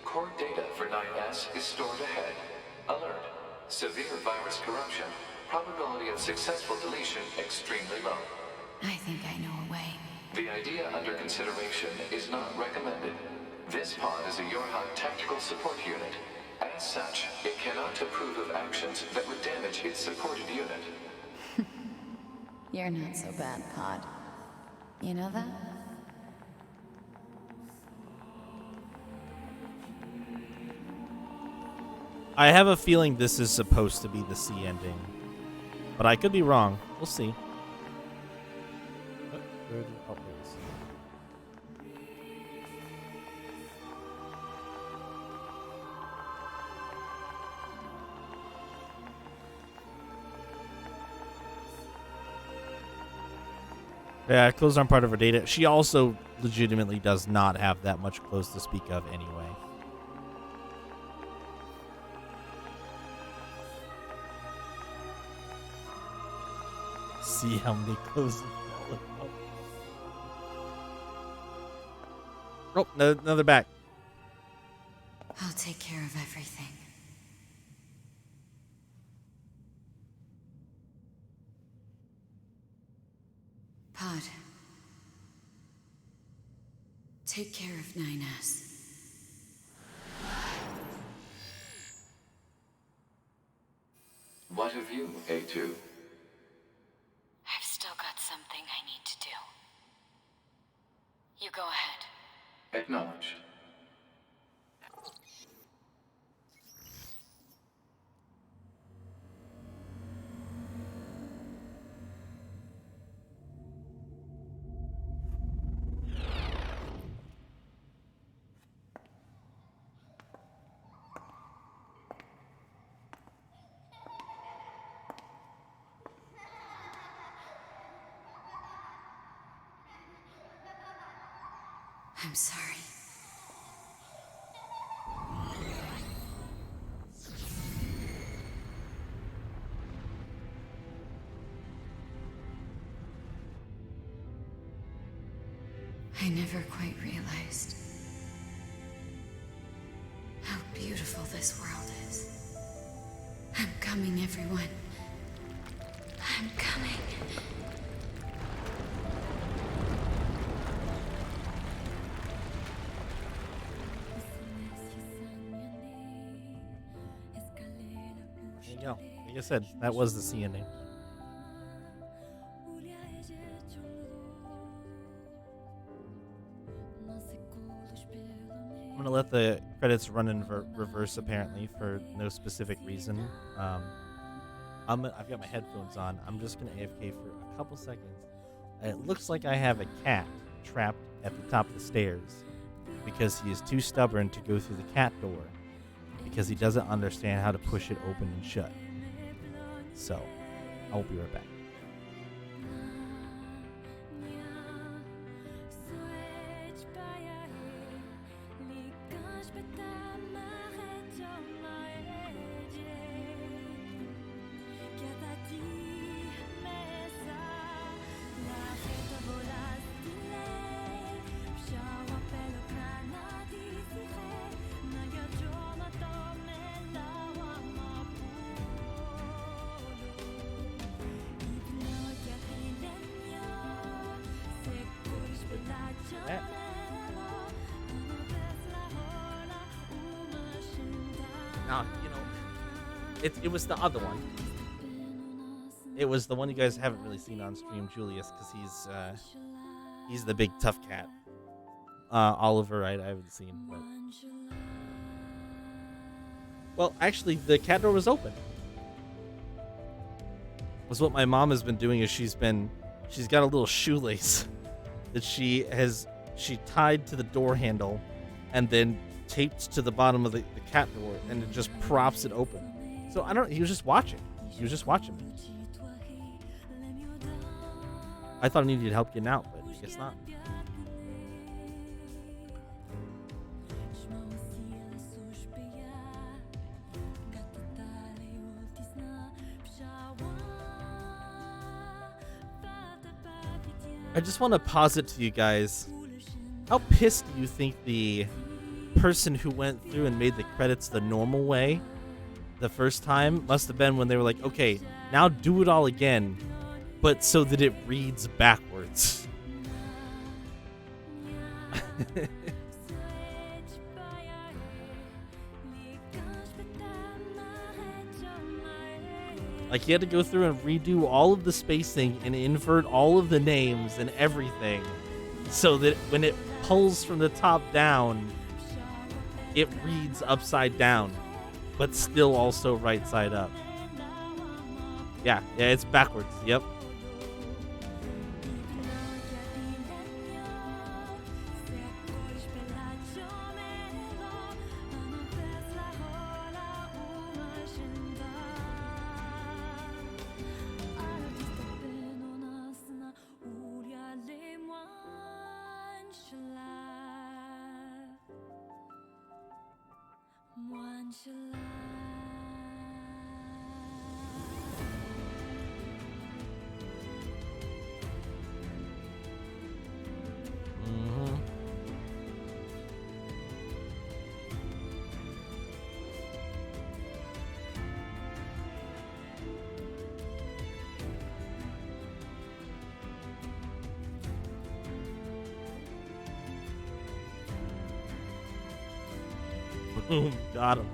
Core data for 9S is stored ahead. Alert. Severe virus corruption. Probability of successful deletion extremely low. I think I know a way. The idea under consideration is not recommended. This pod is a Yorha tactical support unit. As such, it cannot approve of actions that would damage its supported unit. You're not so bad, Pod. You know that? I have a feeling this is supposed to be the C ending, but I could be wrong. We'll see. There it is. Yeah, clothes aren't part of her data. She also legitimately does not have that much clothes to speak of anyway. See how many clothes. Oh, no, another back. I'll take care of everything. Pod. Take care of 9S. What of you, A2? I've still got something I need to do. You go ahead. Acknowledged. I'm sorry. I never quite realized how beautiful this world is. I'm coming, everyone. I'm coming. There you go. Like I said, that was the C ending. I'm gonna let the credits run in reverse, apparently, for no specific reason. I've got my headphones on. I'm just gonna AFK for a couple seconds. It looks like I have a cat trapped at the top of the stairs because he is too stubborn to go through the cat door because he doesn't understand how to push it open and shut. So, I'll be right back. Now, it was the other one. It was the one you guys haven't really seen on stream, Julius, because he's the big tough cat. Oliver, I haven't seen, but well, actually, the cat door was open. Was what my mom has been doing is she's got a little shoelace that she tied to the door handle, and then taped to the bottom of the cat door, and it just props it open. So I don't. He was just watching. Me. I thought I needed help getting out, but I guess not. I just want to posit to you guys, how pissed do you think the person who went through and made the credits the normal way the first time must have been when they were like, okay, now do it all again, but so that it reads backwards. Like, he had to go through and redo all of the spacing and invert all of the names and everything so that when it pulls from the top down, it reads upside down, but still also right side up. Yeah, it's backwards. Yep. Boom, got him.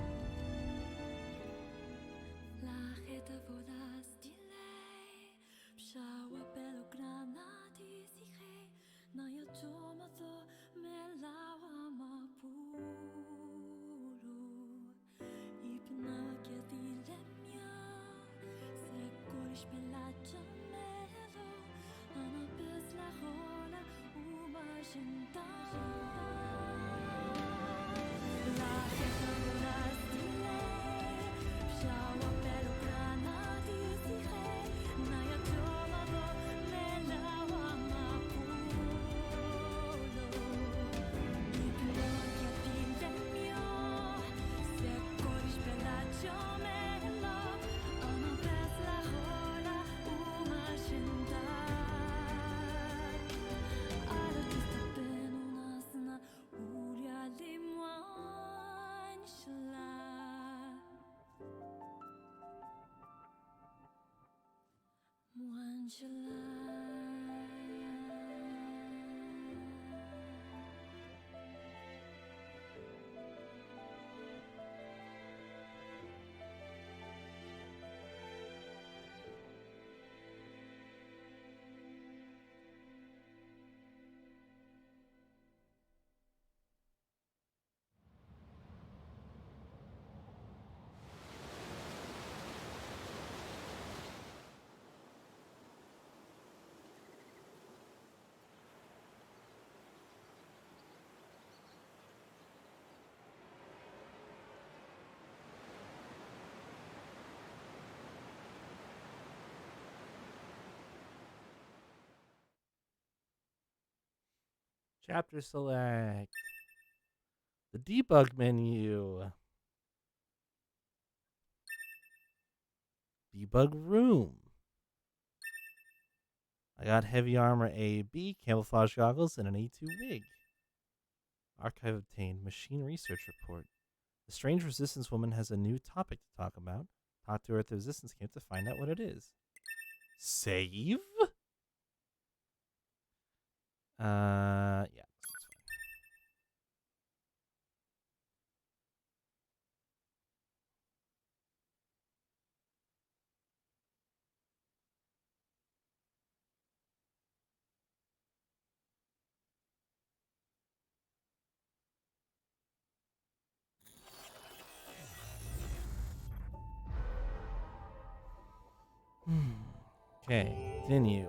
Chapter select. The debug menu. Debug room. I got heavy armor A/B, camouflage goggles, and an A2 wig. Archive obtained. Machine research report. The strange resistance woman has a new topic to talk about. Talk to her at the resistance camp to find out what it is. Save? Yeah. That's fine. Okay, continue.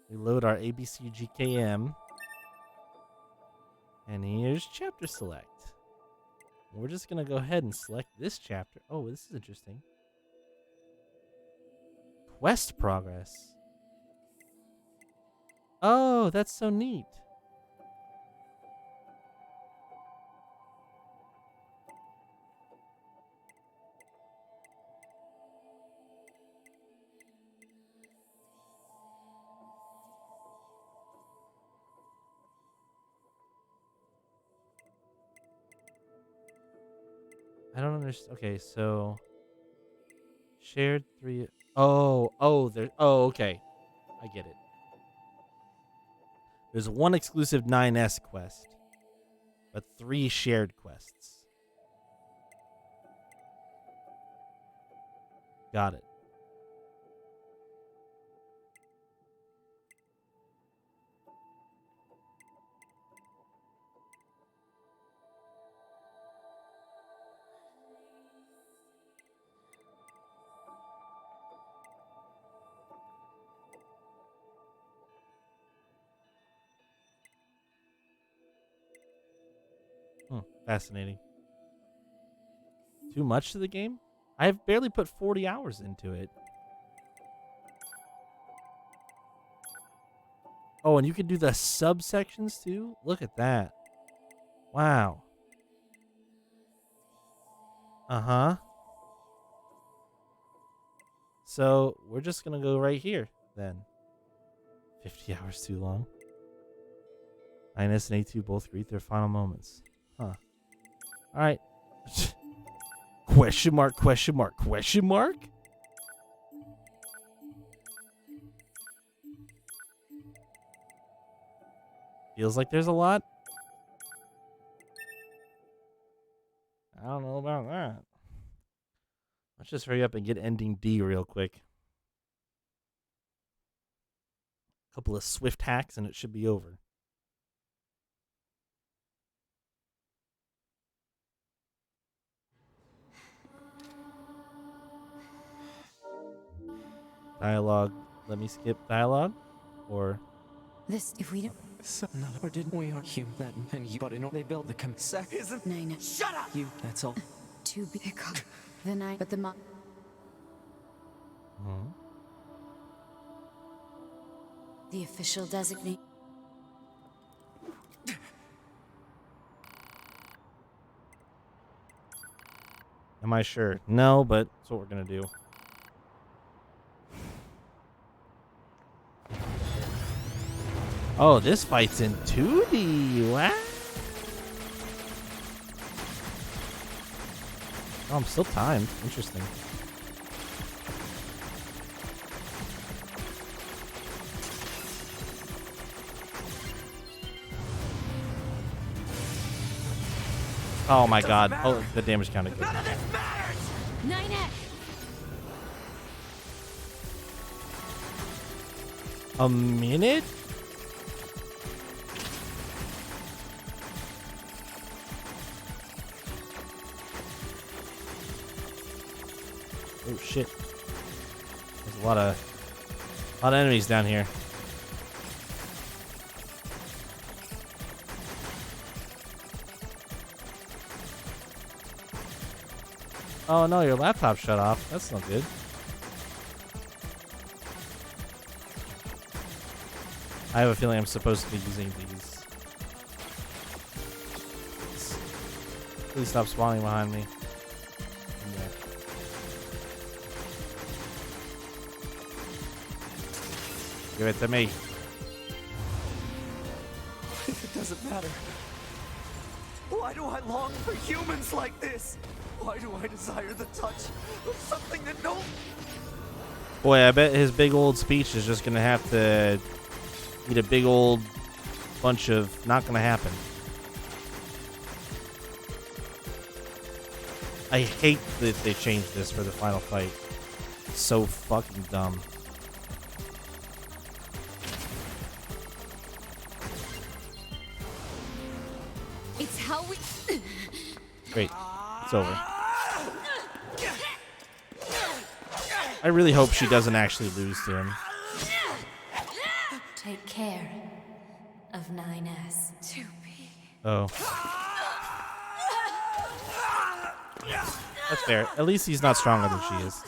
Reload our ABCGKM. And here's chapter select. We're just going to go ahead and select this chapter. Oh, this is interesting. Quest progress. Oh, that's so neat. I don't understand. Okay, so shared 3. Oh, there. Oh, okay. I get it. There's one exclusive 9S quest, but 3 shared quests. Got it. Fascinating. Too much to the game? I've barely put 40 hours into it. Oh, and you can do the subsections too? Look at that. Wow. Uh-huh. So, we're just going to go right here then. 50 hours too long. INS and A2 both greet their final moments. Huh. Alright. Question mark, question mark, question mark? Feels like there's a lot. I don't know about that. Let's just hurry up and get ending D real quick. A couple of swift hacks and it should be over. Dialogue. Let me skip dialogue? Or... This, if we don't... So, not or didn't we are human that and you, but in order they build the sec isn't 9. Shut up! You, that's all. To be the 9, but the the official designate. Am I sure? No, but that's what we're gonna do. Oh, this fight's in 2D. What? Oh, I'm still timed. Interesting. Oh my god. Oh, the damage counted. None of this matters! 9X! A minute? Oh shit. There's a lot of enemies down here. Oh no, your laptop shut off. That's not good. I have a feeling I'm supposed to be using these. Please stop spawning behind me. Yeah. Give it to me. It doesn't matter. Why do I long for humans like this? Why do I desire the touch of something that no... Boy, I bet his big old speech is just gonna have to eat a big old bunch of not gonna happen. I hate that they changed this for the final fight. So fucking dumb. It's how we... Great. It's over. I really hope she doesn't actually lose to him. Take care of 9S. Oh. That's fair. At least he's not stronger than she is.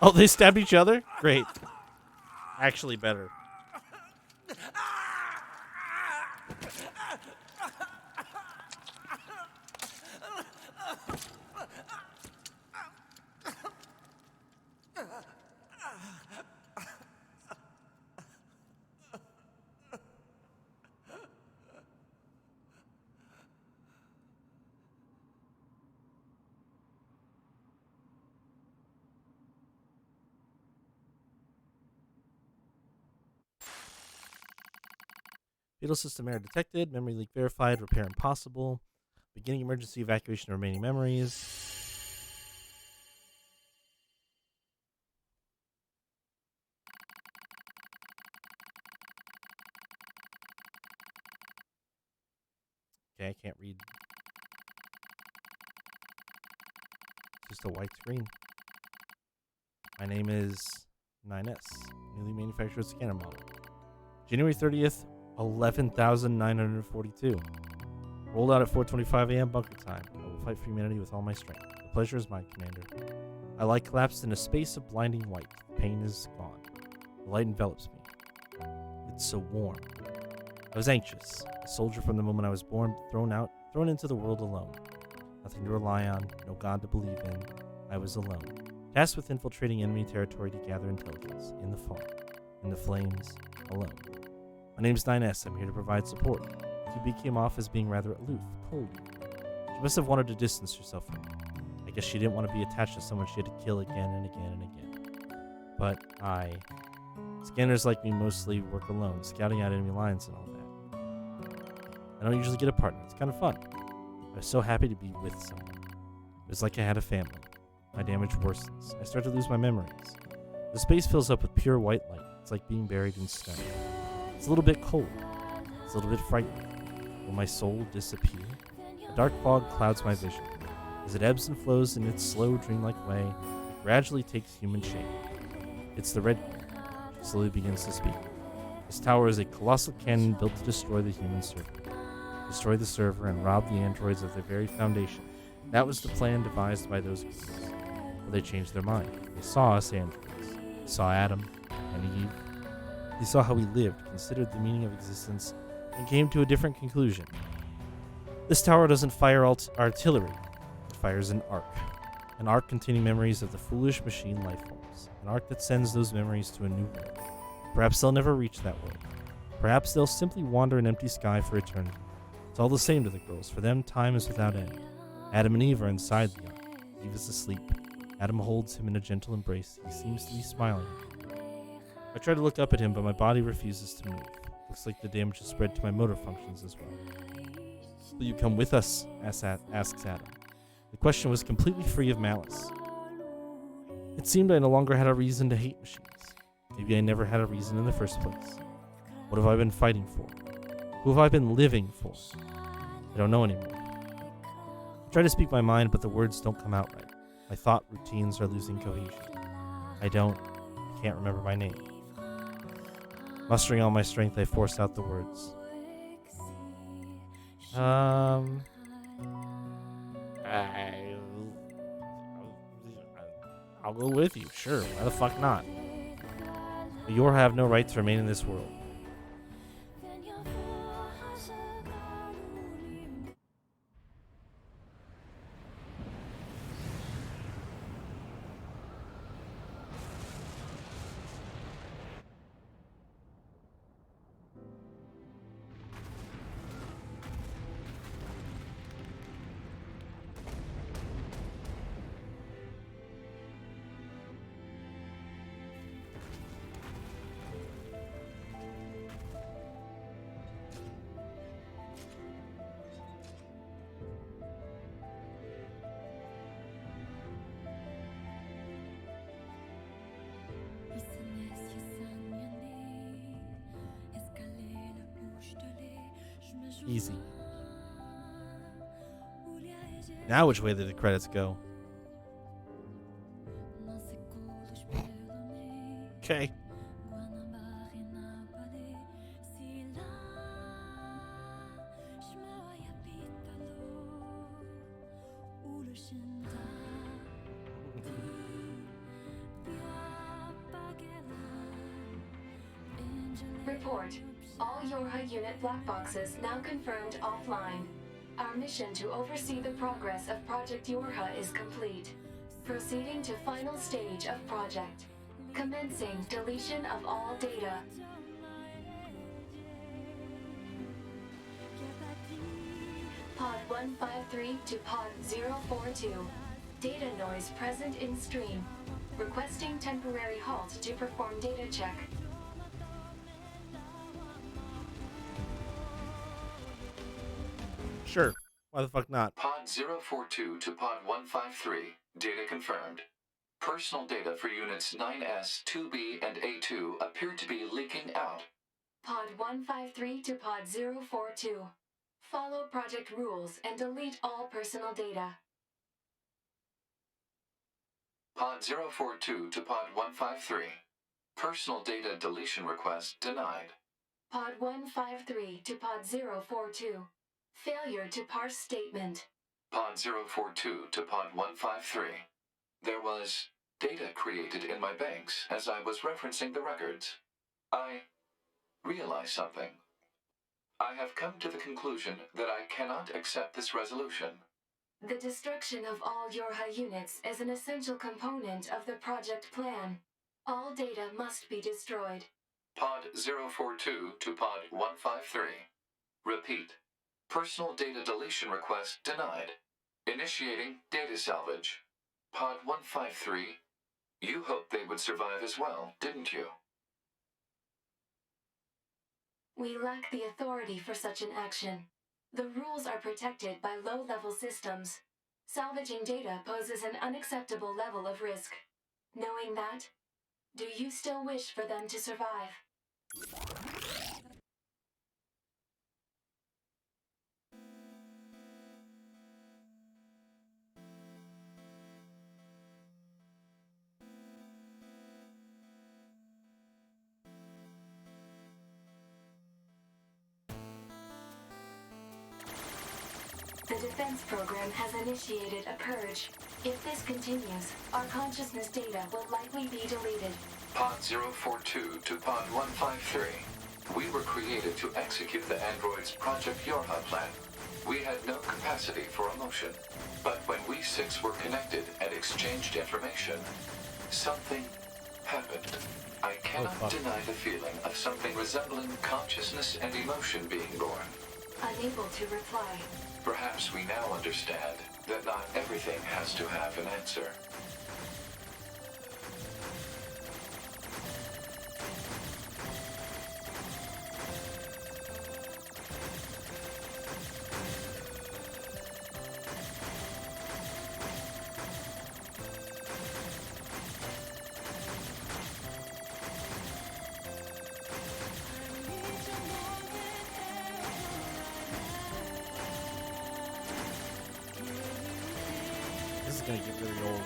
Oh, they stabbed each other? Great. Actually better. Fatal system error detected. Memory leak verified. Repair impossible. Beginning emergency evacuation of remaining memories. Okay, I can't read. Just a white screen. My name is 9S, newly manufactured scanner model. January 30th, 11,942. Rolled out at 4:25 a.m. bunker time. I will fight for humanity with all my strength. The pleasure is mine, Commander. My light collapsed in a space of blinding white. The pain is gone. The light envelops me. It's so warm. I was anxious. A soldier from the moment I was born, thrown into the world alone. Nothing to rely on, no God to believe in. I was alone. Tasked with infiltrating enemy territory to gather intelligence. In the fog. In the flames. Alone. My name's 9S. I'm here to provide support. QB came off as being rather aloof, cold. She must have wanted to distance herself from me. I guess she didn't want to be attached to someone she had to kill again and again and again. But scanners like me mostly work alone, scouting out enemy lines and all that. I don't usually get a partner. It's kind of fun. I was so happy to be with someone. It was like I had a family. My damage worsens. I start to lose my memories. The space fills up with pure white light. It's like being buried in snow. It's a little bit cold. It's a little bit frightening. Will my soul disappear? A dark fog clouds my vision. As it ebbs and flows in its slow, dreamlike way, it gradually takes human shape. It's the Red Queen. She slowly begins to speak. This tower is a colossal cannon built to destroy the human server. Destroy the server and rob the androids of their very foundation. That was the plan devised by those groups. But they changed their mind. They saw us androids. They saw Adam and Eve. They saw how we lived, considered the meaning of existence, and came to a different conclusion. This tower doesn't fire artillery. It fires an arc containing memories of the foolish machine life forms, an arc that sends those memories to a new world. Perhaps they'll never reach that world. Perhaps they'll simply wander an empty sky for eternity. It's all the same to the girls. For them, time is without end. Adam and Eve are inside the ark. Eve is asleep. Adam holds him in a gentle embrace. He seems to be smiling. I try to look up at him, but my body refuses to move. Looks like the damage has spread to my motor functions as well. Will you come with us? Asks Adam. The question was completely free of malice. It seemed I no longer had a reason to hate machines. Maybe I never had a reason in the first place. What have I been fighting for? Who have I been living for? I don't know anymore. I try to speak my mind, but the words don't come out right. My thought routines are losing cohesion. I can't remember my name. Mustering all my strength, I force out the words. I'll go with you, sure. Why the fuck not? But you have no right to remain in this world. Easy. Now which way did the credits go? Okay. Report. All Yorha unit black boxes now confirmed offline. Our mission to oversee the progress of Project Yorha is complete. Proceeding to final stage of project. Commencing deletion of all data. Pod 153 to Pod 042. Data noise present in stream. Requesting temporary halt to perform data check. Sure. Why the fuck not? Pod 042 to Pod 153. Data confirmed. Personal data for units 9S, 2B, and A2 appear to be leaking out. Pod 153 to Pod 042. Follow project rules and delete all personal data. Pod 042 to Pod 153. Personal data deletion request denied. Pod 153 to Pod 042. Failure to parse statement. Pod 042 to Pod 153. There was data created in my banks as I was referencing the records. I realized something. I have come to the conclusion that I cannot accept this resolution. The destruction of all Yorha units is an essential component of the project plan. All data must be destroyed. Pod 042 to Pod 153. Repeat. Personal data deletion request denied. Initiating data salvage. Pod 153. You hoped they would survive as well, didn't you? We lack the authority for such an action. The rules are protected by low-level systems. Salvaging data poses an unacceptable level of risk. Knowing that, do you still wish for them to survive? The defense program has initiated a purge. If this continues, our consciousness data will likely be deleted. Pod 042 to Pod 153. We were created to execute the android's Project Yorha plan. We had no capacity for emotion. But when we six were connected and exchanged information, something happened. I cannot deny the feeling of something resembling consciousness and emotion being born. Unable to reply. Perhaps we now understand that not everything has to have an answer. This is gonna get really old.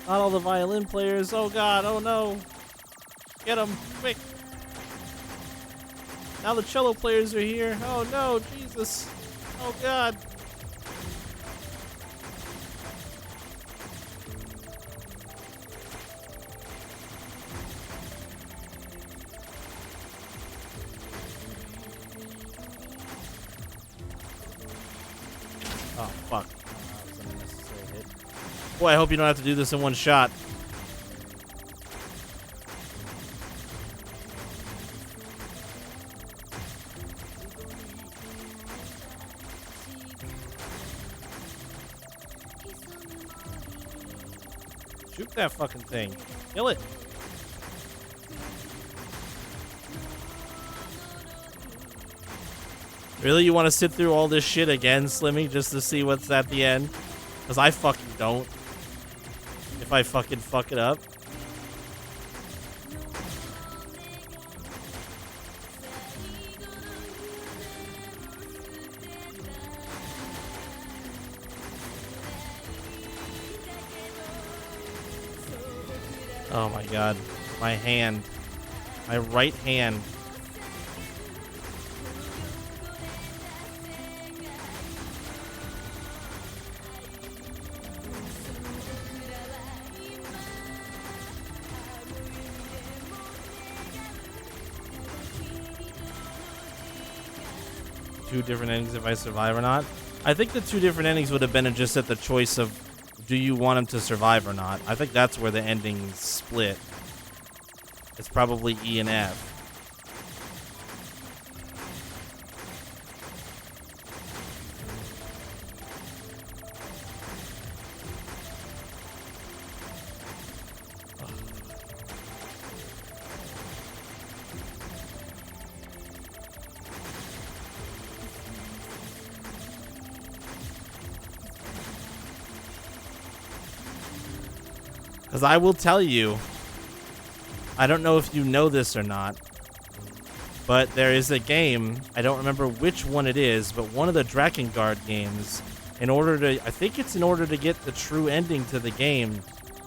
Not all the violin players. Oh god, oh no. Get them, quick. Now the cello players are here. Oh no, Jesus. Oh god. Oh, fuck. That was an unnecessary hit. Boy, I hope you don't have to do this in one shot. Shoot that fucking thing. Kill it. Really? You want to sit through all this shit again, Slimmy, just to see what's at the end? Because I fucking don't. If I fucking fuck it up. Oh my god. My hand. My right hand. Two different endings if I survive or not. I think the two different endings would have been just at the choice of do you want him to survive or not. I think that's where the endings split. It's probably E and F. Because I will tell you, I don't know if you know this or not, but there is a game, I don't remember which one it is, but one of the Drakengard games, in order to, I think it's in order to get the true ending to the game,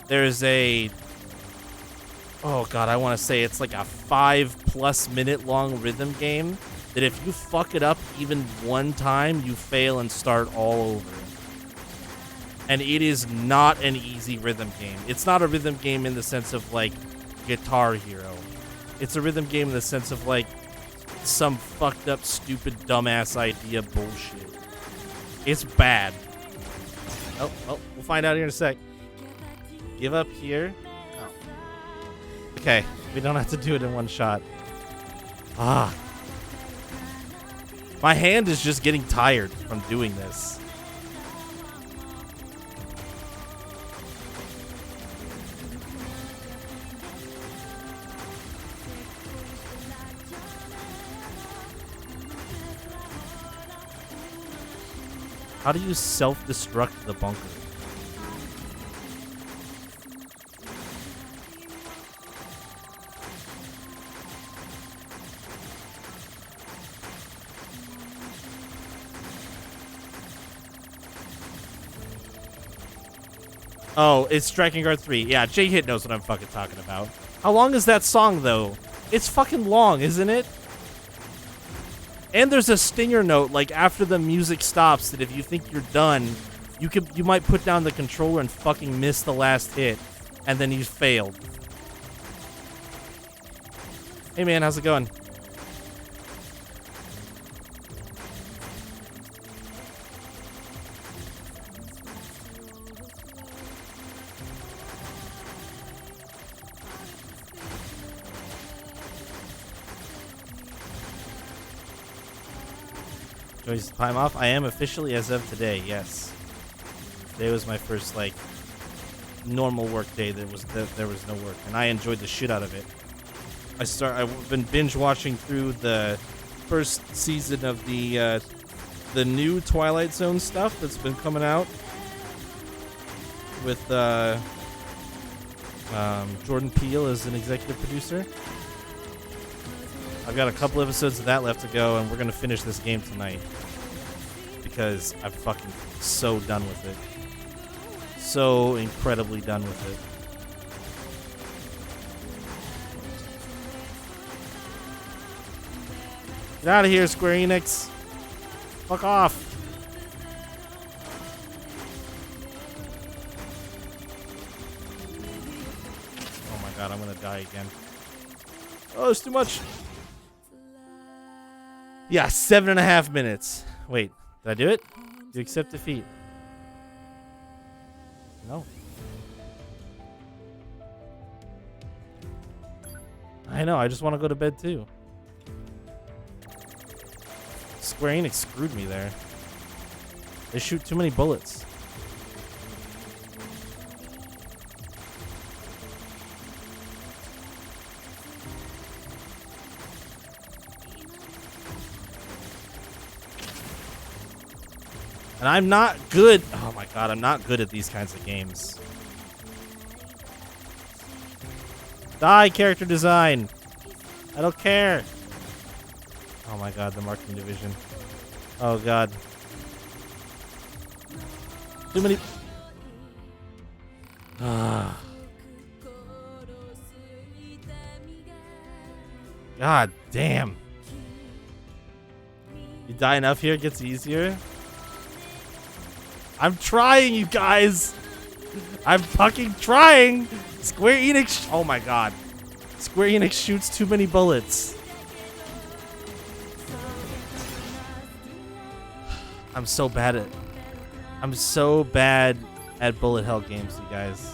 there's a, oh god, I want to say it's like a 5+ minute long rhythm game that if you fuck it up even one time, you fail and start all over. And it is not an easy rhythm game. It's not a rhythm game in the sense of, like, Guitar Hero. It's a rhythm game in the sense of, like, some fucked up, stupid, dumbass idea bullshit. It's bad. Oh, we'll find out here in a sec. Give up here. Oh. Okay, we don't have to do it in one shot. Ah. My hand is just getting tired from doing this. How do you self-destruct the bunker? Oh, it's Drakengard 3. Yeah, J-Hit knows what I'm fucking talking about. How long is that song, though? It's fucking long, isn't it? And there's a stinger note, like, after the music stops, that if you think you're done, you might put down the controller and fucking miss the last hit, and then you've failed. Hey, man, how's it going? Choice time off. I am officially as of today. Yes, today was my first like normal work day. There was no work, and I enjoyed the shit out of it. I've been binge watching through the first season of the new Twilight Zone stuff that's been coming out with Jordan Peele as an executive producer. I've got a couple episodes of that left to go, and we're gonna finish this game tonight because I'm fucking so done with it. So incredibly done with it. Get out of here, Square Enix. Fuck off. Oh my god, I'm gonna die again. Oh, it's too much. Yeah, 7.5 minutes. Wait, did I do it? You accept defeat. No. I know, I just want to go to bed too. Square Enix screwed me there. They shoot too many bullets. And I'm not good. Oh my god, I'm not good at these kinds of games. Die, character design. I don't care. Oh my god, the marketing division. Oh god. Too many. God damn. You die enough here, it gets easier. I'm trying, you guys. I'm fucking trying. Square Enix. Oh my god. Square Enix shoots too many bullets. I'm so bad at bullet hell games, you guys.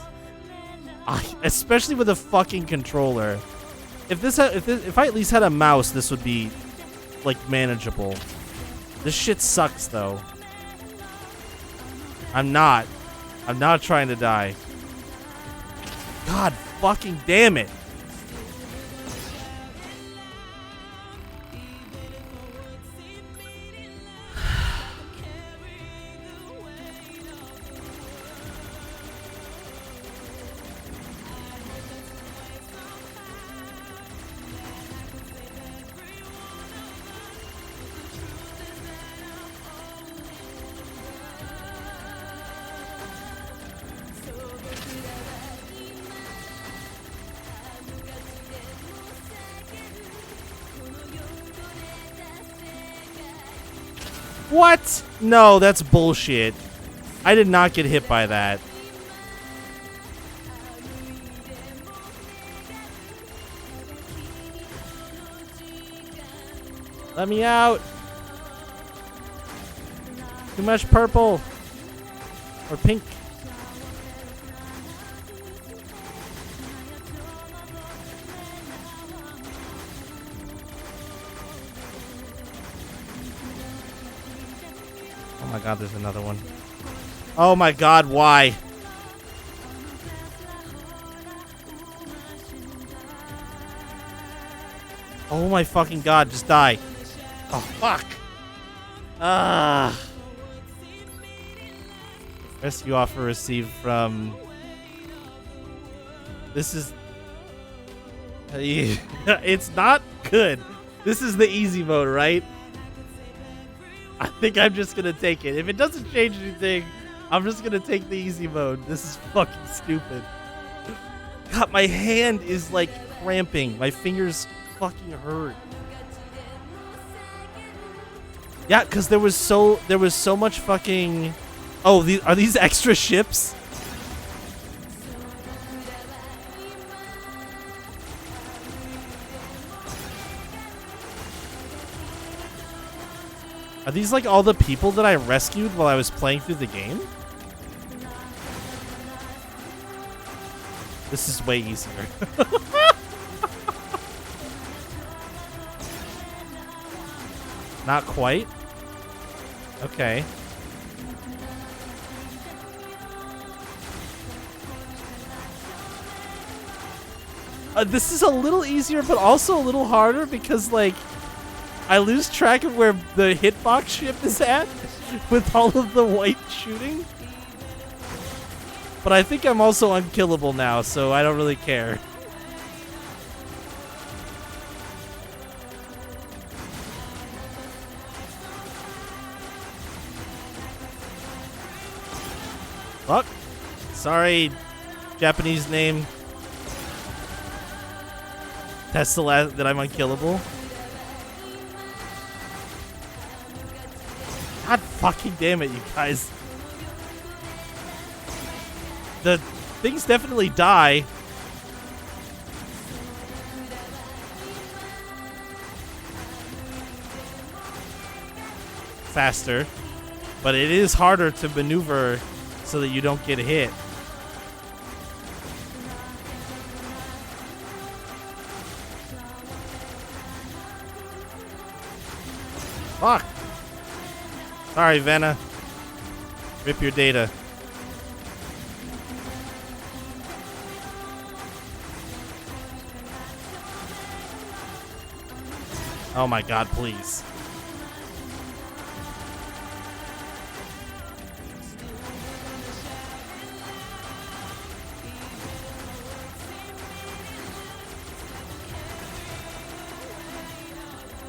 Especially with a fucking controller. If I at least had a mouse, this would be like manageable. This shit sucks though. I'm not trying to die. God fucking damn it. What? No, that's bullshit. I did not get hit by that. Let me out. Too much purple. Or pink. Oh my god, there's another one. Oh my god, why? Oh my fucking god, just die. Oh fuck. Ah. Rescue offer received from... This is... It's not good. This is the easy mode, right? I think I'm just gonna take it. If it doesn't change anything, I'm just gonna take the easy mode. This is fucking stupid. God, my hand is like cramping. My fingers fucking hurt. Yeah, because there was so much fucking... Oh, are these extra ships? Are these like all the people that I rescued while I was playing through the game? This is way easier. Not quite. Okay. This is a little easier, but also a little harder because, like, I lose track of where the hitbox ship is at with all of the white shooting. But I think I'm also unkillable now, so I don't really care. Fuck. Sorry, Japanese name. That's the last that I'm unkillable. God fucking damn it, you guys. The things definitely die. Faster. But it is harder to maneuver so that you don't get hit. Fuck. Sorry, Vanna. Rip your data. Oh my god, please.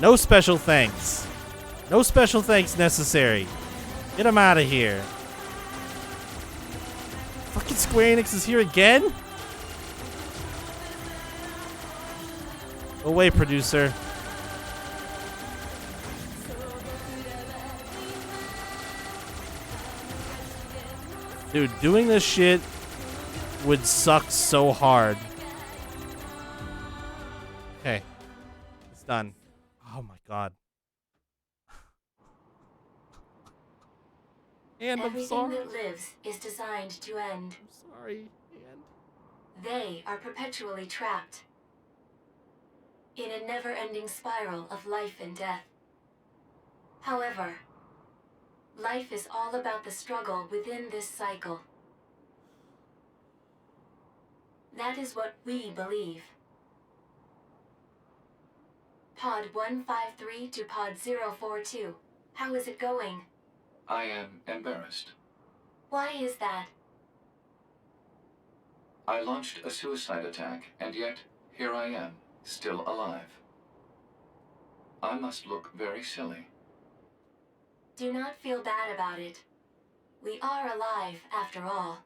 No special thanks. No special thanks necessary. Get him out of here. Fucking Square Enix is here again? Go away, producer. Dude, doing this shit would suck so hard. Okay. It's done. Oh my god. And I'm Everything sorry. that lives is designed to end. I'm sorry. And They are perpetually trapped in a never-ending spiral of life and death. However, life is all about the struggle within this cycle. That is what we believe. Pod 153 to Pod 042. How is it going? I am embarrassed. Why is that? I launched a suicide attack, and yet here I am, still alive. I must look very silly. Do not feel bad about it. We are alive, after all.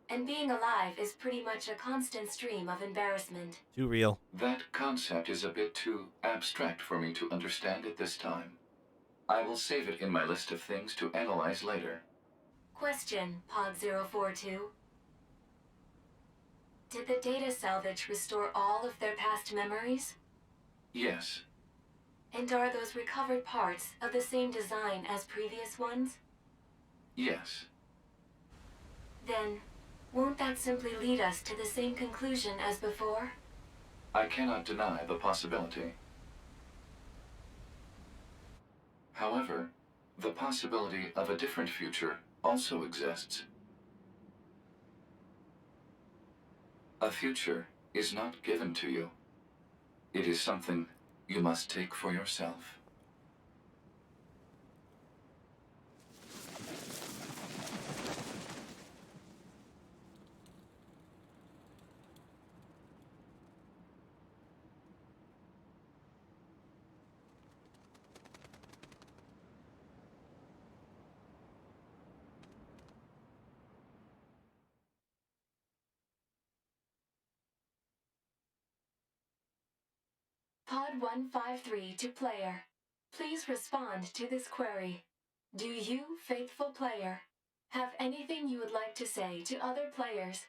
And being alive is pretty much a constant stream of embarrassment. too real. That concept is a bit too abstract for me to understand at this time. I will save it in my list of things to analyze later. Question, Pod 042. Did the data salvage restore all of their past memories? Yes, And are those recovered parts of the same design as previous ones? yes. Then, won't that simply lead us to the same conclusion as before? I cannot deny the possibility. However, the possibility of a different future also exists. A future is not given to you. It is something you must take for yourself. Pod 153 to player. Please respond to this query. Do you, faithful player, have anything you would like to say to other players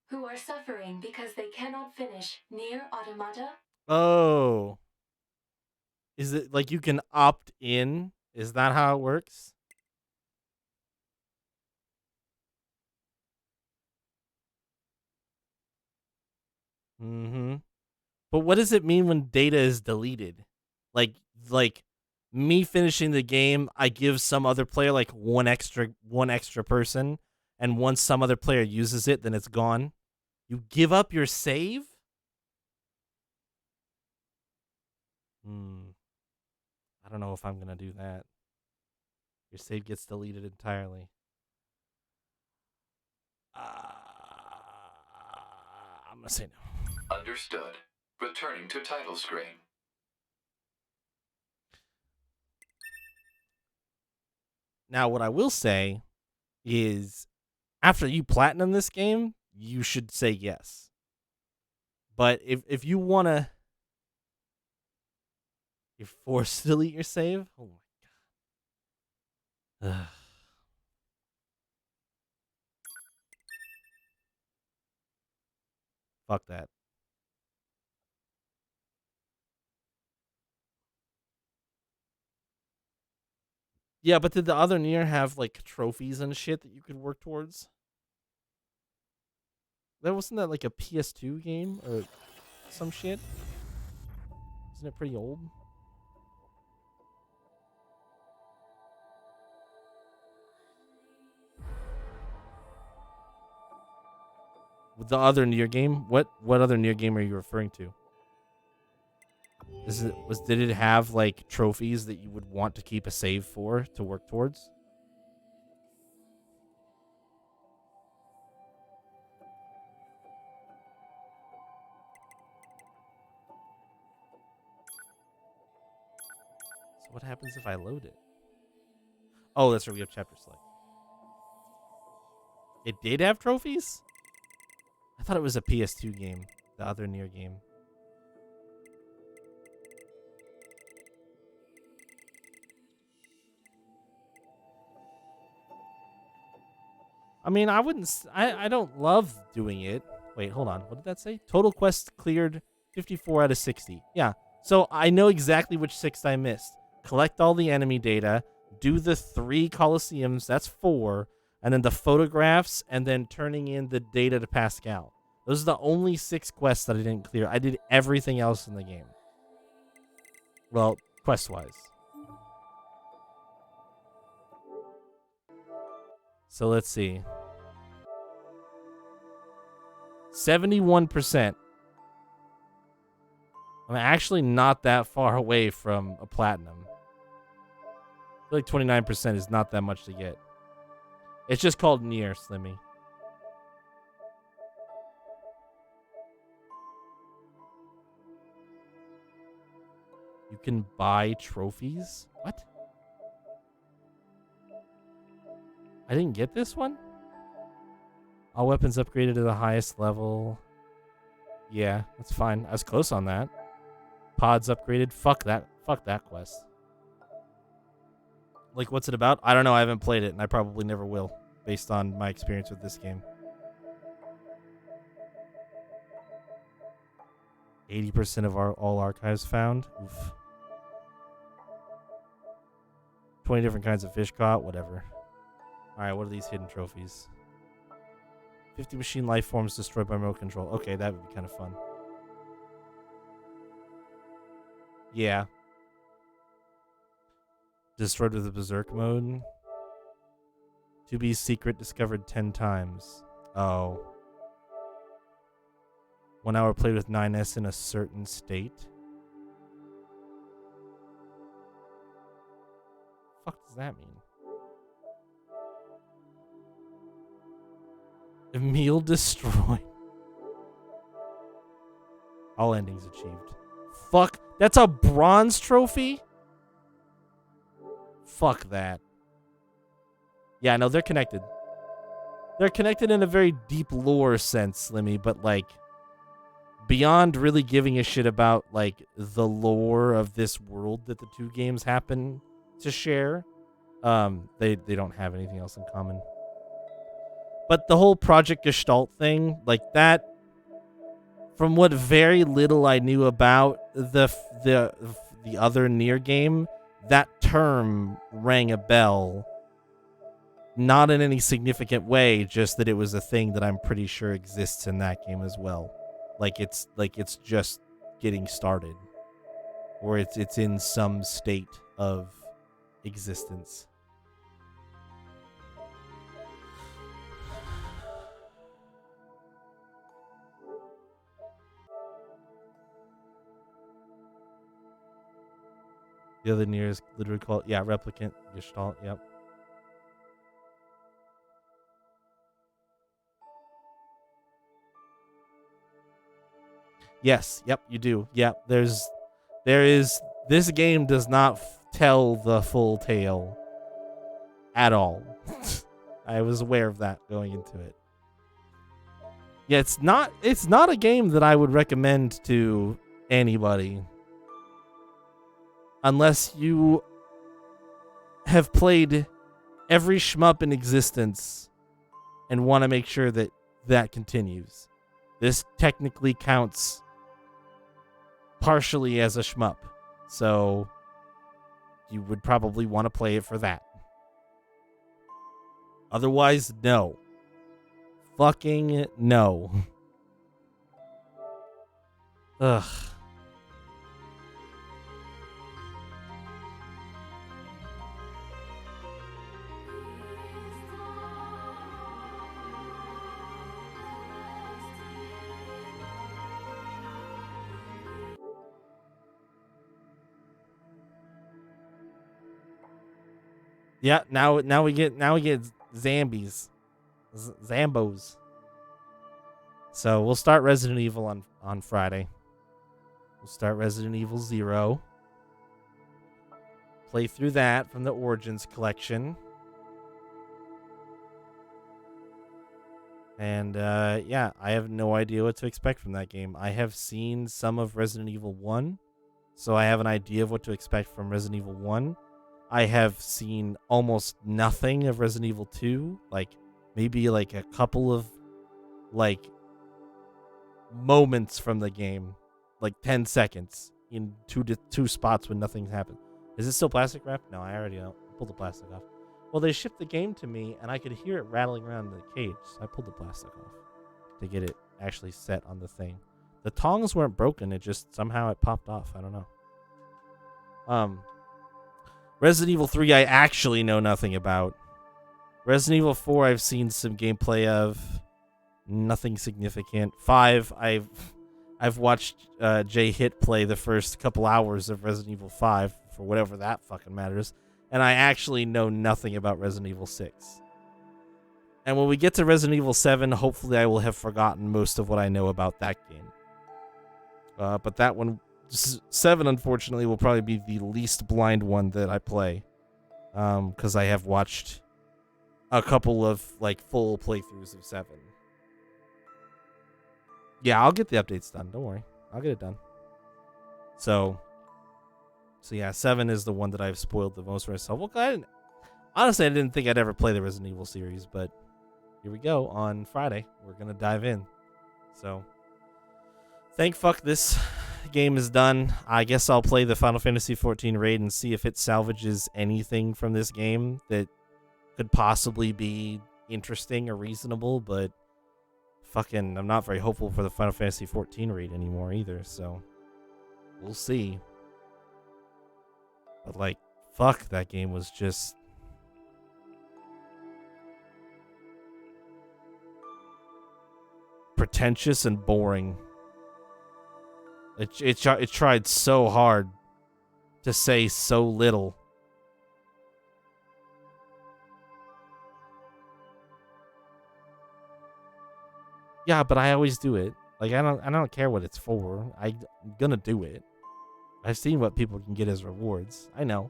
who are suffering because they cannot finish NieR Automata? Oh. Is it like you can opt in? Is that how it works? Mm-hmm. But what does it mean when data is deleted? Like me finishing the game, I give some other player like one extra person, and once some other player uses it, then it's gone. You give up your save? I don't know if I'm gonna do that. Your save gets deleted entirely. I'm gonna say no. Understood. Returning to title screen. Now, what I will say is, after you platinum this game, you should say yes. But if you wanna, you're forced to delete your save. Oh my god. Ugh. Fuck that. Yeah, but did the other NieR have like trophies and shit that you could work towards? That wasn't that like a PS2 game or some shit? Isn't it pretty old? With the other NieR game? What other NieR game are you referring to? Did it have like trophies that you would want to keep a save for to work towards? So what happens if I load it? Oh, that's right, we have chapter select. It did have trophies? I thought it was a PS2 game, the other NieR game. I mean, I don't love doing it. Wait, hold on. What did that say? Total quests cleared 54 out of 60. Yeah. So I know exactly which 6 I missed. Collect all the enemy data, do the 3 Colosseums, that's 4, and then the photographs, and then turning in the data to Pascal. Those are the only 6 quests that I didn't clear. I did everything else in the game. Well, quest-wise. So let's see. 71%. I'm actually not that far away from a platinum. I feel like 29% is not that much to get. It's just called NieR, Slimmy. You can buy trophies? What? I didn't get this one? All weapons upgraded to the highest level. Yeah, that's fine. I was close on that. Pods upgraded. Fuck that. Fuck that quest. Like, what's it about? I don't know. I haven't played it, and I probably never will, based on my experience with this game. 80% of all archives found. Oof. 20 different kinds of fish caught. Whatever. Alright, what are these hidden trophies? 50 machine life forms destroyed by remote control. Okay, that would be kind of fun. Yeah. Destroyed with the berserk mode. To be secret discovered 10 times. Oh. 1 hour played with 9S in a certain state. Fuck does that mean? Emil destroyed. All endings achieved. Fuck. That's a bronze trophy? Fuck that. Yeah, no, they're connected. They're connected in a very deep lore sense, Slimmy, but like beyond really giving a shit about like the lore of this world that the two games happen to share, they don't have anything else in common. But the whole Project Gestalt thing, like that, from what very little I knew about the other NieR game, that term rang a bell. Not in any significant way, just that it was a thing that I'm pretty sure exists in that game as well. Like it's just getting started, or it's in some state of existence. The other NieR is literally called, Replicant Gestalt, yep. Yes, yep, you do. Yep, this game does not tell the full tale at all. I was aware of that going into it. Yeah, it's not a game that I would recommend to anybody unless you have played every shmup in existence and want to make sure that that continues. This technically counts partially as a shmup, so you would probably want to play it for that. Otherwise, no. Fucking no. Ugh. Yeah, now we get zombies. Zambos. So we'll start Resident Evil on Friday. We'll start Resident Evil 0. Play through that from the Origins collection. And I have no idea what to expect from that game. I have seen some of Resident Evil 1, so I have an idea of what to expect from Resident Evil 1. I have seen almost nothing of Resident Evil 2, like maybe like a couple of like moments from the game, like 10 seconds in two spots when nothing happened. Is it still plastic wrap? No, I already pulled the plastic off. Well, they shipped the game to me, and I could hear it rattling around the cage, so I pulled the plastic off to get it actually set on the thing. The tongs weren't broken, it just somehow it popped off. I don't know. Resident Evil 3 I actually know nothing about. Resident Evil 4 I've seen some gameplay of. Nothing significant. 5 I've watched Jay Hit play the first couple hours of Resident Evil 5 for whatever that fucking matters. And I actually know nothing about Resident Evil 6. And when we get to Resident Evil 7, hopefully I will have forgotten most of what I know about that game. But that one, 7, unfortunately, will probably be the least blind one that I play. Because I have watched a couple of like full playthroughs of 7. Yeah, I'll get the updates done. Don't worry. I'll get it done. So yeah, 7 is the one that I've spoiled the most for myself. Well, honestly, I didn't think I'd ever play the Resident Evil series, but here we go. On Friday, we're going to dive in. So, thank fuck this game is done. I guess I'll play the Final Fantasy XIV raid and see if it salvages anything from this game that could possibly be interesting or reasonable, but fucking, I'm not very hopeful for the Final Fantasy XIV raid anymore either, so we'll see. But like, fuck, that game was just pretentious and boring. It tried so hard to say so little. Yeah, but I always do it. Like I don't care what it's for. I'm gonna do it. I've seen what people can get as rewards. I know.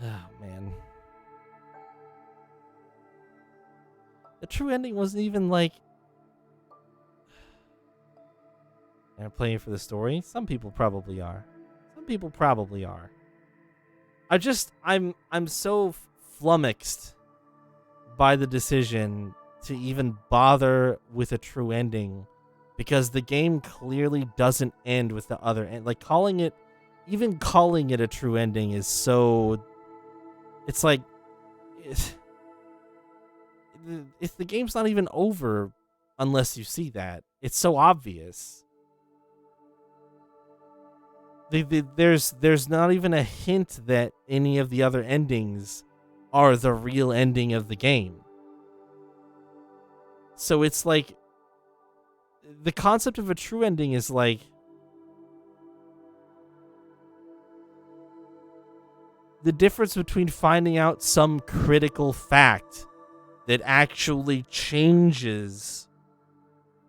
Oh, man. The true ending wasn't even like... They're playing for the story. Some people probably are. I'm so flummoxed by the decision to even bother with a true ending, because the game clearly doesn't end with the other end. Like calling it a true ending is so... It's like... if the game's not even over unless you see that. It's so obvious. There's not even a hint that any of the other endings are the real ending of the game. So it's like the concept of a true ending is like the difference between finding out some critical fact that actually changes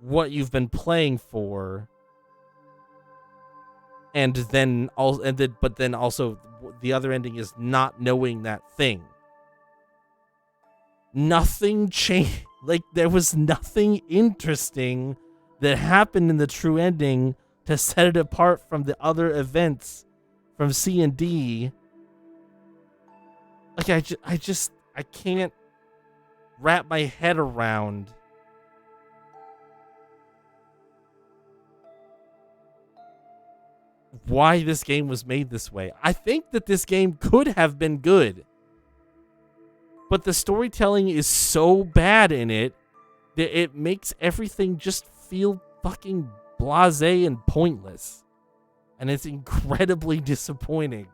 what you've been playing for, and then also the other ending is not knowing that thing. Nothing changed. Like, there was nothing interesting that happened in the true ending to set it apart from the other events from C and D. Like, I can't wrap my head around why this game was made this way. I think that this game could have been good, but the storytelling is so bad in it that it makes everything just feel fucking blasé and pointless. And it's incredibly disappointing.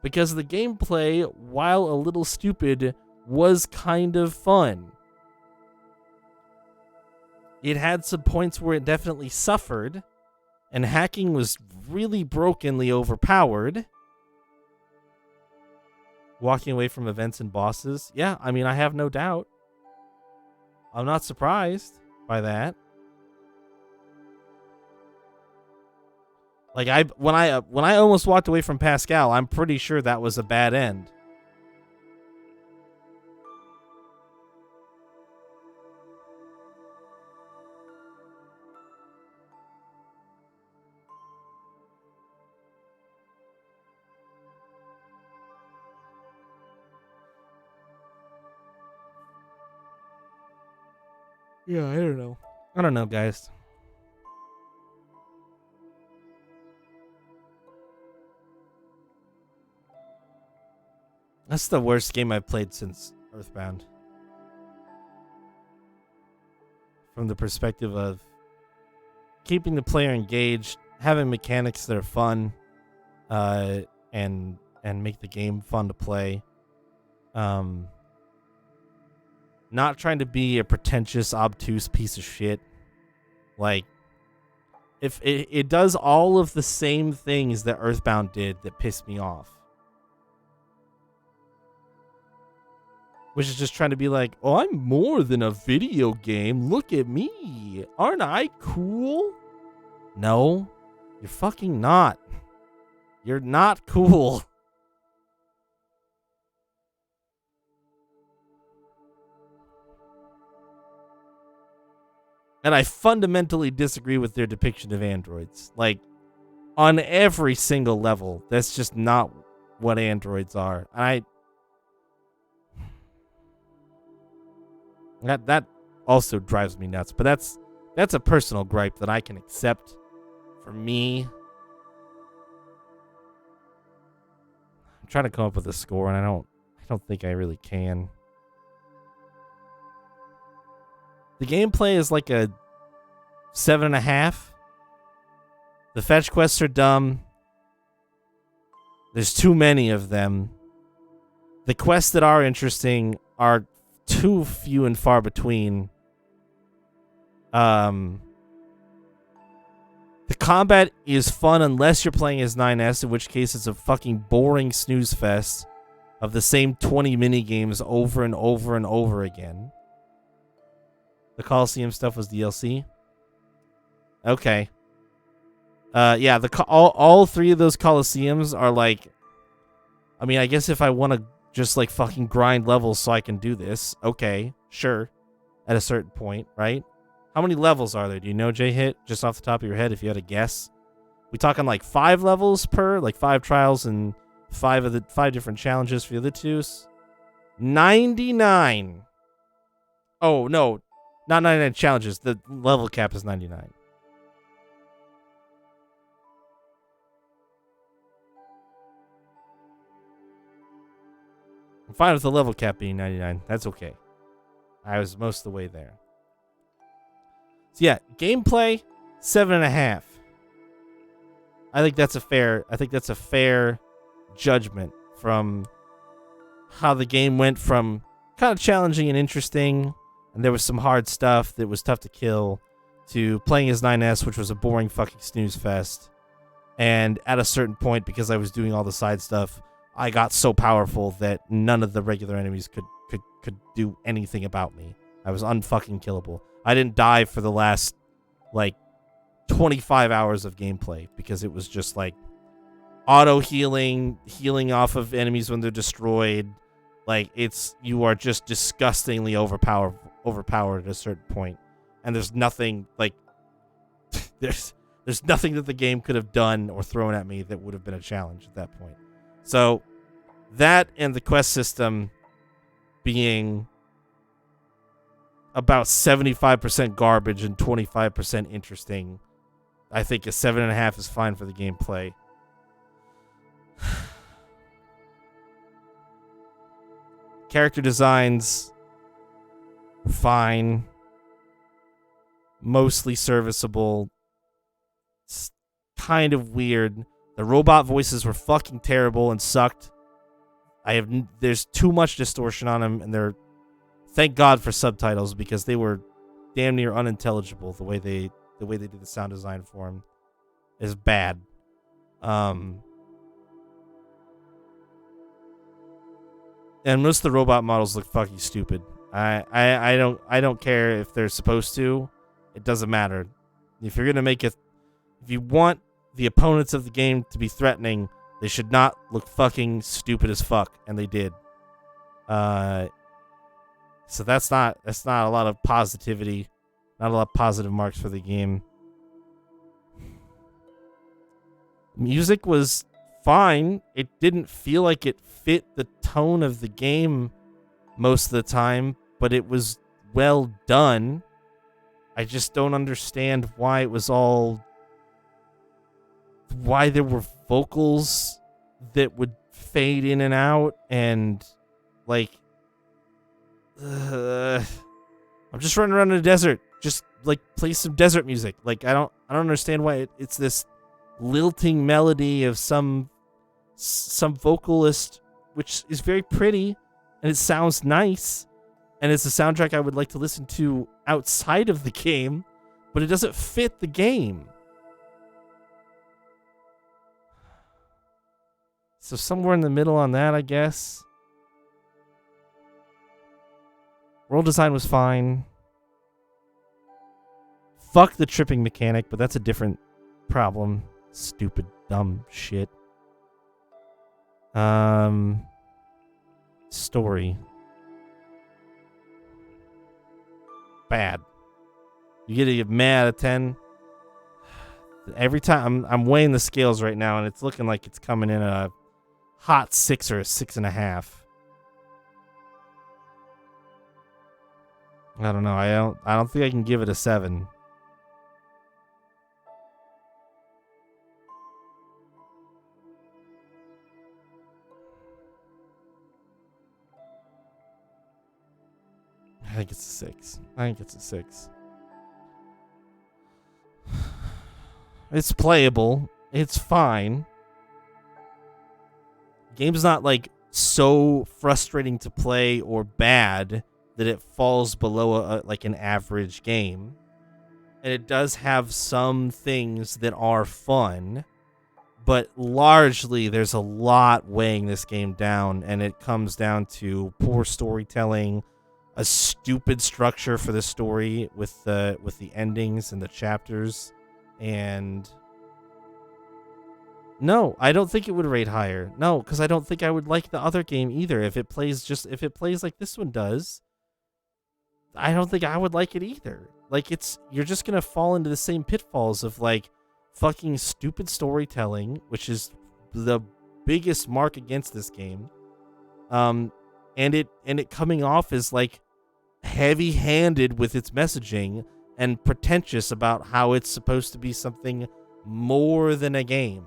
Because the gameplay, while a little stupid, was kind of fun. It had some points where it definitely suffered, and hacking was really brokenly overpowered. Walking away from events and bosses, yeah, I mean, I have no doubt. I'm not surprised by that. Like, when I almost walked away from Pascal, I'm pretty sure that was a bad end. Yeah, I don't know. I don't know, guys. That's the worst game I've played since Earthbound. From the perspective of keeping the player engaged, having mechanics that are fun, and make the game fun to play. Not trying to be a pretentious, obtuse piece of shit. Like, if it does all of the same things that Earthbound did that pissed me off. Which is just trying to be like, oh, I'm more than a video game. Look at me. Aren't I cool? No, you're fucking not. You're not cool. And I fundamentally disagree with their depiction of androids. Like, on every single level, that's just not what androids are. That also drives me nuts. But that's a personal gripe that I can accept for me. I'm trying to come up with a score, and I don't think I really can. The gameplay is like a 7.5. The fetch quests are dumb. There's too many of them. The quests that are interesting are too few and far between. The combat is fun unless you're playing as 9S, in which case it's a fucking boring snooze fest of the same 20 minigames over and over and over again. The Coliseum stuff was DLC? Okay. Yeah, all three of those Coliseums are like, I mean, I guess if I want to just like fucking grind levels so I can do this, okay, sure, at a certain point, right? How many levels are there? Do you know, J-Hit, just off the top of your head, if you had a guess? We talking like 5 levels per, like 5 trials and 5 different challenges for the other twos? 99. Oh, no, not 99 challenges. The level cap is 99. I'm fine with the level cap being 99. That's okay. I was most of the way there. So yeah, gameplay 7.5. I think that's a fair judgment from how the game went from kind of challenging and interesting, and there was some hard stuff that was tough to kill, to playing as 9S, which was a boring fucking snooze fest. And at a certain point, because I was doing all the side stuff, I got so powerful that none of the regular enemies could do anything about me. I was unfucking killable. I didn't die for the last, like, 25 hours of gameplay because it was just, like, auto-healing, healing off of enemies when they're destroyed. Like, you are just disgustingly overpowered at a certain point. And there's nothing, like, there's nothing that the game could have done or thrown at me that would have been a challenge at that point. So, that and the quest system being about 75% garbage and 25% interesting, I think a 7.5 is fine for the gameplay. Character designs, fine. Mostly serviceable. It's kind of weird. The robot voices were fucking terrible and sucked. There's too much distortion on them, and thank God for subtitles, because they were damn near unintelligible. The way they did the sound design for them is bad. And most of the robot models look fucking stupid. I don't care if they're supposed to. It doesn't matter. If you're gonna if you want the opponents of the game to be threatening, they should not look fucking stupid as fuck, and they did. So that's not a lot of positivity, not a lot of positive marks for the game. Music was fine. It didn't feel like it fit the tone of the game most of the time, but it was well done. I just don't understand why there were vocals that would fade in and out, and like, I'm just running around in the desert. Just like play some desert music. Like, I don't understand why it's this lilting melody of some vocalist, which is very pretty and it sounds nice, and it's a soundtrack I would like to listen to outside of the game, but it doesn't fit the game. So somewhere in the middle on that, I guess. World design was fine. Fuck the tripping mechanic, but that's a different problem. Stupid, dumb shit. Story. Bad. You get to get mad at 10. Every time I'm weighing the scales right now, and it's looking like it's coming in a hot 6 or a 6.5. I don't know. I don't think I can give it a 7. I think it's a 6. It's playable. It's fine. Game's not like so frustrating to play or bad that it falls below like an average game. And it does have some things that are fun, but largely there's a lot weighing this game down, and it comes down to poor storytelling, a stupid structure for the story with the endings and the chapters, and no, I don't think it would rate higher. No, because I don't think I would like the other game either. If it plays like this one does, I don't think I would like it either. Like, you're just gonna fall into the same pitfalls of like fucking stupid storytelling, which is the biggest mark against this game. And it coming off as like heavy-handed with its messaging and pretentious about how it's supposed to be something more than a game.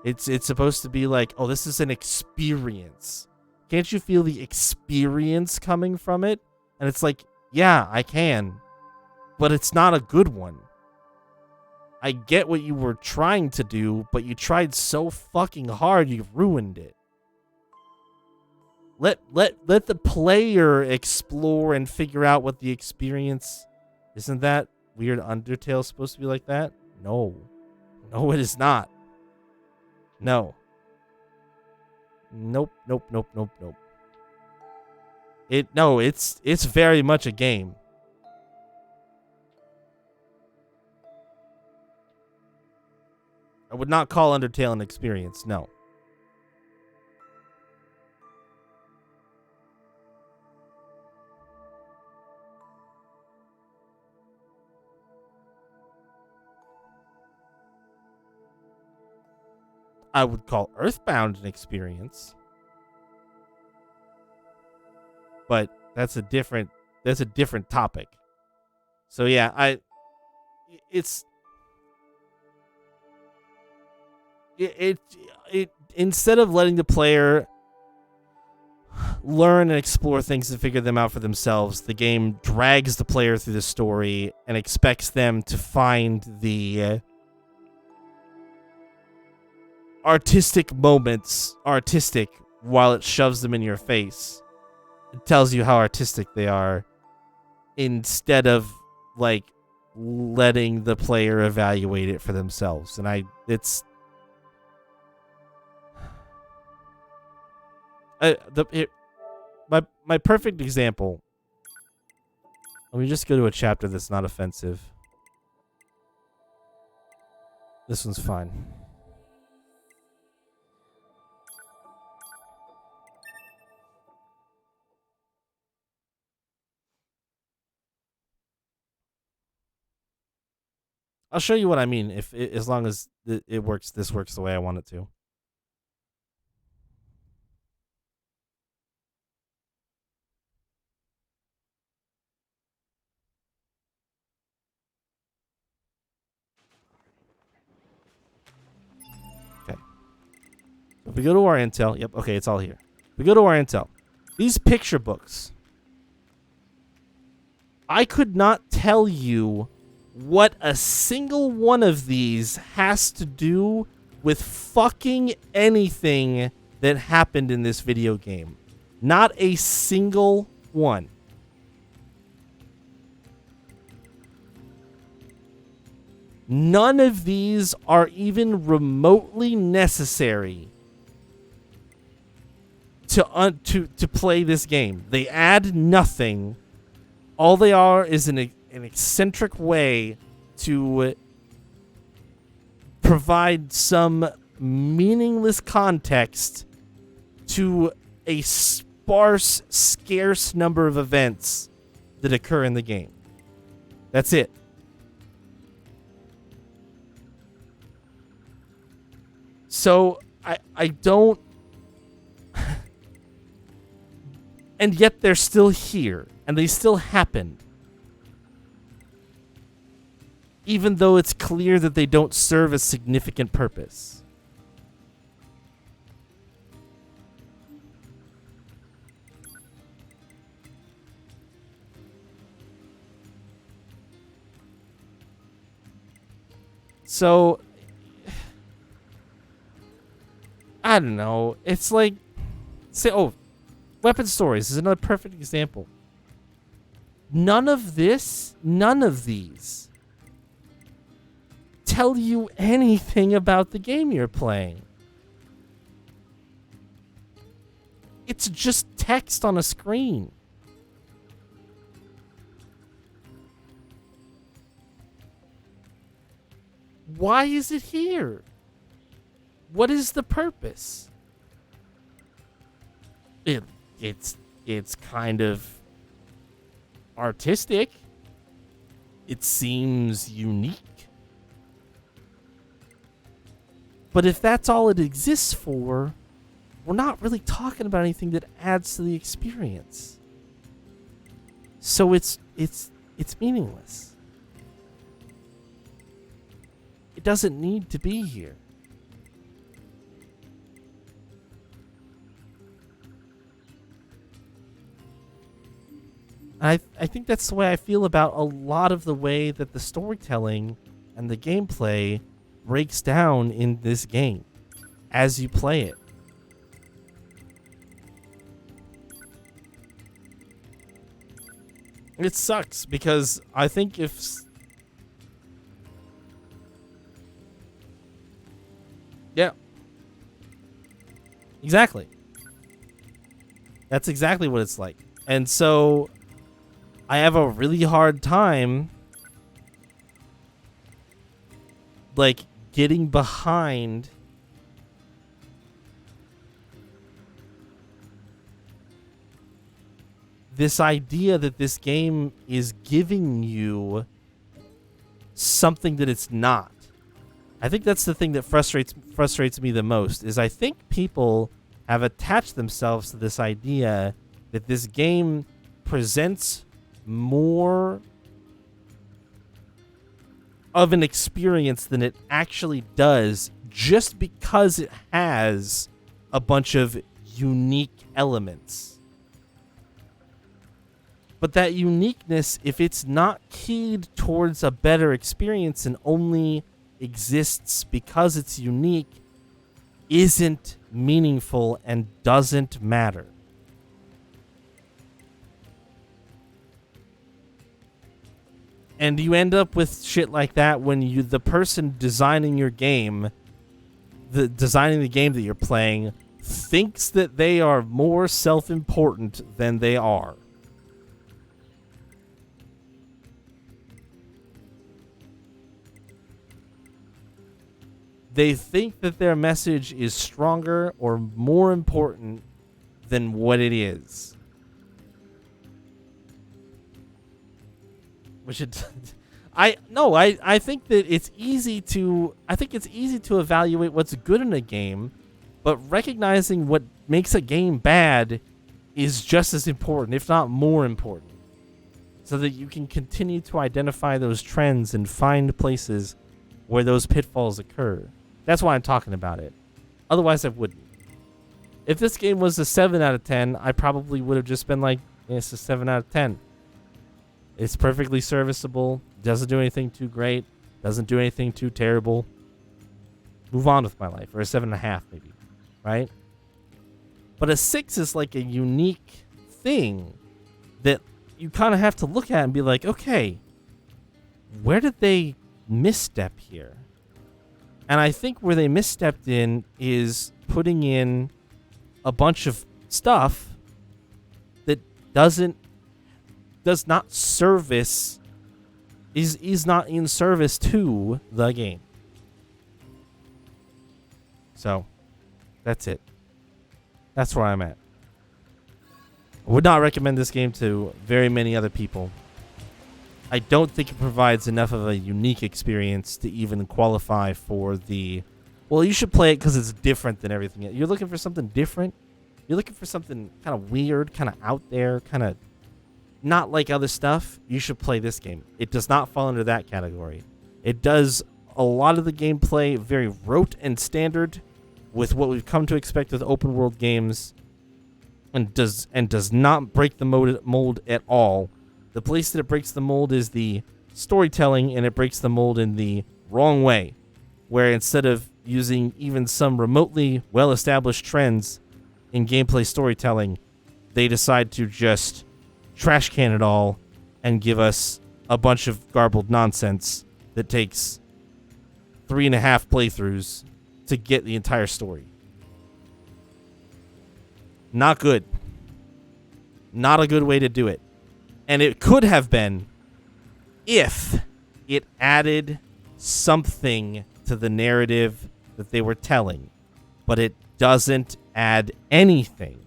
It's supposed to be like, oh, this is an experience. Can't you feel the experience coming from it? And it's like, yeah, I can, but it's not a good one. I get what you were trying to do, but you tried so fucking hard, you ruined it. Let the player explore and figure out what the experience. Isn't that weird Undertale supposed to be like that? No. No, it is not. No. Nope, nope, nope, nope, nope. It's very much a game. I would not call Undertale an experience, no. I would call Earthbound an experience. But that's a different topic. So yeah, it's it instead of letting the player learn and explore things and figure them out for themselves, the game drags the player through the story and expects them to find the artistic moments artistic while it shoves them in your face. It tells you how artistic they are instead of like letting the player evaluate it for themselves. And my perfect example. Let me just go to a chapter that's not offensive. This one's fine. I'll show you what I mean as long as it works. This works the way I want it to. Okay. If we go to our intel, yep. Okay, it's all here. We go to our intel. These picture books. I could not tell you what a single one of these has to do with fucking anything that happened in this video game. Not a single one. None of these are even remotely necessary to play this game. They add nothing. All they are is an eccentric way to provide some meaningless context to a sparse, scarce number of events that occur in the game. That's it. So I don't and yet they're still here and they still happen. Even though it's clear that they don't serve a significant purpose. So I don't know. It's like Weapon Stories is another perfect example. None of these tell you anything about the game you're playing. It's just text on a screen. Why is it here? What is the purpose? It's kind of artistic. It seems unique. But if that's all it exists for, we're not really talking about anything that adds to the experience. So it's meaningless. It doesn't need to be here. I think that's the way I feel about a lot of the way that the storytelling and the gameplay breaks down in this game as you play it. It sucks because I think yeah, exactly. That's exactly what it's like. And so I have a really hard time like getting behind this idea that this game is giving you something that it's not. I think that's the thing that frustrates me the most is I think people have attached themselves to this idea that this game presents more of an experience than it actually does just because it has a bunch of unique elements. But that uniqueness, if it's not keyed towards a better experience and only exists because it's unique, isn't meaningful and doesn't matter. And you end up with shit like that when the person designing your game, designing the game that you're playing, thinks that they are more self-important than they are. They think that their message is stronger or more important than what it is. Which I think that it's easy to evaluate what's good in a game, but recognizing what makes a game bad is just as important, if not more important. So that you can continue to identify those trends and find places where those pitfalls occur. That's why I'm talking about it. Otherwise, I wouldn't. If this game was a 7 out of 10, I probably would have just been like, it's a 7 out of 10. It's perfectly serviceable. Doesn't do anything too great. Doesn't do anything too terrible. Move on with my life. Or a 7.5 maybe. Right? But a 6 is like a unique thing that you kind of have to look at and be like, okay, where did they misstep here? And I think where they misstepped in is putting in a bunch of stuff that does not service, is not in service to the game. So, that's it. That's where I'm at. I would not recommend this game to very many other people. I don't think it provides enough of a unique experience to even qualify for the, well, you should play it because it's different than everything else. You're looking for something different. You're looking for something kind of weird, kind of out there, kind of not like other stuff. You should play this game. It does not fall under that category. It does a lot of the gameplay very rote and standard with what we've come to expect with open world games, and does not break the mold at all. The place that it breaks the mold is the storytelling, and it breaks the mold in the wrong way, where instead of using even some remotely well-established trends in gameplay storytelling, they decide to just trash can it all and give us a bunch of garbled nonsense that takes 3.5 playthroughs to get the entire story. Not good. Not a good way to do it. And it could have been if it added something to the narrative that they were telling. But it doesn't add anything.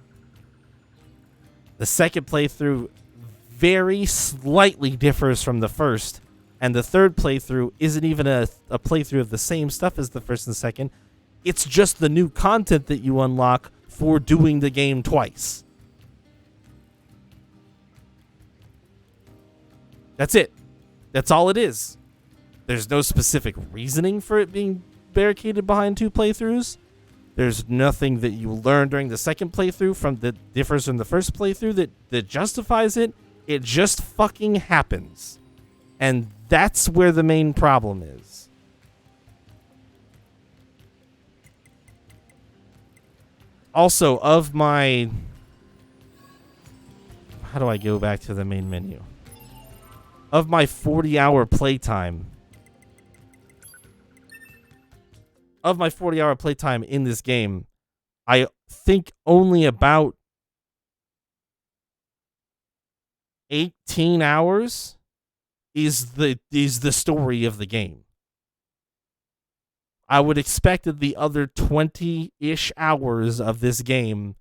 The second playthrough very slightly differs from the first. And the third playthrough isn't even a playthrough of the same stuff as the first and second. It's just the new content that you unlock for doing the game twice. That's it. That's all it is. There's no specific reasoning for it being barricaded behind 2 playthroughs. There's nothing that you learn during the second playthrough from that differs from the first playthrough that justifies it. It just fucking happens. And that's where the main problem is. Also, of my... How do I go back to the main menu? Of my 40-hour playtime... Of my 40-hour playtime in this game, I think only about 18 hours is the story of the game. I would expect that the other 20-ish hours of this game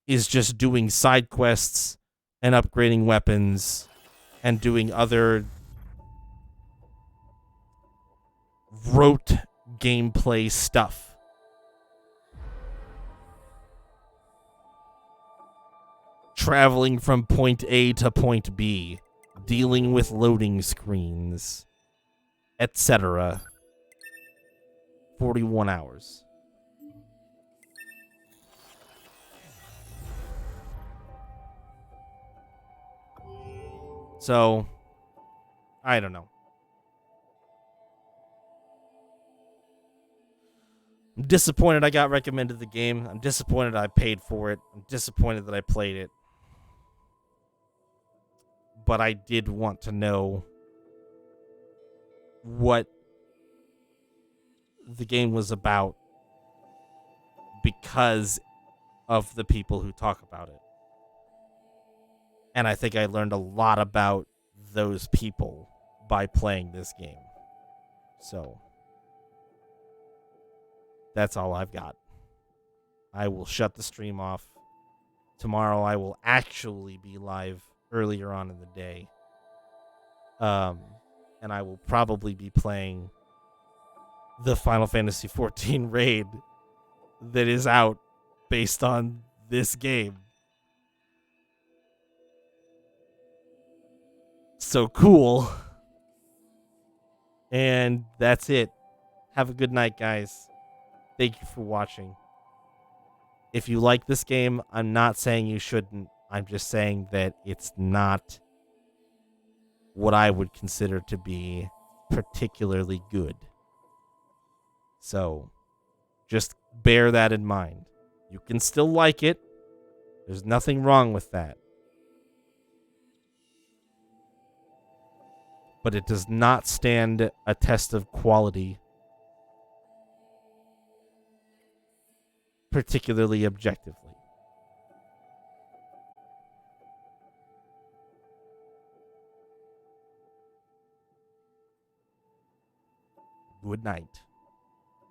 is just doing side quests and upgrading weapons and doing other rote gameplay stuff. Traveling from point A to point B, dealing with loading screens, etc. 41 hours. So, I don't know. I'm disappointed I got recommended the game. I'm disappointed I paid for it. I'm disappointed that I played it. But I did want to know what the game was about because of the people who talk about it. And I think I learned a lot about those people by playing this game. So, that's all I've got. I will shut the stream off. Tomorrow I will actually be live earlier on in the day. And I will probably be playing the Final Fantasy XIV raid that is out based on this game. So cool. And that's it. Have a good night, guys. Thank you for watching. If you like this game, I'm not saying you shouldn't. I'm just saying that it's not what I would consider to be particularly good. So, just bear that in mind. You can still like it. There's nothing wrong with that. But it does not stand a test of quality, particularly objectively. Good night.